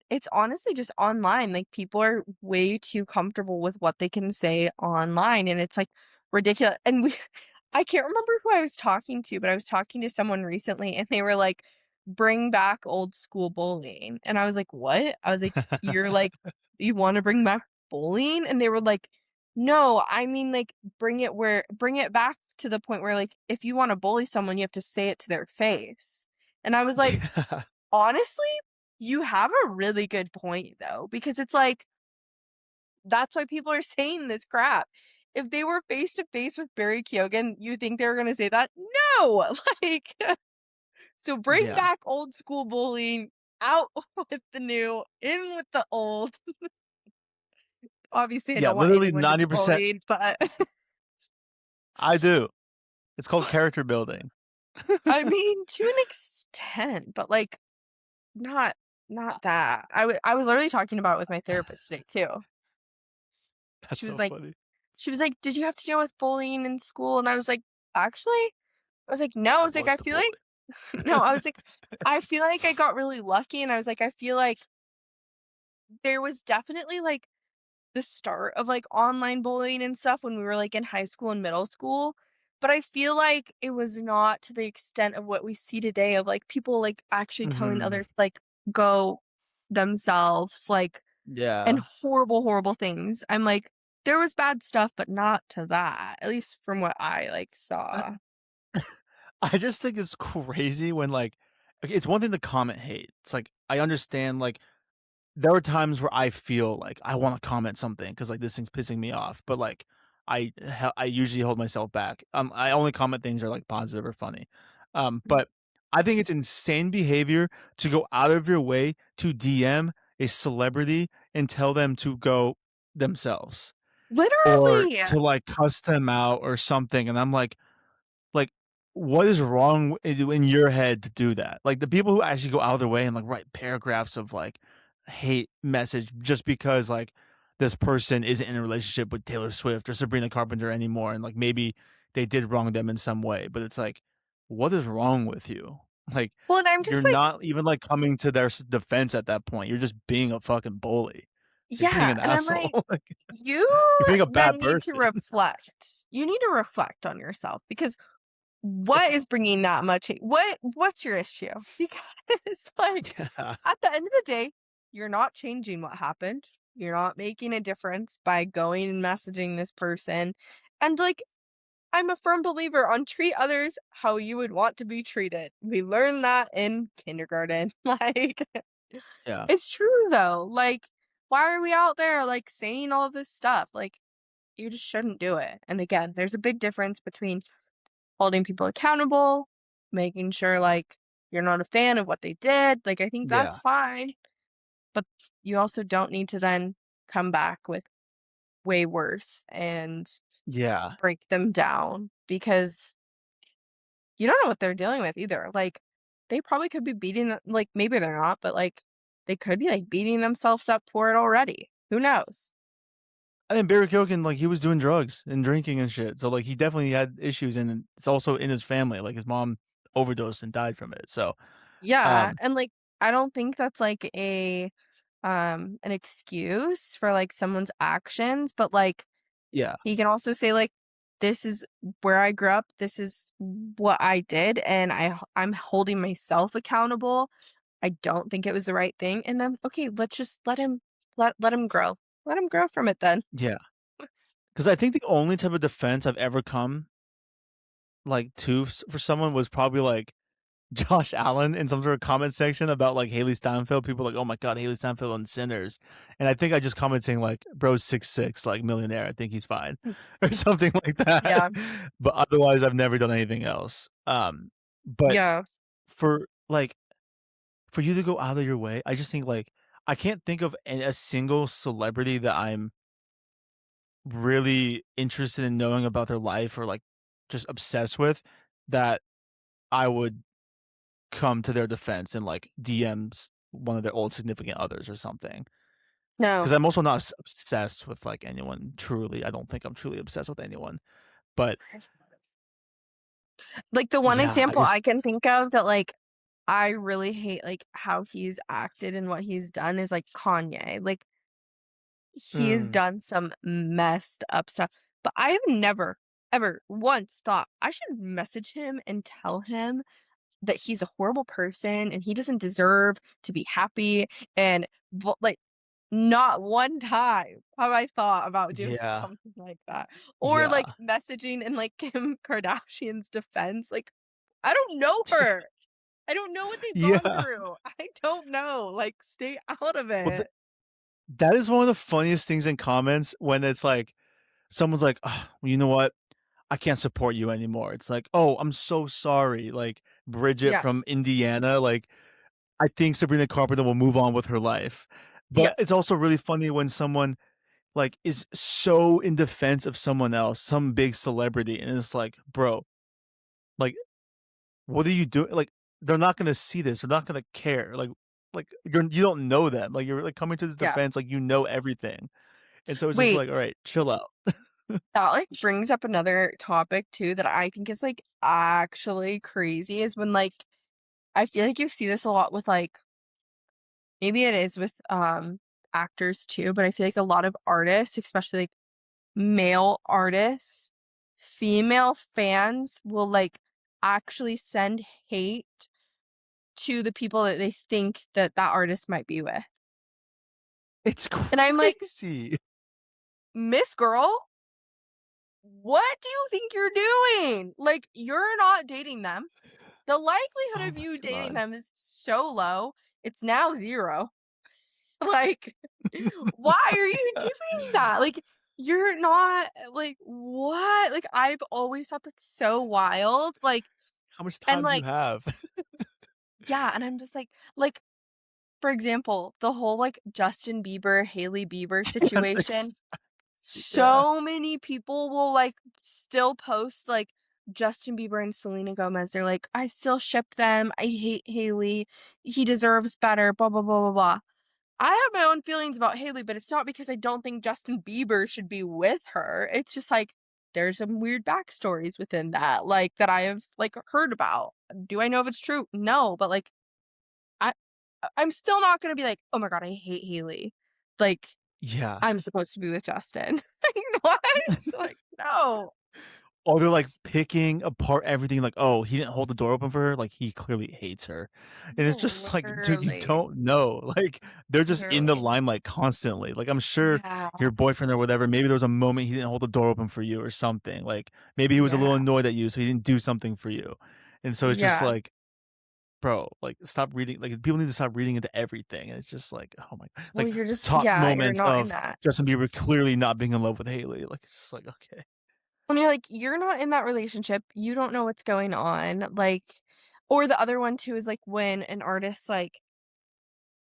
it's honestly just online, like, people are way too comfortable with what they can say online, and it's, like, ridiculous, and we I can't remember who I was talking to, but I was talking to someone recently, and they were like, "Bring back old school bullying," and I was like, "What?" I was like, "You're like, you wanna bring back bullying?" And they were like, "No, I mean, like, bring it back to the point where, like, if you wanna bully someone, you have to say it to their face." And I was like, Yeah. honestly, you have a really good point though, because it's like, that's why people are saying this crap. If they were face to face with Barry Keoghan, you think they were gonna say that? No! Like, so bring Yeah. back old school bullying, out with the new, in with the old. Obviously, I Yeah, don't want literally anyone to be 90%. bullied, but I do. It's called character building. I mean, to an extent, but, like, not that. I was literally talking about it with my therapist today too. That's She was so like funny. She was like, "Did you have to deal with bullying in school?" And I was like, "Actually," I was like, "No." I I was like, was "I the feel like" bully. no, I was like, "I feel like I got really lucky," and I was like, "I feel like there was definitely, like, the start of, like, online bullying and stuff when we were, like, in high school and middle school, but I feel like it was not to the extent of what we see today of, like, people, like, actually telling Mhm. others, like, go themselves, like, and Yeah. horrible, horrible things. I'm like, there was bad stuff, but not to that, at least from what I, like, I saw. I just think it's crazy when, like, okay, it's one thing to comment hate. It's like, I understand, like, there are times where I feel like I wanna comment something because like, this thing's pissing me off, but, like, I usually hold myself back. I only comment things that are, like, positive or funny. Mm. But I think it's insane behavior to go out of your way to DM a celebrity and tell them to go themselves or Literally! to, like, cuss them out or something, and I'm like, what is wrong in your head to do that? Like, the people who actually go out of their way and, like, write paragraphs of, like, hate message just because, like, this person isn't in a relationship with Taylor Swift or Sabrina Carpenter anymore, and, like, maybe they did wrong them in some way, but it's like, what is wrong with you? Like, Well, and I'm you're just like, not even, like, coming to their defense at that point, you're just being a fucking bully. You're being yeah, an and I'm asshole, like, like, you you're being a bad then need to person. reflect. You need to reflect on yourself because what is bringing that much what's your issue? Because, like, Yeah, at the end of the day, you're not changing what happened. You're not making a difference by going and messaging this person, and, like, I'm a firm believer on treat others how you would want to be treated. We learned that in kindergarten. Like, yeah, it's true though. Like, why are we out there like saying all this stuff? Like, you just shouldn't do it. And again, there's a big difference between holding people accountable, making sure like you're not a fan of what they did. Like, I think that's yeah, fine. But you also don't need to then come back with way worse and yeah. break them down because you don't know what they're dealing with either, like, they probably could be beating the like, maybe they're not, but, like, they could be, like, beating themselves up for it already. Who knows? I mean, Barry Keoghan, like, he was doing drugs and drinking and shit, so, like, he definitely had issues, and it's also in his family, like, his mom overdosed and died from it, so, Yeah, um, and, like, I don't think that's, like, an excuse for, like, someone's actions, but, like, yeah, he can also say, like, "This is where I grew up, this is what I did, and I'm holding myself accountable. I don't think it was the right thing," and then, okay, let's just let him grow. Let him grow from it then. yeah, because I think the only type of defense I've ever come, like, to s for someone was probably, like, Josh Allen in some sort of comment section about, like, Haley Steinfeld. People are like, "Oh my god, Haley Steinfeld on Sinners," and I think I just commented saying, like, "Bro's 6'6", like, millionaire, I think he's fine," or something like that, Yeah, but otherwise, I've never done anything else, but yeah. for, like, for you to go out of your way, I just think, like, I can't think of a single celebrity that I'm really interested in knowing about their life or, like, just obsessed with that I would come to their defense and, like, DMs one of their old significant others or something. No. Because 'Cause I'm also not obsessed with, like, anyone truly. I don't think I'm truly obsessed with anyone, but Like, the one yeah, I example just I can think of that, like, I really hate, like, how he's acted and what he's done is, like, Kanye. Like, he has mm, done some messed up stuff, but I have never, ever once thought I should message him and tell him that he's a horrible person and he doesn't deserve to be happy, and like, not one time have I thought about doing yeah, something like that, or, like, yeah, messaging in, like, Kim Kardashian's defense, like, I don't know her. I don't know what they've gone yeah. through. I don't know, like, stay out of Well, th it. that is one of the funniest things in comments when it's like, someone's like, "Ugh, well, you know what? I can't support you anymore." It's like, "Oh, I'm so sorry." Like, Bridget Yeah, from Indiana, like, I think Sabrina Carpenter will move on with her life. yeah, But it's also really funny when someone, like, is so in defense of someone else, some big celebrity, and it's like, "Bro, like, what are you doing?" Like, they're not gonna see this, they're not gonna care, you don't know them, like, you're, like, coming to this yeah. defense like you know everything, and so it's just Wait, like, "Alright, chill out." that, like, brings up another topic too that I think is, like, actually crazy is when, like, I feel like you see this a lot with, like, maybe it is with, actors too, but I feel like a lot of artists, especially, like, male artists, female fans will, like, actually send hate to the people that they think that that artist might be with. It's And I'm like, crazy. "Miss Girl, what do you think you're doing? Like, you're not dating them. The likelihood Oh of my you dating god. them is so low, it's now 0." Like, why are you doing that? Like, you're not like, what? Like, I've always thought that's so wild, like, How much and, time do you like, have? yeah, and I'm just like, for example, the whole, like, Justin Bieber, Hailey Bieber Yes, situation, yeah. so many people will, like, still post, like, Justin Bieber and Selena Gomez. They're like, "I still ship them. I hate Hailey. He deserves better, blah, blah, blah, blah, blah." I have my own feelings about Hailey, but it's not because I don't think Justin Bieber should be with her. It's just, like, there's some weird backstories within that, like, that I have, like, heard about. Do I know if it's true? No, but, like, I I'm still not gonna be like, "Oh my god, I hate Hailey." Like, Yeah. I'm supposed to be with Justin. Like, what? Like, no. Or they're, like, picking apart everything, like, "Oh, he didn't hold the door open for her, like, he clearly hates her." And it's No, just like, dude, you literally. don't know. Like, they're just in the Literally. limelight constantly. Like, I'm sure Yeah. your boyfriend or whatever, maybe there was a moment he didn't hold the door open for you or something. Like, maybe he was a Yeah. little annoyed at you, so he didn't do something for you. And so it's just Yeah. like, bro, like, stop reading, like, people need to stop reading into everything, and it's just like, oh my, Well, like, you're just top yeah, you're moments not in of that. Justin Bieber clearly not being in love with Haley. Like, it's just like, okay. When you're like, you're not in that relationship, you don't know what's going on, like, or the other one too is, like, when an artist, like,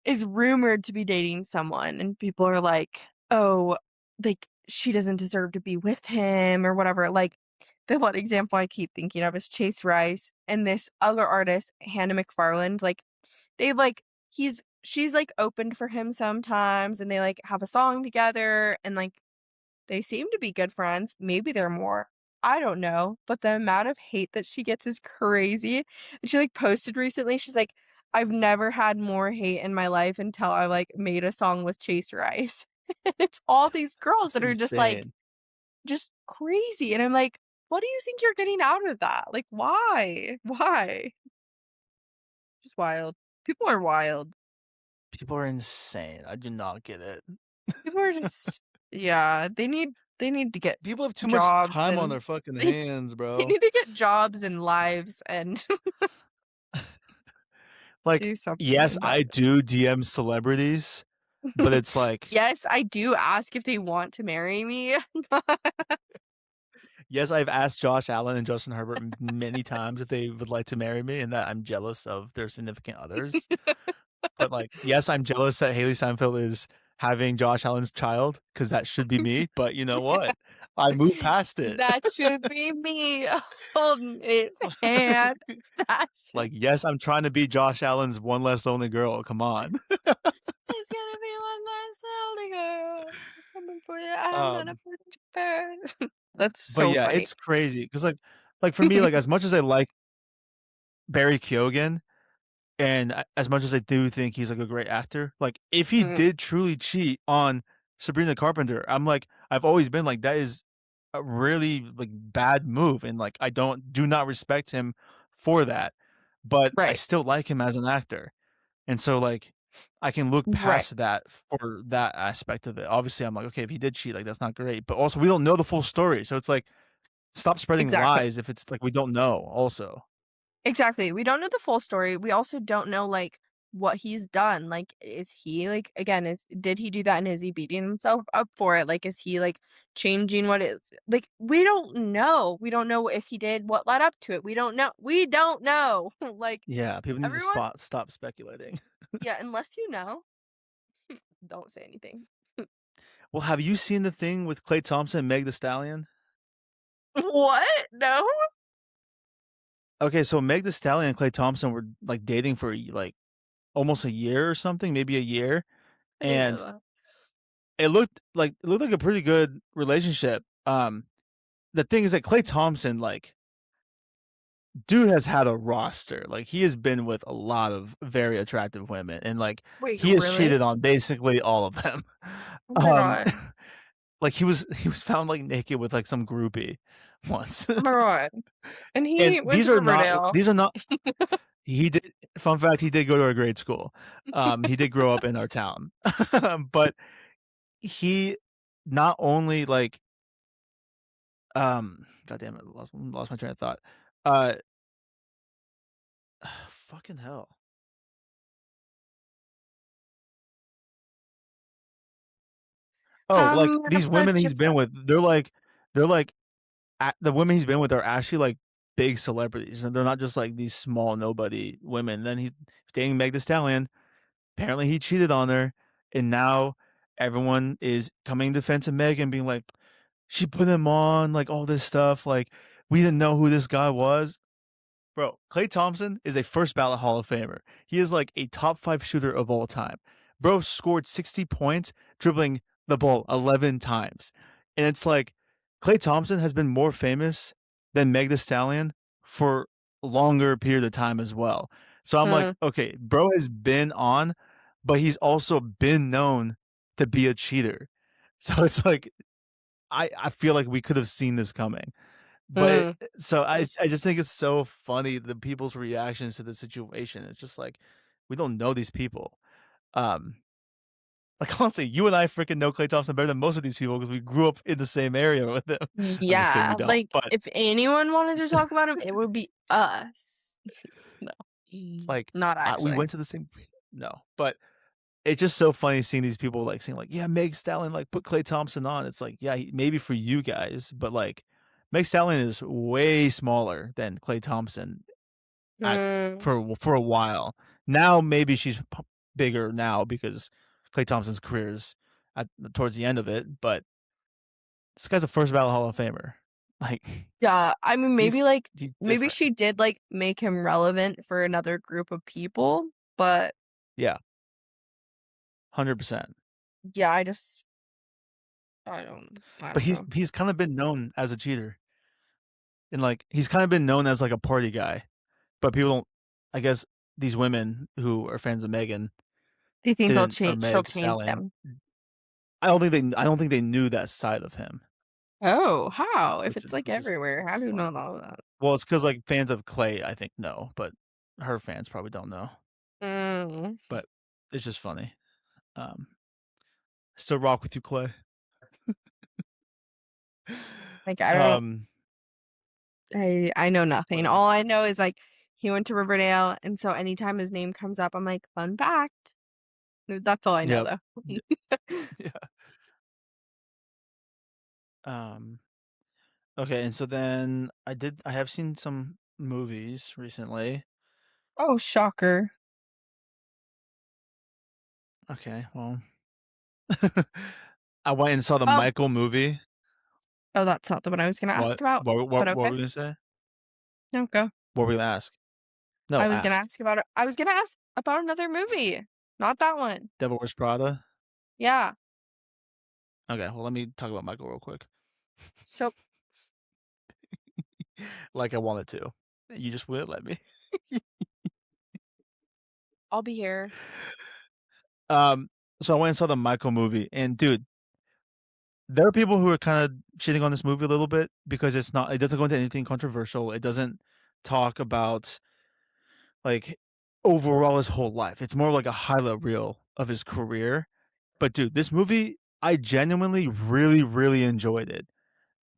is rumored to be dating someone and people are like, "Oh, like, she doesn't deserve to be with him," or whatever, like, the one example I keep thinking of is Chase Rice and this other artist, Hannah McFarland, like, they like she's, like, opened for him sometimes, and they, like, have a song together, and, like, They seem to be good friends. Maybe they're more. I don't know. But the amount of hate that she gets is crazy. And she like posted recently, she's like, I've never had more hate in my life until I like made a song with Chaser Ice. It's all these girls That's that are just like insane. just crazy. And I'm like, what do you think you're getting out of that? Like, why? Why? Just wild. People are wild. People are insane. I do not get it. People are just yeah, they need to get People have too much jobs time on and their fucking they hands, they bro. need to get jobs and lives and Like, do something yes, about I it. do DM celebrities, but it's like, Yes, I do ask if they want to marry me. yes, I've asked Josh Allen and Justin Herbert many times if they would like to marry me and that I'm jealous of their significant others. But like, yes, I'm jealous that Haley Steinfeld is having Josh Allen's child because that should be me. But you know what? I moved past it. That should be me holding his hand. That should Like, yes, I'm trying to be Josh Allen's one less lonely girl. Come on. it's gonna be one last lonely girl. Coming for you, I'm gonna Um, put you first. That's but so yeah, funny. it's crazy because like for me, like as much as I like Barry Keoghan, and as much as I do think he's like a great actor, like if he Mm, did truly cheat on Sabrina Carpenter, I'm like I've always been like that is a really like bad move, and like I do not respect him for that, but I right, still like him as an actor, and so like I can look right, past that for that aspect of it. Obviously, I'm like okay, if he did cheat, like that's not great, but also we don't know the full story, so it's like stop spreading exactly. lies if it's like we don't know. Also, Exactly. We don't know the full story. We also don't know like what he's done. Like, is he like again, is did he do that and is he beating himself up for it? Like, is he like changing what is like we don't know. We don't know if he did what led up to it. We don't know. We don't know. Like yeah, people need to everyone, stop speculating. yeah, unless you know, don't say anything. Well, have you seen the thing with Klay Thompson and Meg The Stallion? What? No? Okay, so Meg The Stallion and Klay Thompson were like dating for like almost a year or something, maybe a year, I didn't know and that. it looked like a pretty good relationship. The thing is that Klay Thompson, like, dude has had a roster. Like, he has been with a lot of very attractive women, and like Wait, he has really? cheated on basically all of them. Oh my Um, god. like he was found like naked with like some groupie once. Oh my god. And And he went to Riverdale. these are not he did fun fact, he did go to our grade school. He did grow up in our town. But he not only like god damn it, lost my train of thought. Uh fucking hell. Oh, I'm like gonna these women put you he's been with, they're like the women he's been with are actually like big celebrities and they're not just like these small nobody women. Then he's dating Meg The Stallion. Apparently he cheated on her, and now everyone is coming in defense of Megan, being like, she put him on, like all this stuff. Like we didn't know who this guy was. Bro, Klay Thompson is a first ballot Hall of Famer. He is like a top 5 shooter of all time. Bro scored 60 points, dribbling the ball 11 times. And it's like Klay Thompson has been more famous than Meg The Stallion for a longer period of time as well. So I'm like, mm, okay, bro has been on, but he's also been known to be a cheater. So it's like I feel like we could have seen this coming. But mm. so I just think it's so funny the people's reactions to the situation. It's just like we don't know these people. Um, like honestly, you and I freaking know Klay Thompson better than most of these people because we grew up in the same area with them. I'm just kidding, we Yeah, don't. like, But if anyone wanted to talk about him, it would be us. No. like, Not we actually. went to the same. No, but it's just so funny seeing these people like saying like, yeah, Meg Stallion like put Klay Thompson on. It's like, yeah, maybe for you guys, but like, Meg Stallion is way smaller than Klay Thompson at Mm, for a while. Now maybe she's bigger now because Klay Thompson's career is at towards the end of it, but this guy's a first ballot Hall of Famer. Like yeah, I mean, maybe, he's like he's maybe different. she did, like, make him relevant for another group of people, but, Yeah, 100%. yeah, I But don't know. he's kind of been known as a cheater, and like he's kind of been known as like a party guy. But people don't. I guess these women who are fans of Megan Do you think they'll didn't, or change? She'll Meg change Stallion. them. I don't think they knew that side of him, Oh, how? If which it's like everywhere, how do you fun. know all of that? Well, it's because like fans of Clay, I think know, but her fans probably don't know. Mm, But it's just funny. Um, Still rock with you, Clay. like I don't. um, I know what nothing. else? All I know is like he went to Riverdale, and so anytime his name comes up, I'm like, fun fact. That's all I know Yep. though. Yeah. Um. Okay, and so then I have seen some movies recently. Oh, shocker. Okay, well, I went and saw the Oh, Michael movie. oh, that's not the one I was gonna ask What? about, but What were okay. we gonna say? No, go. What were we gonna ask? No, I was gonna ask. ask about it. I was gonna ask about another movie, not that one. Devil Wears Prada. Yeah. Okay, well, let me talk about Michael real quick. So Like I wanted to. You just wouldn't let me. I'll be here. Um, so I went and saw the Michael movie, and dude, there are people who are kind of shitting on this movie a little bit because it doesn't go into anything controversial. It doesn't talk about like overall his whole life. It's more like a highlight reel of his career. But dude, this movie, I genuinely really, really enjoyed it.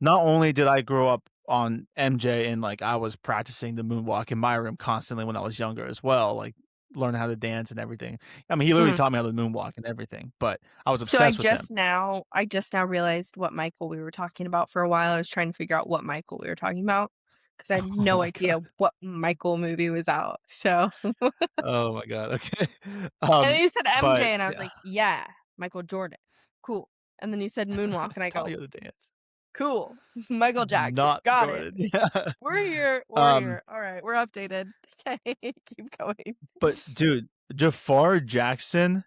Not only did I grow up on MJ and like I was practicing the moonwalk in my room constantly when I was younger as well, like learning how to dance and everything. I mean, he literally Mhm. taught me how to moonwalk and everything, but I was So obsessed with him. I just now realized what Michael we were talking about for a while. I was trying to figure out what Michael we were talking about because I had Oh no my god. idea what Michael movie was out. So, and Oh my god. Okay. then you said But MJ, and I was yeah, like, yeah, Michael Jordan, cool. And then you said Moonwalk, and I taught go, you how to dance. cool, Michael Jackson, Not got it. Jordan. Yeah. We're here, we're Um, here. All right, we're updated. Okay, keep going. but dude, Jafar Jackson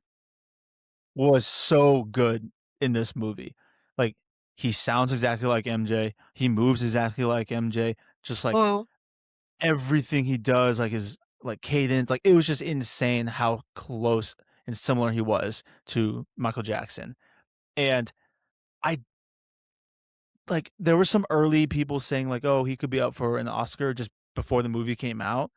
was so good in this movie. Like he sounds exactly like MJ. He moves exactly like MJ. Just like Oh, everything he does, like his like cadence, like it was just insane how close and similar he was to Michael Jackson. And I like there were some early people saying like, oh, he could be up for an Oscar just before the movie came out.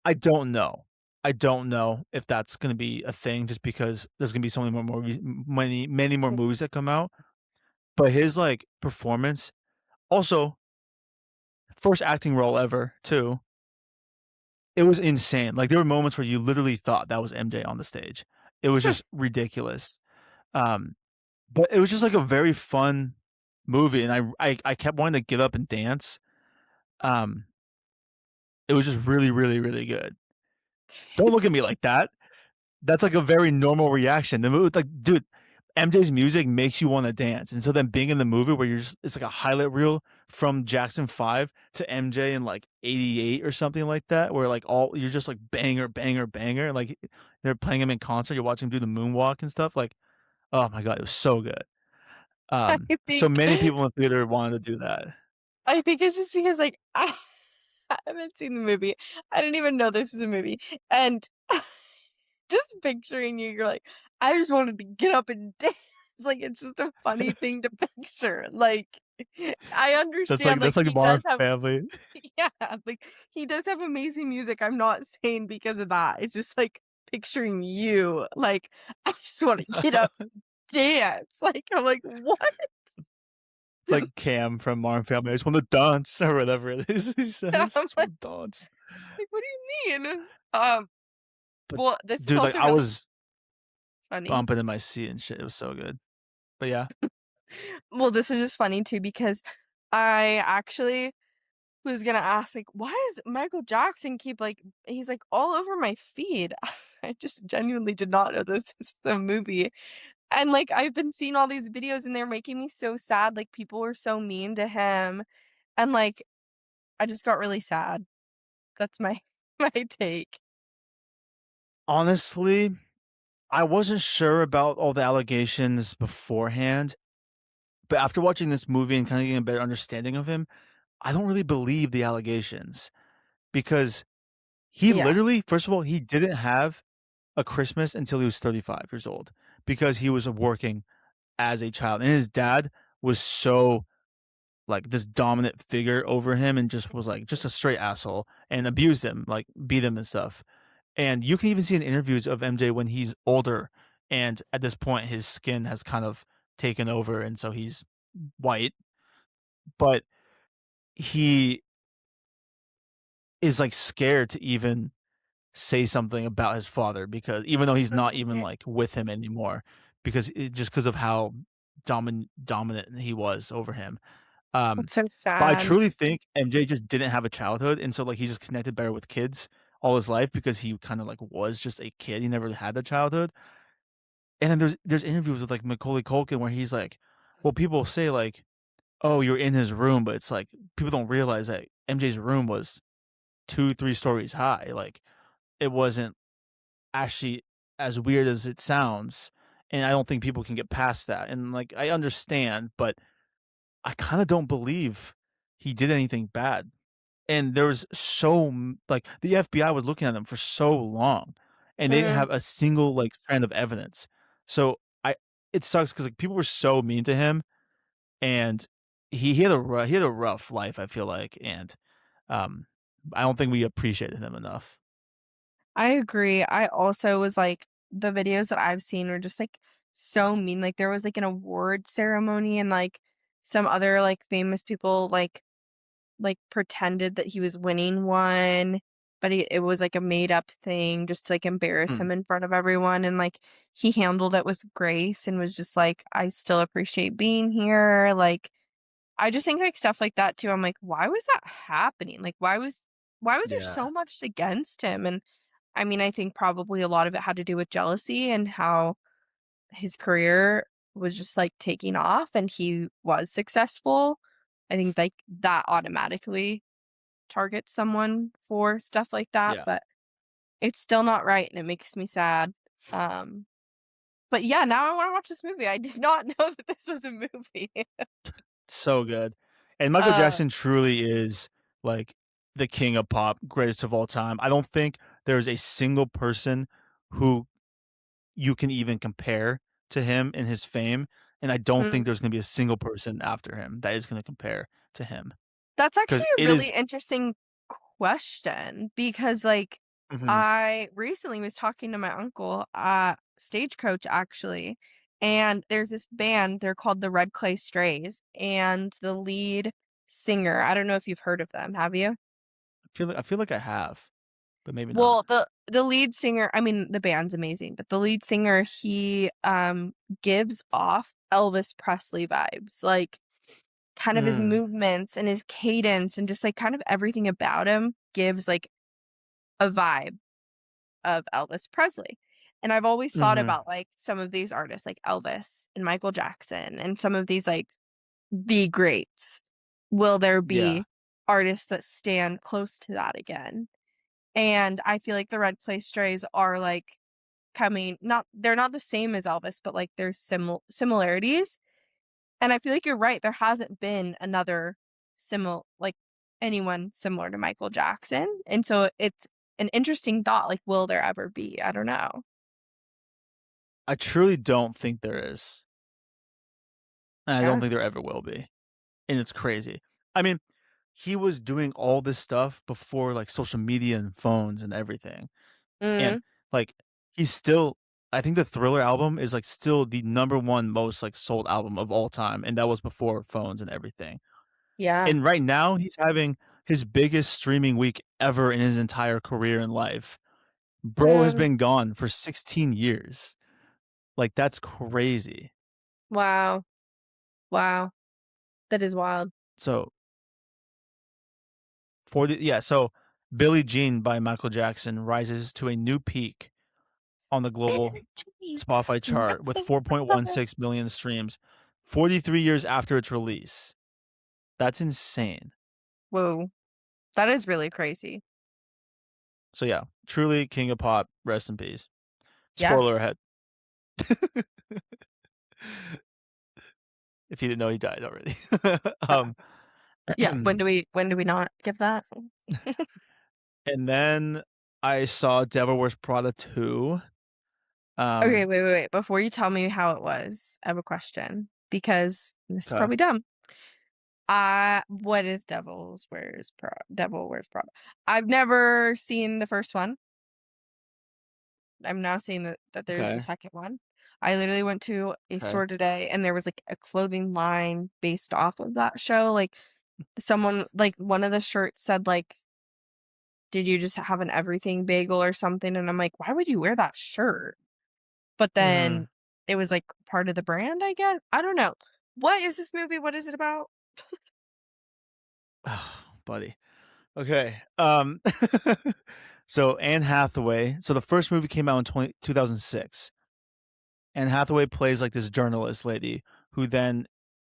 I don't know. I don't know if that's going to be a thing just because there's going to be so many more movies, many more movies that come out. But his like performance, also first acting role ever too. It was insane. Like there were moments where you literally thought that was MJ on the stage. It was just ridiculous. Um, but it was just like a very fun movie, and I kept wanting to get up and dance. Um, it was just really, really, really good. Don't look at me like that. That's like a very normal reaction. The movie, like, dude, MJ's music makes you want to dance, and so then being in the movie where it's like a highlight reel from Jackson 5 to MJ in like '88 or something like that, where like all you're just like banger, banger, banger, and like they're playing him in concert, you're watching him do the moonwalk and stuff. Like, oh my god, it was so good. I So think many people in the theater wanted to do that. I think it's just because like I haven't seen the movie. I didn't even know this was a movie. And just picturing you, you're like, I just wanted to get up and dance. Like it's just a funny thing to picture. Like I understand like That's like the he Modern does have Family. yeah, like he does have amazing music. I'm not saying because of that. It's just like picturing you. Like I just want to get up and dance. Like I'm like, what? It's like Cam from Modern Family. I just want to dance or whatever it is he says. I I'm just like, want to dance. what do you mean? Um, But well, this is dude, like also I really was funny. bumping in my seat and shit. It was so good. But yeah, Well, this is just funny too because I actually was gonna ask, like, why does Michael Jackson keep like he's like all over my feed? I just genuinely did not know this is a movie. And like I've been seeing all these videos and they're making me so sad. Like people were so mean to him. And like I just got really sad. That's my my take. honestly, I wasn't sure about all the allegations beforehand, but after watching this movie and kinda getting a better understanding of him, I don't really believe the allegations because he Yeah. literally first of all, he didn't have a Christmas until he was 35 years old because he was working as a child, and his dad was so, like, this dominant figure over him and just was, like, just a straight asshole and abused him, like, beat him and stuff. And you can even see in interviews of MJ when he's older, and at this point, his skin has kind of taken over, and so he's white, but he is, like, scared to even say something about his father because even though he's not even, Mhm. like, with him anymore, because just because of how dominant he was over him. Um, That's so but I sad. truly think MJ just didn't have a childhood, and so, like, he just connected better with kids all his life because he kinda, like, was just a kid, he never really had a childhood. And then there's interviews with, like, Macaulay Culkin where he's like, well, people say, like, "Oh, you're in his room," but it's like, people don't realize that MJ's room was 2, 3 stories high, like, it wasn't actually as weird as it sounds, and I don't think people can get past that, and, like, I understand, but I kinda don't believe he did anything bad. And there was like, the FBI was looking at him for so long, and they didn't Mm. have a single, like, strand of evidence. So, I it sucks because like, people were so mean to him, and he had a rough life, I feel like, and, um, I don't think we appreciated him enough. I agree. I also was like the videos that I've seen were just, like, so mean, like, there was, like, an award ceremony and, like, some other, like, famous people, pretended that he was winning one, but it was, like, a made up thing just to, like, embarrass Mm, him in front of everyone, and, like, he handled it with grace and was just like, "I still appreciate being here," like, I just think, like, stuff like that too, I'm like, "Why was that happening?" Like, why was there yeah. so much against him? And, I mean, I think probably a lot of it had to do with jealousy and how his career was just, like, taking off and he was successful. I think, like, that automatically target someone for stuff like that, Yeah. but it's still not right, and it makes me sad. Um, but yeah, now I wanna watch this movie. I did not know that this was a movie. So good. And Michael Uh, Jackson truly is, like, the king of pop, greatest of all time. I don't think there's a single person who you can even compare to him in his fame, and I don't mm, think there's gonna be a single person after him that is gonna compare to him that's because actually a it really is. interesting question because, like, Mhm. I recently was talking to my uncle at Stagecoach, actually, and there's this band, they're called the Red Clay Strays, and the lead singer I don't know if you've heard of them, have you? I feel like I have, but maybe not. Well, the lead singer I mean, the band's amazing, but the lead singer, he, gives off Elvis Presley vibes, like, kind of his Mm. movements and his cadence and just, like, kind of everything about him gives, like, a vibe of Elvis Presley. And I've always thought Mhm. about, like, some of these artists, like Elvis and Michael Jackson and some of these, like, the greats. Will there Yeah. be artists that stand close to that again? And I feel like the Red Clay Strays are, like, coming not they're not the same as Elvis, but, like, there's similarities, and I feel like you're right, there hasn't been another anyone similar to Michael Jackson, and so it's an interesting thought, like, will there ever be? I don't know. I truly don't think there is, and I don't Yeah. think there ever will be, and it's crazy. I mean, he was doing all this stuff before, like, social media and phones and everything. And, Mhm. like, he's still I think the Thriller album is, like, still the number 1 most, like, sold album of all time, and that was before phones and everything. Yeah. And right now, he's having his biggest streaming week ever in his entire career and life. Bro has Mm, been gone for 16 years. Like, that's crazy. wow. Wow. That is wild. So, so Billie Jean by Michael Jackson rises to a new peak on the global Energy. Spotify chart with 4.16 million streams 43 years after its release. That's insane. Whoa. That is really crazy. So yeah, truly king of pop, rest in peace. Yeah. Spoiler ahead. If you didn't know, he died already. Uh, um, yeah, when do we not give that? and then I saw Devil Wears Prada 2. Okay, Um, wait. Before you tell me how it was, I have a question because this is okay, probably dumb. What is Devil Wears Prada? I've never seen the first one. I'm now seeing that there's the okay, second one. I literally went to a okay. store today and there was like a clothing line based off of that show. Like someone like one of the shirts said like, did you just have an everything bagel or something? And I'm like, why would you wear that shirt? But Mhm. then it was like part of the brand, I guess. I don't know. What is this movie? What is it about? Buddy. Okay. So Anne Hathaway. So the first movie came out in 2006. Anne Hathaway plays like this journalist lady who then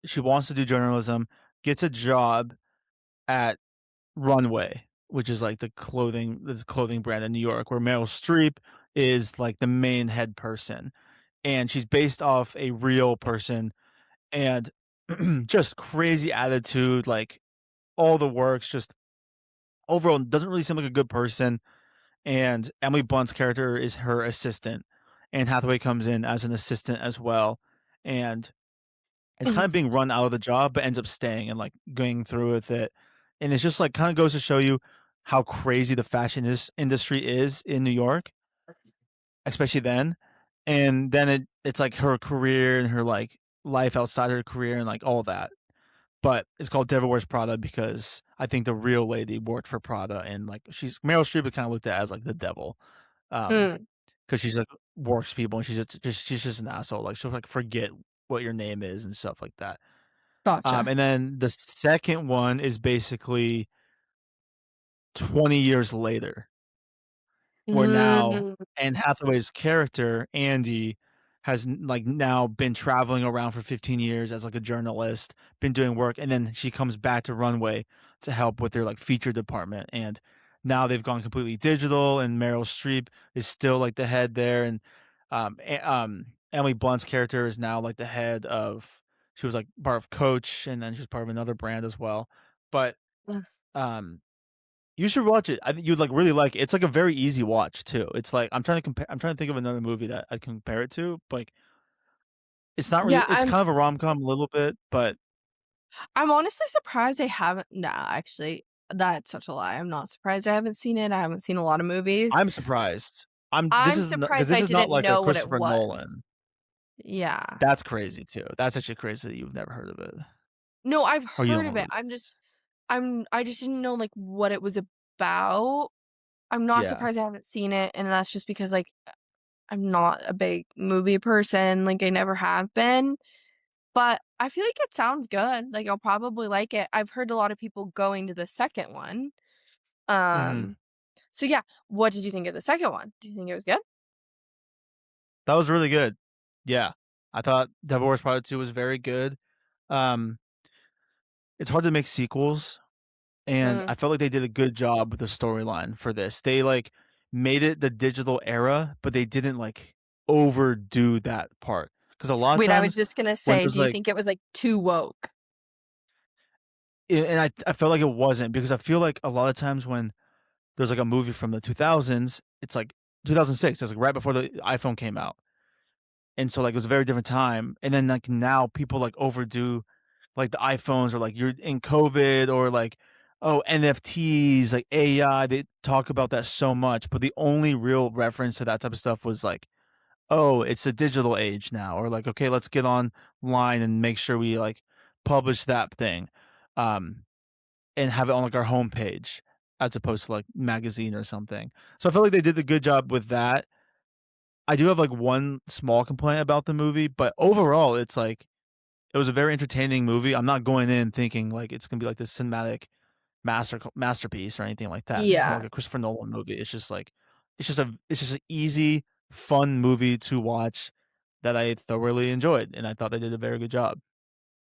she wants to do journalism, gets a job at Runway, which is like the clothing brand in New York, where Meryl Streep is like the main head person, and she's based off a real person, and just crazy attitude, like all the works, just overall doesn't really seem like a good person. And Emily Blunt's character is her assistant, and Hathaway comes in as an assistant as well, and it's kind of being run out of the job, but ends up staying and like going through with it. And it's just like kind of goes to show you how crazy the fashion industry is in New York, especially then. And then it's like her career and her like life outside her career and like all that. But it's called Devil Wears Prada because I think the real lady worked for Prada, and like she's Meryl Streep is kind of looked at as like the devil. Mm, Because she's like works people and she's just an asshole. Like she'll like forget what your name is and stuff like that. gotcha. And then the second one is basically 20 years later, where now Mm, Anne Hathaway's character, Andy, has like now been traveling around for 15 years as like a journalist, been doing work, and then she comes back to Runway to help with their like feature department. And now they've gone completely digital, and Meryl Streep is still like the head there, and Emily Blunt's character is now like the head of. She was like part of Coach, and then she's part of another brand as well. But mm. um, you should watch it. I think you'd like really like it. It's like a very easy watch too. It's like I'm trying to compare. I'm trying to think of another movie that I compare it to. But like, it's not really. Yeah, It's kind of a rom com a little bit, but I'm honestly surprised I haven't nah, actually, that's such a lie. I'm not surprised I haven't seen it. I haven't seen a lot of movies. I'm surprised. I'm. This I'm is because surprised this I is not didn't like a know what it Christopher was. Nolan. Yeah. That's crazy too. That's actually crazy that you've never heard of it, No, I've or you heard don't of know what it. it is. I just didn't know, like, what it was about. I'm not Yeah. surprised I haven't seen it, and that's just because, like, I'm not a big movie person, like, I never have been, but I feel like it sounds good, like, I'll probably like it. I've heard a lot of people going to the second one. Hmm. Um, so yeah, what did you think of the second one? Do you think it was good? That was really good. Yeah, I thought Devil Wears Prada 2 was very good. Um, it's hard to make sequels, and Mm. I felt like they did a good job with the storyline for this. They like made it the digital era, but they didn't like overdo that part. Because a lot of Wait, I was times just gonna when say, there's do you like, think it was, like, too woke? and I felt like it wasn't because I feel like a lot of times when there's like a movie from the 2000s, it's like 2006. It's like right before the iPhone came out, and so like it was a very different time. And then like now people like overdo like the iPhones or like you're in COVID or like oh NFTs like AI, they talk about that so much, but the only real reference to that type of stuff was like oh it's a digital age now, or like okay let's get online and make sure we like publish that thing um and have it on like our homepage as opposed to like magazine or something. So I feel like they did a good job with that. I do have like one small complaint about the movie, but overall it's like it was a very entertaining movie. I'm not going in thinking like it's gonna be like this cinematic masterpiece or anything like that. This is not like Yeah, a Christopher Nolan movie. It's just an easy, fun movie to watch that I thoroughly enjoyed, and I thought they did a very good job.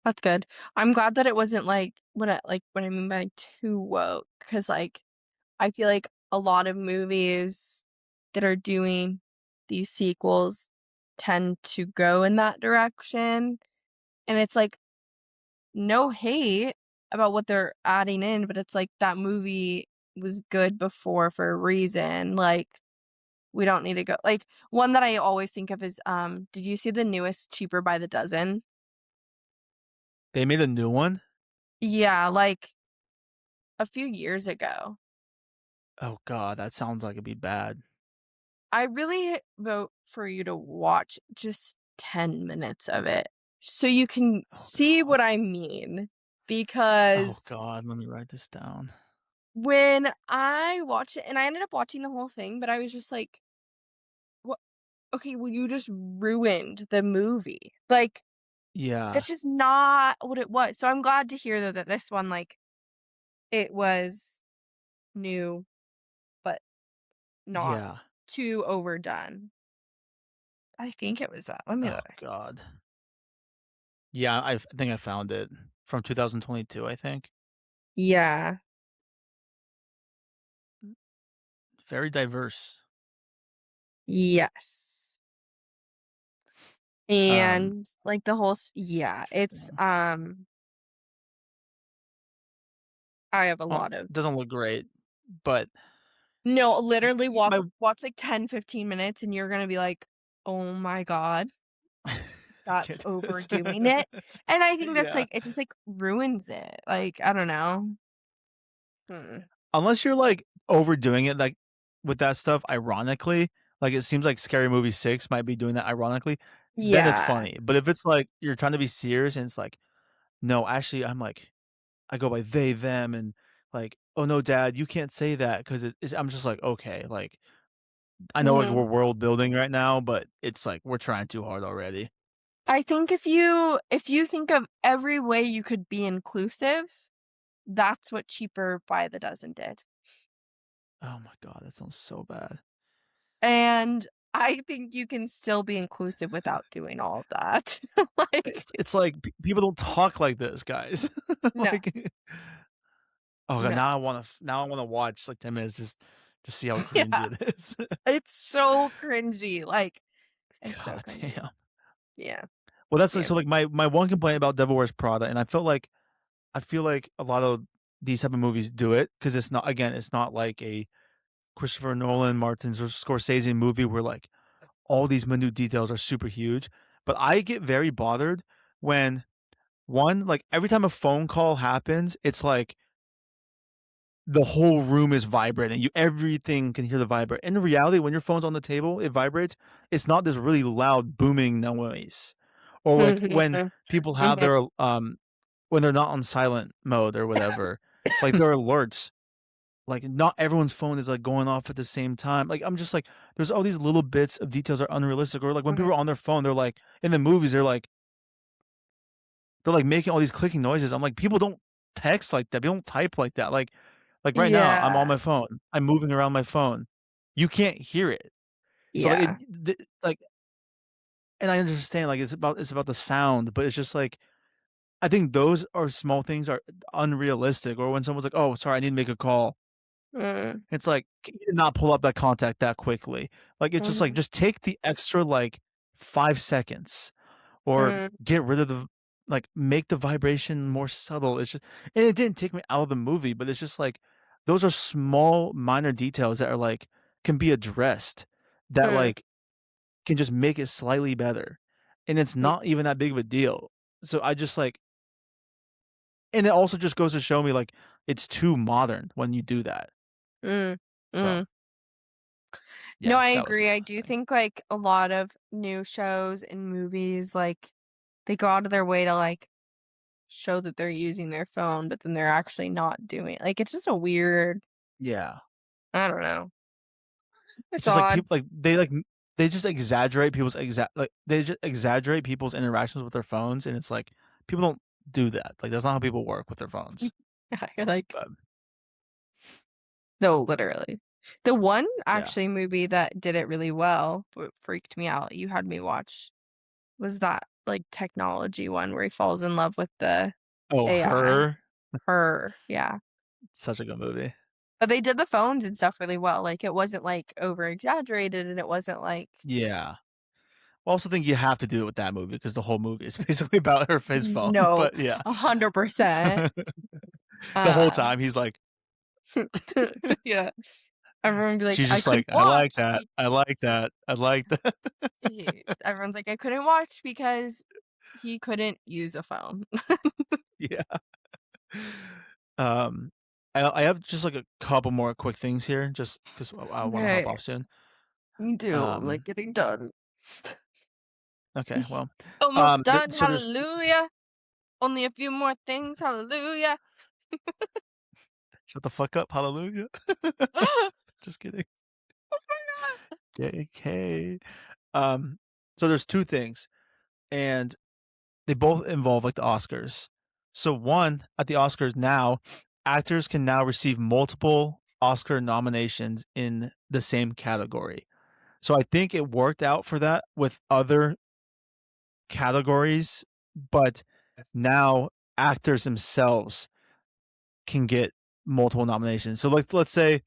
that's good. I'm glad that it wasn't, what I mean by too woke, because like, I feel like a lot of movies that are doing these sequels tend to go in that direction, and it's like, no hate about what they're adding in, but it's like that movie was good before for a reason, like, we don't need to go like, one that I always think of is, did you see the newest Cheaper by the Dozen? They made a new one? Yeah, like, a few years ago. Oh god, that sounds like it'd be bad. I really vote for you to watch just 10 minutes of it so you can Oh see god. what I mean, Oh because god, let me write this down. when I watched it and I ended up watching the whole thing, but I was just like, "What? Okay, well, you just ruined the movie." Like, Yeah. that's just not what it was. So I'm glad to hear, though, that this one, like, it was new, but not Yeah. too overdone. I think it was that. Let me Oh look. god. Yeah, I think I found it from 2022, I think. Yeah. Very diverse. Yes. Um, And, like, the whole yeah, it's, interesting. I have a Well, lot of doesn't look great, but no, literally my watch, like, 10, 15 minutes, and you're gonna be like, "Oh my god, I that's can't do this. overdoing it." And I think that's, Yeah. like it just, like, ruins it, like, I don't know. Mm. Unless you're, like, overdoing it, like, with that stuff ironically, like, it seems like Scary Movie 6 might be doing that ironically, then it's Yeah. funny. But if it's, like, you're trying to be serious and it's like, "No, actually, I go by they, them," and, like, "Oh, no, dad, you can't say that 'cause it's" I'm just like, "Okay," like, I know, like, we're Mhm. world building right now, but it's like, we're trying too hard already. I think if you think of every way you could be inclusive, that's what Cheaper by the Dozen did. Oh my god, that sounds so bad. And I think you can still be inclusive without doing all of that. Like, It's like people don't talk like this, guys. no, Like, oh god, no. now I wanna watch like 10 minutes just to see how Yeah, cringy it is. it's so cringy, like, it's so God cringy. damn. Yeah, Well, that's like yeah. so like my one complaint about Devil Wears Prada, and I feel like a lot of these type of movies do it because it's not again, it's not like a Christopher Nolan, Martin Scorsese movie where like all these minute details are super huge. But I get very bothered when one, like every time a phone call happens, it's like the whole room is vibrating. You everything can hear the vibrate. In reality, when your phone's on the table, it vibrates. It's not this really loud booming noise. Or like when Mhm, people have mhm, their when they're not on silent mode or whatever, like their alerts, like not everyone's phone is like going off at the same time. Like I'm just like, there's all these little bits of details are unrealistic. Or like when mhm. people are on their phone, they're like in the movies, they're like making all these clicking noises. I'm like, people don't text like that. People don't type like that. Like right now, I'm on Yeah, my phone. I'm moving around my phone. You can't hear it. So like yeah, like, and I understand like it's about the sound, but it's just like I think those are small things are unrealistic. Or when someone's like, "Oh, sorry, I need to make a call." mm, It's like, can you not pull up that contact that quickly? Like it's just like mhm, just take the extra like 5 seconds or mm, get rid of the like, make the vibration more subtle. It's just and it didn't take me out of the movie, but it's just like those are small minor details that are like can be addressed that mm, like can just make it slightly better. And it's mm, not even that big of a deal. So I just like and it also just goes to show me like it's too modern when you do that. mm, So, mm. No, yeah, I that was my agree. I last do thing. think, like, a lot of new shows and movies, like, they go out of their way to, like, show that they're using their phone, but then they're actually not doing like, it's just a weird Yeah. I don't know. It's It's just like odd. people they just exaggerate people's like they just exaggerate people's interactions with their phones, and it's like people don't do that. Like that's not how people work with their phones. Yeah, you're like But no, literally. The one yeah. actually movie that did it really well, but freaked me out, you had me watch, was that, like, technology one where he falls in love with the Oh, AI. Her, Her, yeah. such a good movie. But they did the phones and stuff really well, like, it wasn't, like, over exaggerated and it wasn't like Yeah. I also think you have to do it with that movie because the whole movie is basically about his phone. No, But yeah, 100%. the whole Uh, time he's like, yeah. Everyone be like, she's "I just like, couldn't I like watch." that, I like that, I like that. Everyone's like, "I couldn't watch because he couldn't use a phone." Yeah. Um, I have just like a couple more quick things here, just because I want to hop Okay, off soon. me too. I'm like Um, getting done. okay, well, Almost done. so there's Hallelujah. Only a few more things. Hallelujah. shut the fuck up, hallelujah. Just kidding. JK. Um, so there's two things, and they both involve like the Oscars. So one, at the Oscars now, actors can now receive multiple Oscar nominations in the same category. So I think it worked out for that with other categories, but now actors themselves can get multiple nominations. So like let's say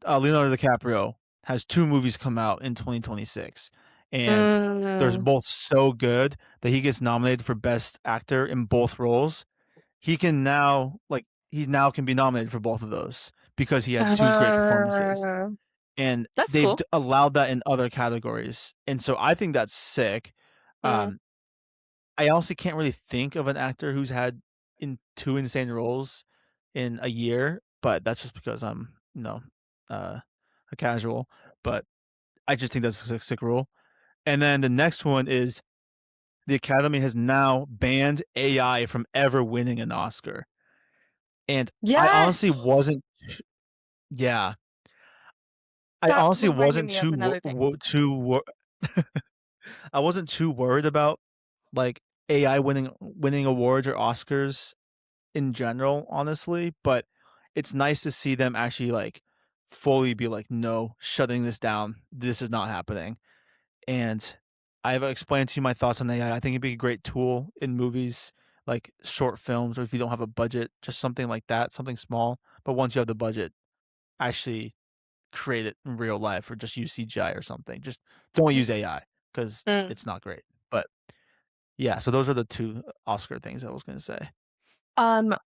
Leonardo DiCaprio has two movies come out in 2026, and they're Mm. both so good that he gets nominated for Best Actor in both roles. He can now he now can be nominated for both of those because he had two great performances, Uh, and that's they've cool. allowed that in other categories, and so I think that's sick. Mm. Um, I honestly can't really think of an actor who's had in two insane roles in a year, but that's just because I'm, a casual. But I just think that's a sick rule. And then the next one is the Academy has now banned AI from ever winning an Oscar. And I honestly Yes. wasn't, yeah, I That honestly reminded wasn't me of another thing. I wasn't too worried about like AI winning awards or Oscars in general, honestly, but it's nice to see them actually like fully be like, no, shutting this down. This is not happening. And I've explained to you my thoughts on AI. I think it'd be a great tool in movies, like short films, or if you don't have a budget, just something like that, something small. But once you have the budget, actually create it in real life or just use CGI or something. Just don't use AI because Mm. it's not great. But yeah, so those are the two Oscar things I was going to say.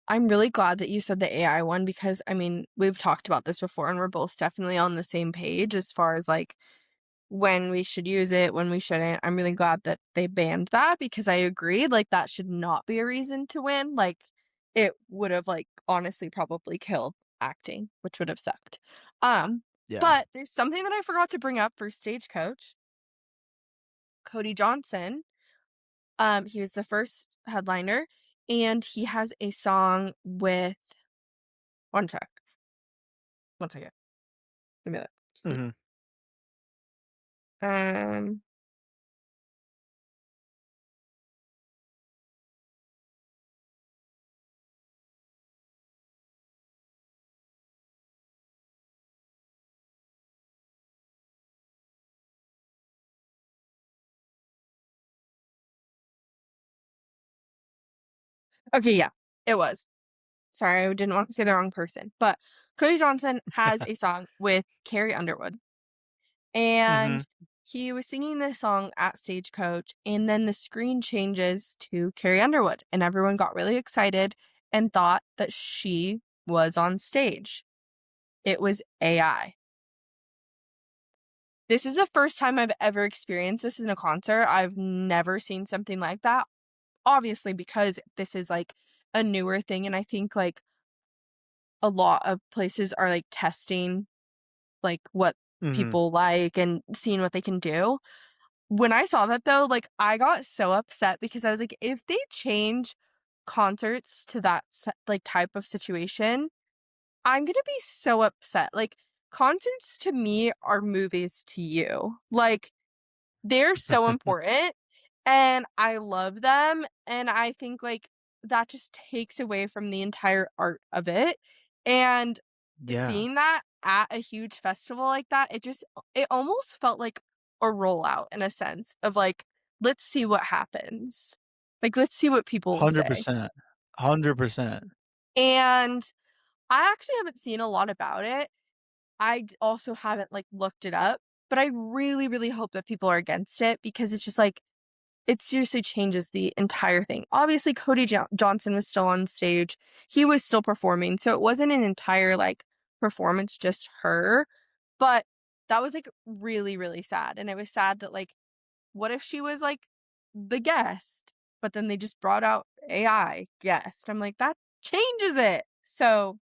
I'm really glad that you said the AI one because I mean, we've talked about this before and we're both definitely on the same page as far as like when we should use it, when we shouldn't. I'm really glad that they banned that because I agree, like that should not be a reason to win. Like it would have like honestly probably killed acting, which would have sucked. Um, Yeah. but there's something that I forgot to bring up for Stagecoach. Cody Johnson, he was the first headliner and he has a song with one track. One second. Let me look. Hmm. Um, okay, yeah, it was. Sorry, I didn't want to say the wrong person, but Cody Johnson has a song with Carrie Underwood, Hmm. and he was singing this song at Stagecoach, and then the screen changes to Carrie Underwood, and everyone got really excited and thought that she was on stage. It was AI. This is the first time I've ever experienced this in a concert. I've never seen something like that. Obviously, because this is like a newer thing, and I think like a lot of places are like testing like what Hmm. people like and seeing what they can do. When I saw that though, like I got so upset because I was like, if they change concerts to that like type of situation, I'm gonna be so upset. Like concerts to me are movies to you. Like they're so important and I love them, and I think, like, that just takes away from the entire art of it, and Yeah. seeing that at a huge festival like that, it almost felt like a rollout in a sense of, like, "Let's see what happens." Like, "Let's see what people say." 100%. 100%. And I actually haven't seen a lot about it. Also haven't, like, looked it up, but I really, really hope that people are against it because it's just like it seriously changes the entire thing. Obviously, Johnson was still on stage. He was still performing, so it wasn't an entire, like, performance, just her, but that was, like, really, really sad, and it was sad that, like, what if she was, like, the guest, but then they just brought out AI guest? I'm like, "That changes it." So,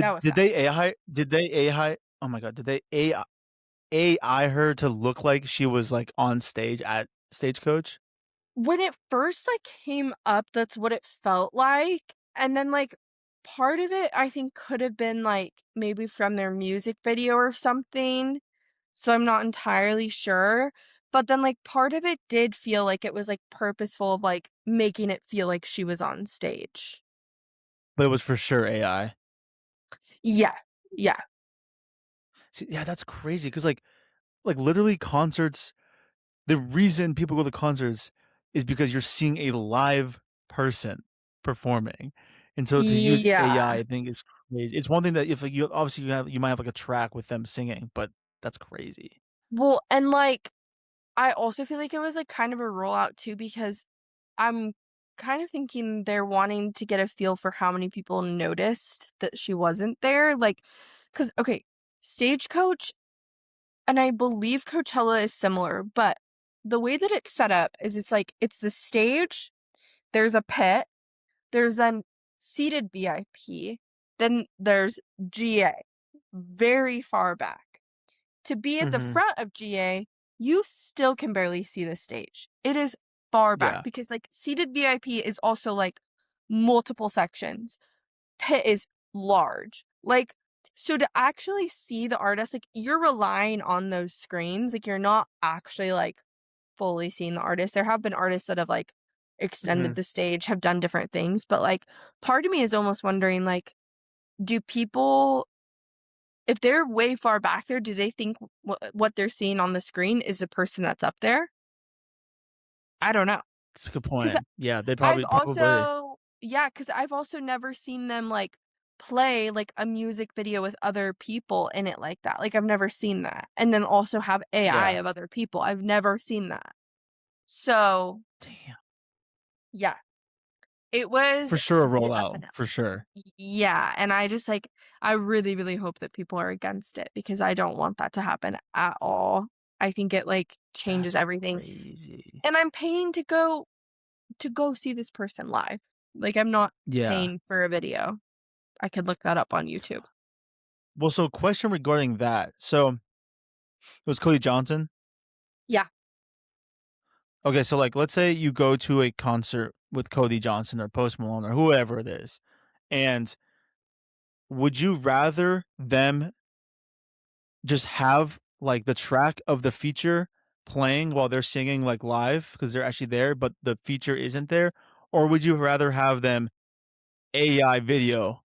that was Did sad. they AI oh my god, did they AI her to look like she was, like, on stage at Stagecoach? When it first, like, came up, that's what it felt like, and then, like, part of it, I think, could have been, like, maybe from their music video or something, so I'm not entirely sure, but then, like, part of it did feel like it was, like, purposeful of, like, making it feel like she was on stage. But it was for sure AI. Yeah, yeah. See, yeah, that's crazy because literally concerts the reason people go to concerts is because you're seeing a live person performing, and so to use AI, Yeah. I think is crazy. It's one thing that if, like, you obviously you might have, like, a track with them singing, but that's crazy. Well, and, like, I also feel like it was, like, kind of a rollout too because I'm kind of thinking they're wanting to get a feel for how many people noticed that she wasn't there, like, cause okay, Stagecoach and I believe Coachella is similar, but the way that it's set up is it's like it's the stage, there's a pit, there's then seated VIP, then there's GA, very far back. To be at the Mhm. front of GA, you still can barely see the stage. It is far back Yeah. because, like, seated VIP is also, like, multiple sections. Pit is large. Like, so to actually see the artist, like, you're relying on those screens, like, you're not actually, like, fully seeing the artist. There have been artists that have, like, extended Mhm. the stage, have done different things, but, like, part of me is almost wondering, like, do people if they're way far back there, do they think what they're seeing on the screen is the person that's up there? I don't know, That's a good 'cause point. Yeah, they I've probably. also yeah, 'cause I've also never seen them, like, play, like, a music video with other people in it like that, like, I've never seen that, and then also have AI Yeah. of other people, I've never seen that. So, Damn. yeah, it was For sure a rollout, for definitely sure. yeah, and I just, like I really, really hope that people are against it because I don't want that to happen at all. I think it, like, changes That's everything, crazy. and I'm paying to go see this person live. Like, I'm not Yeah. paying for a video. I could look that up on YouTube. Well, so question regarding that. So, it was Cody Johnson? Yeah. Okay, so, like, let's say you go to a concert with Cody Johnson or Post Malone or whoever it is, and would you rather them just have, like, the track of the feature playing while they're singing, like, live because 'cause they're actually there, but the feature isn't there? Or would you rather have them AI video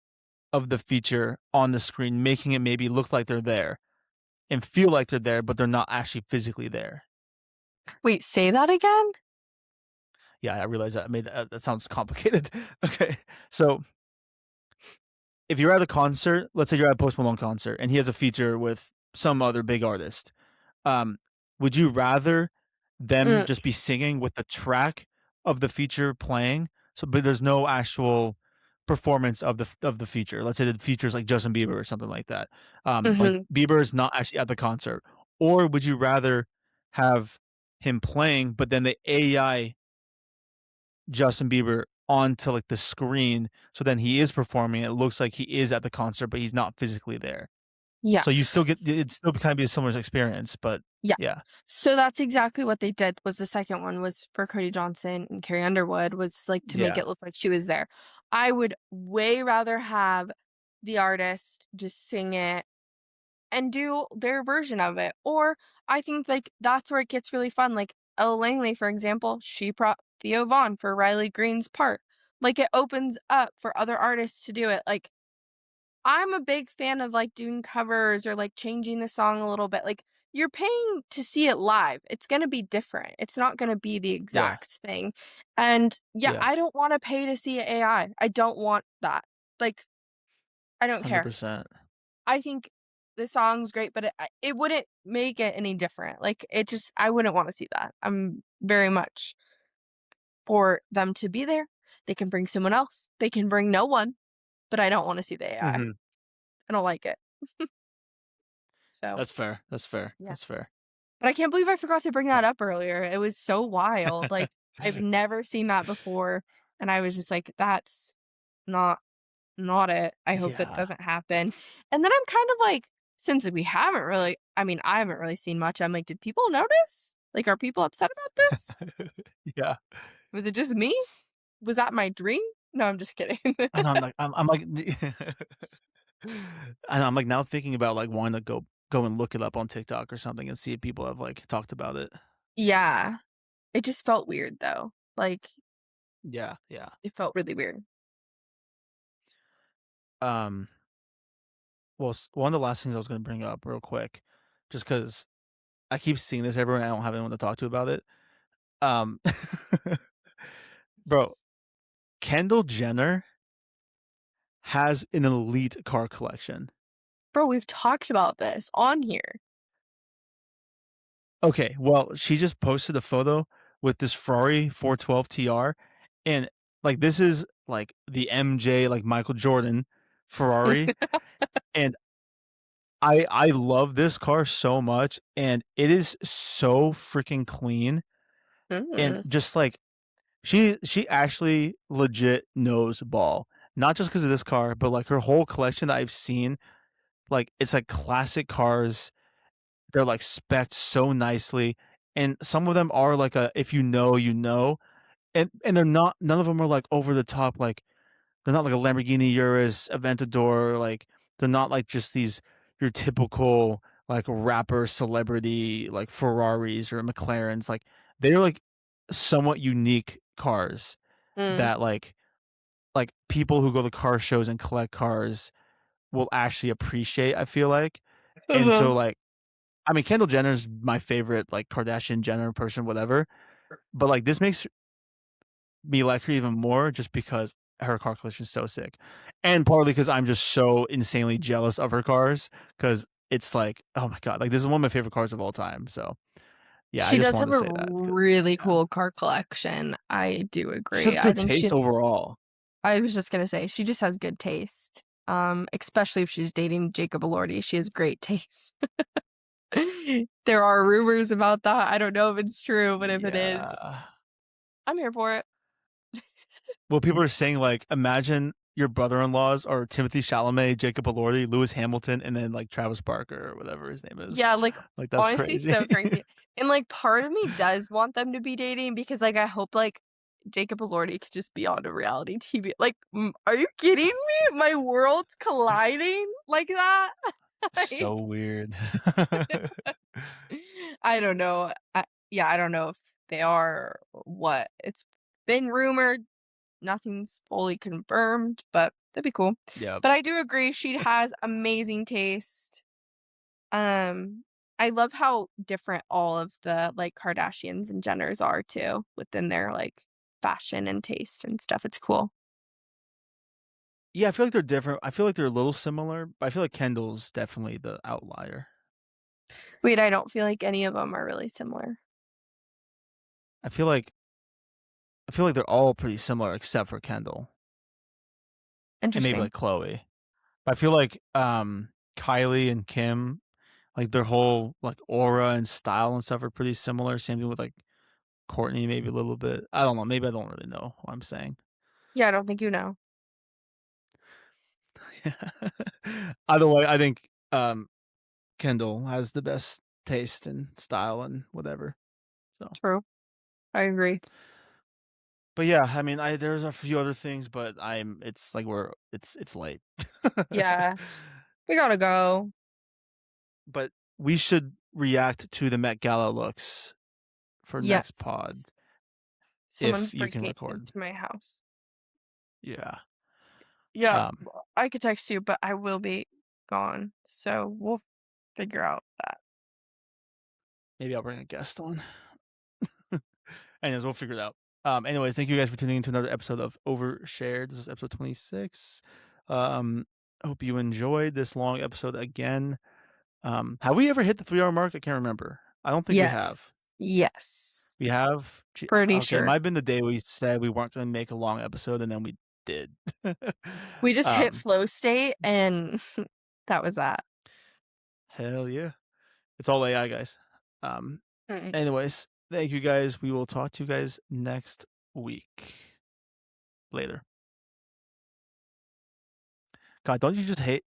of the feature on the screen, making it maybe look like they're there and feel like they're there, but they're not actually physically there? Wait, say that again? Yeah, I realize that I made that sounds complicated. Okay, so if you're at a concert, let's say you're at a Post Malone concert and he has a feature with some other big artist, um, would you rather them Mm, just be singing with the track of the feature playing? So, but there's no actual performance of the feature. Let's say the feature is like Justin Bieber or something like that. Like mhm. Bieber is not actually at the concert, or would you rather have him playing, but then the AI Justin Bieber onto, like, the screen, so then he is performing, it looks like he is at the concert, but he's not physically there. Yeah, So you still get it'd still kinda be a similar experience, but yeah. yeah. So that's exactly what they did was the second one was for Cody Johnson and Carrie Underwood was, like, to make Yeah. it look like she was there. I would way rather have the artist just sing it and do their version of it. Or I think like that's where it gets really fun. Like Elle Langley, for example, she brought Theo Vaughn for Riley Green's part. Like it opens up for other artists to do it. Like I'm a big fan of like doing covers or like changing the song a little bit. Like you're paying to see it live. It's going to be different. It's not going to be the Yeah. exact thing. And yeah, Yeah. I don't want to pay to see AI. I don't want that. Like I don't care. 100%. I think the song's great, but it wouldn't make it any different. Like, it just I wouldn't wanna see that. I'm very much for them to be there. They can bring someone else. They can bring no one, but I don't wanna see the AI. Mhm. I don't like it. So, That's fair. That's fair. yeah. That's fair. But I can't believe I forgot to bring Uh that up earlier. It was so wild. Like, I've never seen that before, and I was just like, "That's not not it. I hope that Yeah. doesn't happen." And then I'm kind of like, since we haven't really I mean, I haven't really seen much, I'm like, "Did people notice? Like, are people upset about this? Yeah. Was it just me? Was that my dream?" No, I'm just kidding. And I'm like and I'm like now thinking about like wanting to go and look it up on TikTok or something and see if people have like talked about it. Yeah. It just felt weird, though. Like, Yeah, yeah. it felt really weird. Um, well, one of the last things I was going to bring up real quick, just because I keep seeing this everywhere and I don't have anyone to talk to about it. Um, bro, Kendall Jenner has an elite car collection. Bro, we've talked about this on here. Okay, well, she just posted a photo with this Ferrari 412 TR, and like this is like the MJ, like Michael Jordan Ferrari, and I love this car so much, and it is so freaking clean, and Mm. just like she actually legit knows ball, not just because of this car, but like her whole collection that I've seen, like it's like classic cars. They're like spec'd so nicely, and some of them are like a if you know, you know, and they're not none of them are like over the top, like they're not like a Lamborghini Urus, Aventador, like they're not like just these your typical like rapper celebrity like Ferraris or McLarens. Like they're like somewhat unique cars Mm. that like people who go to car shows and collect cars will actually appreciate, I feel like. And Uh-huh. so like I mean Kendall Jenner's my favorite like Kardashian Jenner person, whatever. But like this makes me like her even more just because her car collection is so sick, and partly because I'm just so insanely jealous of her cars because it's like, oh my god, like this is one of my favorite cars of all time. So yeah, I She just does wanted have to a say that. really Yeah, cool car collection. I do she has agree. I good think taste she's overall. I was just gonna say, she just has good taste. Especially if she's dating Jacob Elordi, she has great taste. There are rumors about that. I don't know if it's true, but if it is, Yeah. I'm here for it. Well, people are saying like, imagine your brother-in-laws are Timothy Chalamet, Jacob Elordi, Lewis Hamilton, and then like Travis Barker or whatever his name is. Yeah, like, Like that's honestly, crazy. so crazy. And, like, part of me does want them to be dating because, like, I hope, like, Jacob Elordi could just be on a reality TV. Like, are you kidding me? My worlds colliding like that? So Like, weird. I don't know. Yeah, I don't know if they are or what. It's been rumored. Nothing's fully confirmed, but that'd be cool. Yep. But I do agree she has amazing taste. Um, I love how different all of the, like, Kardashians and Jenners are too within their, like, fashion and taste and stuff. It's cool. Yeah, I feel like they're different. I feel like they're a little similar, but I feel like Kendall's definitely the outlier. Wait, I don't feel like any of them are really similar. I feel like I feel like they're all pretty similar except for Kendall and maybe Interesting. like Chloe. But I feel like Kylie and Kim, like their whole like aura and style and stuff are pretty similar. Same thing with like Courtney, maybe a little bit. I don't know. Maybe I don't really know what I'm saying. Yeah, I don't think you know. Either way, I think Kendall has the best taste and style and whatever. So True. I agree. but yeah, I mean, I there's a few other things, but it's like it's late. Yeah. We gotta go. But we should react to the Met Gala looks for next Yes. pod Someone's if you can breaking record. into my house. Yeah. Yeah, Um, I could text you, but I will be gone. So we'll figure out that. maybe I'll bring a guest on. Anyways, we'll figure it out. Anyways, thank you guys for tuning into another episode of Overshared. This is episode 26. I hope you enjoyed this long episode again. Have we ever hit the 3 hour mark? I can't remember. I don't think we have. Yes. Yes. We have. Pretty Okay, it sure. might have been the day we said we weren't going to make a long episode, and then we did. We just hit um, flow state and that was that. Hell yeah, it's all AI, guys. Mm. Anyways, thank you guys. We will talk to you guys next week. Later. God, don't you just hate